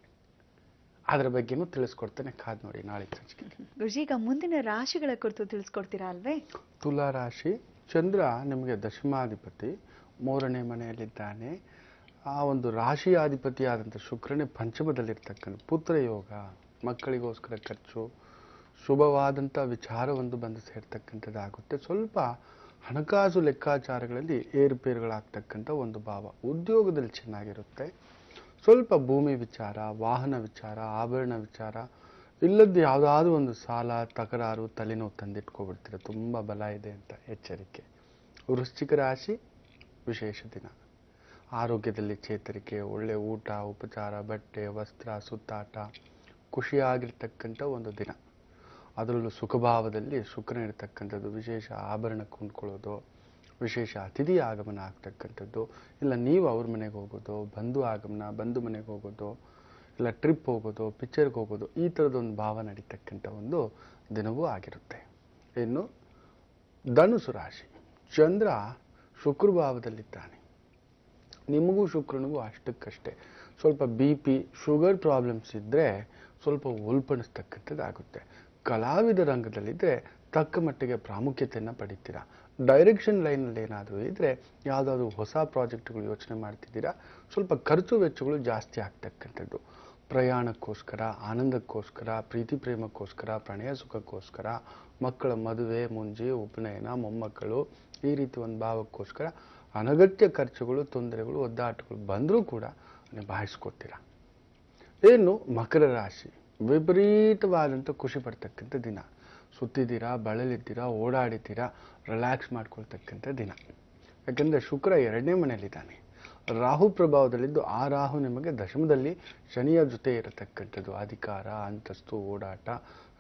ಅದರ ಬಗ್ಗೆನೂ ತಿಳಿಸ್ಕೊಡ್ತೇನೆ. ಕಾದ್ ನೋಡಿ ನಾಳೆ ಸಂಚಿಕೆ. ಗುರುಜಿ, ಈಗ ಮುಂದಿನ ರಾಶಿಗಳ ಕುರಿತು ತಿಳಿಸ್ಕೊಡ್ತೀರಾ ಅಲ್ವೇ? ತುಲಾ ರಾಶಿ. ಚಂದ್ರ ನಿಮಗೆ ದಶಮಾಧಿಪತಿ, 3ನೇ ಮನೆಯಲ್ಲಿದ್ದಾನೆ. ಆ ಒಂದು ರಾಶಿಯಾಧಿಪತಿಯಾದಂಥ ಶುಕ್ರನೇ ಪಂಚಮದಲ್ಲಿರ್ತಕ್ಕಂಥ ಪುತ್ರ ಯೋಗ, ಮಕ್ಕಳಿಗೋಸ್ಕರ ಖರ್ಚು, ಶುಭವಾದಂಥ ವಿಚಾರವೊಂದು ಬಂದು ಸೇರ್ತಕ್ಕಂಥದ್ದಾಗುತ್ತೆ. ಸ್ವಲ್ಪ ಹಣಕಾಸು ಲೆಕ್ಕಾಚಾರಗಳಲ್ಲಿ ಏರುಪೇರುಗಳಾಗ್ತಕ್ಕಂಥ ಒಂದು ಭಾವ. ಉದ್ಯೋಗದಲ್ಲಿ ಚೆನ್ನಾಗಿರುತ್ತೆ. ಸ್ವಲ್ಪ ಭೂಮಿ ವಿಚಾರ, ವಾಹನ ವಿಚಾರ, ಆಭರಣ ವಿಚಾರ, ಇಲ್ಲದ್ದು ಯಾವುದಾದ್ರೂ ಒಂದು ಸಾಲ, ತಕರಾರು, ತಲೆನೋವು ತಂದಿಟ್ಕೊಬಿಡ್ತೀರ. ತುಂಬ ಬಲ ಇದೆ ಅಂತ ಎಚ್ಚರಿಕೆ. ವೃಶ್ಚಿಕ ರಾಶಿ, ವಿಶೇಷ ದಿನ. ಆರೋಗ್ಯದಲ್ಲಿ ಚೇತರಿಕೆ, ಒಳ್ಳೆ ಊಟ, ಉಪಚಾರ, ಬಟ್ಟೆ, ವಸ್ತ್ರ, ಸುತ್ತಾಟ, ಖುಷಿಯಾಗಿರ್ತಕ್ಕಂಥ ಒಂದು ದಿನ. ಅದರಲ್ಲೂ ಸುಖಭಾವದಲ್ಲಿ ಶುಕ್ರನ ಇರ್ತಕ್ಕಂಥದ್ದು. ವಿಶೇಷ ಆಭರಣ ಕೊಂಡ್ಕೊಳ್ಳೋದು, ವಿಶೇಷ ಅತಿಥಿ ಆಗಮನ ಆಗ್ತಕ್ಕಂಥದ್ದು, ಇಲ್ಲ ನೀವು ಅವ್ರ ಮನೆಗೆ ಹೋಗೋದು, ಬಂಧು ಆಗಮನ, ಬಂಧು ಮನೆಗೆ ಹೋಗೋದು, ಇಲ್ಲ ಟ್ರಿಪ್ ಹೋಗೋದು, ಪಿಕ್ಚರ್ಗೆ ಹೋಗೋದು, ಈ ಥರದೊಂದು ಭಾವ ನಡೀತಕ್ಕಂಥ ಒಂದು ದಿನವೂ ಆಗಿರುತ್ತೆ. ಇನ್ನು ಧನುಸು ರಾಶಿ. ಚಂದ್ರ ಶುಕ್ರಭಾವದಲ್ಲಿದ್ದಾನೆ. ನಿಮಗೂ ಶುಕ್ರನಿಗೂ ಅಷ್ಟಕ್ಕಷ್ಟೇ. ಸ್ವಲ್ಪ BP, ಶುಗರ್ ಪ್ರಾಬ್ಲಮ್ಸ್ ಇದ್ದರೆ ಸ್ವಲ್ಪ ಉಲ್ಪಣಿಸ್ತಕ್ಕಂಥದ್ದಾಗುತ್ತೆ. ಕಲಾವಿದ ರಂಗದಲ್ಲಿದ್ದರೆ ತಕ್ಕ ಮಟ್ಟಿಗೆ ಪ್ರಾಮುಖ್ಯತೆಯನ್ನು ಪಡಿತೀರಾ. ಡೈರೆಕ್ಷನ್ ಲೈನಲ್ಲಿ ಏನಾದರೂ ಇದ್ದರೆ, ಯಾವುದಾದ್ರೂ ಹೊಸ ಪ್ರಾಜೆಕ್ಟ್ಗಳು ಯೋಚನೆ ಮಾಡ್ತಿದ್ದೀರಾ, ಸ್ವಲ್ಪ ಖರ್ಚು ವೆಚ್ಚಗಳು ಜಾಸ್ತಿ ಆಗ್ತಕ್ಕಂಥದ್ದು. ಪ್ರಯಾಣಕ್ಕೋಸ್ಕರ, ಆನಂದಕ್ಕೋಸ್ಕರ, ಪ್ರೀತಿ ಪ್ರೇಮಕ್ಕೋಸ್ಕರ, ಪ್ರಣಯ ಸುಖಕ್ಕೋಸ್ಕರ, ಮಕ್ಕಳ ಮದುವೆ, ಮುಂಜಿ, ಉಪನಯನ, ಮೊಮ್ಮಕ್ಕಳು, ಈ ರೀತಿ ಒಂದು ಭಾವಕ್ಕೋಸ್ಕರ ಅನಗತ್ಯ ಖರ್ಚುಗಳು, ತೊಂದರೆಗಳು, ಒದ್ದಾಟಗಳು ಬಂದರೂ ಕೂಡ ನಿಭಾಯಿಸ್ಕೊತೀರಾ. ಇನ್ನು ಮಕರ ರಾಶಿ. ವಿಪರೀತವಾದಂಥ ಖುಷಿ ಪಡ್ತಕ್ಕಂಥ ದಿನ. ಸುತ್ತಿದ್ದೀರಾ, ಬಳಲಿದ್ದೀರಾ, ಓಡಾಡಿದ್ದೀರಾ, ರಿಲ್ಯಾಕ್ಸ್ ಮಾಡ್ಕೊಳ್ತಕ್ಕಂಥ ದಿನ. ಯಾಕೆಂದರೆ ಶುಕ್ರ 2ನೇ ಮನೆಯಲ್ಲಿದ್ದಾನೆ. ರಾಹು ಪ್ರಭಾವದಲ್ಲಿದ್ದು, ಆ ರಾಹು ನಿಮಗೆ ದಶಮದಲ್ಲಿ ಶನಿಯ ಜೊತೆ ಇರತಕ್ಕಂಥದ್ದು. ಅಧಿಕಾರ, ಅಂತಸ್ತು, ಓಡಾಟ,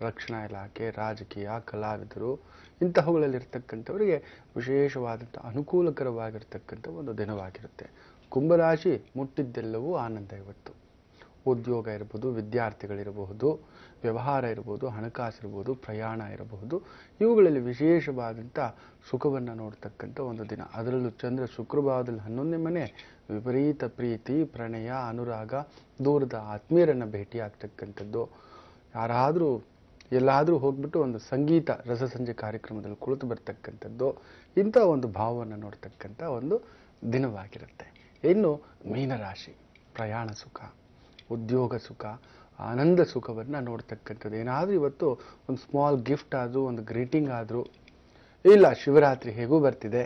ರಕ್ಷಣಾ ಇಲಾಖೆ, ರಾಜಕೀಯ, ಕಲಾವಿದರು, ಇಂತಹವುಗಳಲ್ಲಿರ್ತಕ್ಕಂಥವರಿಗೆ ವಿಶೇಷವಾದಂಥ ಅನುಕೂಲಕರವಾಗಿರ್ತಕ್ಕಂಥ ಒಂದು ದಿನವಾಗಿರುತ್ತೆ. ಕುಂಭರಾಶಿ. ಮುಟ್ಟಿದ್ದೆಲ್ಲವೂ ಆನಂದ. ಇವತ್ತು ಉದ್ಯೋಗ ಇರಬಹುದು, ವಿದ್ಯಾರ್ಥಿಗಳಿರಬಹುದು, ವ್ಯವಹಾರ ಇರಬಹುದು, ಹಣಕಾಸು ಇರಬಹುದು, ಪ್ರಯಾಣ ಇರಬಹುದು, ಇವುಗಳಲ್ಲಿ ವಿಶೇಷವಾದಂಥ ಸುಖವನ್ನು ನೋಡ್ತಕ್ಕಂಥ ಒಂದು ದಿನ. ಅದರಲ್ಲೂ ಚಂದ್ರ ಶುಕ್ರಭಾವದಲ್ಲಿ 11ನೇ ಮನೆ. ವಿಪರೀತ ಪ್ರೀತಿ, ಪ್ರಣಯ, ಅನುರಾಗ, ದೂರದ ಆತ್ಮೀಯರನ್ನು ಭೇಟಿಯಾಗ್ತಕ್ಕಂಥದ್ದು. ಯಾರಾದರೂ ಎಲ್ಲಾದರೂ ಹೋಗ್ಬಿಟ್ಟು ಒಂದು ಸಂಗೀತ ರಸಸಂಜೆ ಕಾರ್ಯಕ್ರಮದಲ್ಲಿ ಕುಳಿತು ಬರ್ತಕ್ಕಂಥದ್ದು, ಇಂಥ ಒಂದು ಭಾವವನ್ನು ನೋಡ್ತಕ್ಕಂಥ ಒಂದು ದಿನವಾಗಿರುತ್ತೆ. ಇನ್ನು ಮೀನರಾಶಿ. ಪ್ರಯಾಣ ಸುಖ, ಉದ್ಯೋಗ ಸುಖ, ಆನಂದ ಸುಖವನ್ನು ನೋಡ್ತಕ್ಕಂಥದ್ದು. ಏನಾದರೂ ಇವತ್ತು ಒಂದು ಸ್ಮಾಲ್ ಗಿಫ್ಟ್ ಆದರೂ, ಒಂದು ಗ್ರೀಟಿಂಗ್ ಆದರೂ, ಇಲ್ಲ ಶಿವರಾತ್ರಿ ಹೇಗೂ ಬರ್ತಿದೆ,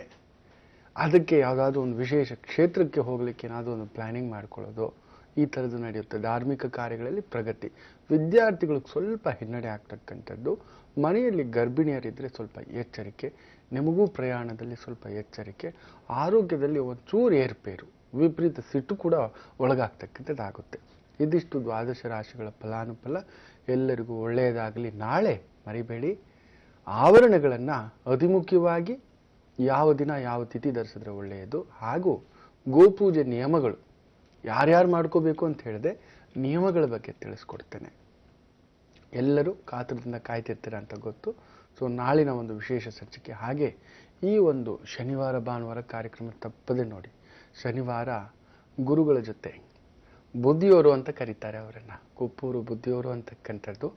ಅದಕ್ಕೆ ಯಾವುದಾದ್ರೂ ಒಂದು ವಿಶೇಷ ಕ್ಷೇತ್ರಕ್ಕೆ ಹೋಗಲಿಕ್ಕೆ ಏನಾದರೂ ಒಂದು ಪ್ಲ್ಯಾನಿಂಗ್ ಮಾಡ್ಕೊಳ್ಳೋದು, ಈ ಥರದ್ದು ನಡೆಯುತ್ತೆ. ಧಾರ್ಮಿಕ ಕಾರ್ಯಗಳಲ್ಲಿ ಪ್ರಗತಿ. ವಿದ್ಯಾರ್ಥಿಗಳಿಗೆ ಸ್ವಲ್ಪ ಹಿನ್ನಡೆ ಆಗ್ತಕ್ಕಂಥದ್ದು. ಮನೆಯಲ್ಲಿ ಗರ್ಭಿಣಿಯರಿದ್ದರೆ ಸ್ವಲ್ಪ ಎಚ್ಚರಿಕೆ. ನಿಮಗೂ ಪ್ರಯಾಣದಲ್ಲಿ ಸ್ವಲ್ಪ ಎಚ್ಚರಿಕೆ. ಆರೋಗ್ಯದಲ್ಲಿ ಒಂಚೂರು ಏರ್ಪೇರು, ವಿಪರೀತ ಸಿಟ್ಟು ಕೂಡ ಒಳಗಾಗ್ತಕ್ಕಂಥದ್ದಾಗುತ್ತೆ. ಇದಿಷ್ಟು ದ್ವಾದಶ ರಾಶಿಗಳ ಫಲಾನುಫಲ. ಎಲ್ಲರಿಗೂ ಒಳ್ಳೆಯದಾಗಲಿ. ನಾಳೆ ಮರಿಬೇಡಿ, ಆಭರಣಗಳನ್ನು ಅತಿ ಮುಖ್ಯವಾಗಿ ಯಾವ ದಿನ ಯಾವ ತಿಥಿ ಧರಿಸಿದ್ರೆ ಒಳ್ಳೆಯದು, ಹಾಗೂ ಗೋಪೂಜೆ ನಿಯಮಗಳು ಯಾರ್ಯಾರು ಮಾಡ್ಕೋಬೇಕು ಅಂತ ಹೇಳಿದೆ, ನಿಯಮಗಳ ಬಗ್ಗೆ ತಿಳಿಸ್ಕೊಡ್ತೇನೆ. ಎಲ್ಲರೂ ಕಾತರದಿಂದ ಕಾಯ್ತಿರ್ತೀರ ಅಂತ ಗೊತ್ತು. ಸೊ ನಾಳಿನ ಒಂದು ವಿಶೇಷ ಸಂಚಿಕೆ. ಹಾಗೆ ಈ ಒಂದು ಶನಿವಾರ ಭಾನುವಾರ ಕಾರ್ಯಕ್ರಮ ತಪ್ಪದೆ ನೋಡಿ. ಶನಿವಾರ ಗುರುಗಳ ಜೊತೆ ಬುದ್ಧಿಯೋರು ಅಂತ ಕರೀತಾರೆ ಅವರನ್ನು, ಕುಪ್ಪೂರು ಬುದ್ಧಿಯೋರು ಅಂತಕ್ಕಂಥದ್ದು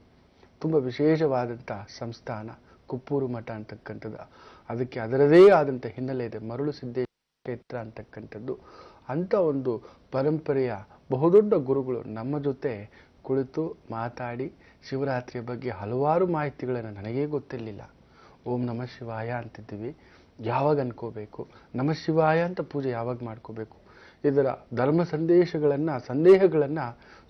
ತುಂಬ ವಿಶೇಷವಾದಂಥ ಸಂಸ್ಥಾನ ಕುಪ್ಪೂರು ಮಠ ಅಂತಕ್ಕಂಥದ್ದು. ಅದಕ್ಕೆ ಅದರದೇ ಆದಂಥ ಹಿನ್ನೆಲೆ ಇದೆ. ಮರಳು ಸಿದ್ದೇಶ್ವರ ಕ್ಷೇತ್ರ ಅಂತಕ್ಕಂಥದ್ದು. ಅಂಥ ಒಂದು ಪರಂಪರೆಯ ಬಹುದೊಡ್ಡ ಗುರುಗಳು ನಮ್ಮ ಜೊತೆ ಕುಳಿತು ಮಾತಾಡಿ ಶಿವರಾತ್ರಿಯ ಬಗ್ಗೆ ಹಲವಾರು ಮಾಹಿತಿಗಳನ್ನು ನನಗೇ ಗೊತ್ತಿರಲಿಲ್ಲ. ಓಂ ನಮಃ ಶಿವಾಯ ಅಂತಿದ್ದೀವಿ, ಯಾವಾಗ ಅನ್ಕೋಬೇಕು, ನಮಃ ಶಿವಾಯ ಅಂತ ಪೂಜೆ ಯಾವಾಗ ಮಾಡ್ಕೋಬೇಕು, ಇದರ ಧರ್ಮ ಸಂದೇಹಗಳನ್ನ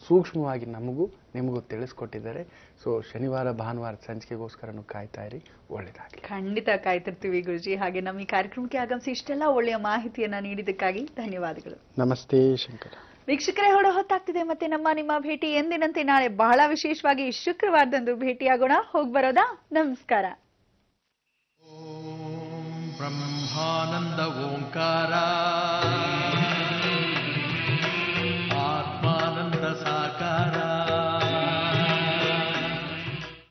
ಸೂಕ್ಷ್ಮವಾಗಿ ನಿಮಗೂ ತಿಳಿಸ್ಕೊಟ್ಟಿದ್ದಾರೆ. ಸೊ ಶನಿವಾರ ಭಾನುವಾರ ಸಂಚಿಕೆಗೋಸ್ಕರನು ಕಾಯ್ತಾ ಇರಿ. ಒಳ್ಳೆಯದಾಗಲಿ. ಖಂಡಿತ ಕಾಯ್ತಿರ್ತೀವಿ ಗುರುಜಿ. ಹಾಗೆ ನಮ್ಮ ಈ ಕಾರ್ಯಕ್ರಮಕ್ಕೆ ಆಗಮಿಸಿ ಇಷ್ಟೆಲ್ಲ ಒಳ್ಳೆಯ ಮಾಹಿತಿಯನ್ನ ನೀಡಿದ್ದಕ್ಕಾಗಿ ಧನ್ಯವಾದಗಳು. ನಮಸ್ತೆ ಶಂಕರ. ವೀಕ್ಷಕರೇ, ಹೊತ್ತಾಗ್ತಿದೆ. ಮತ್ತೆ ನಿಮ್ಮ ಭೇಟಿ ಎಂದಿನಂತೆ ನಾಳೆ ಬಹಳ ವಿಶೇಷವಾಗಿ ಶುಕ್ರವಾರದಂದು ಭೇಟಿಯಾಗೋಣ. ಹೋಗ್ಬರೋದಾ? ನಮಸ್ಕಾರ. ಬ್ರಹ್ಮಾನಂದ ಓಂಕಾರ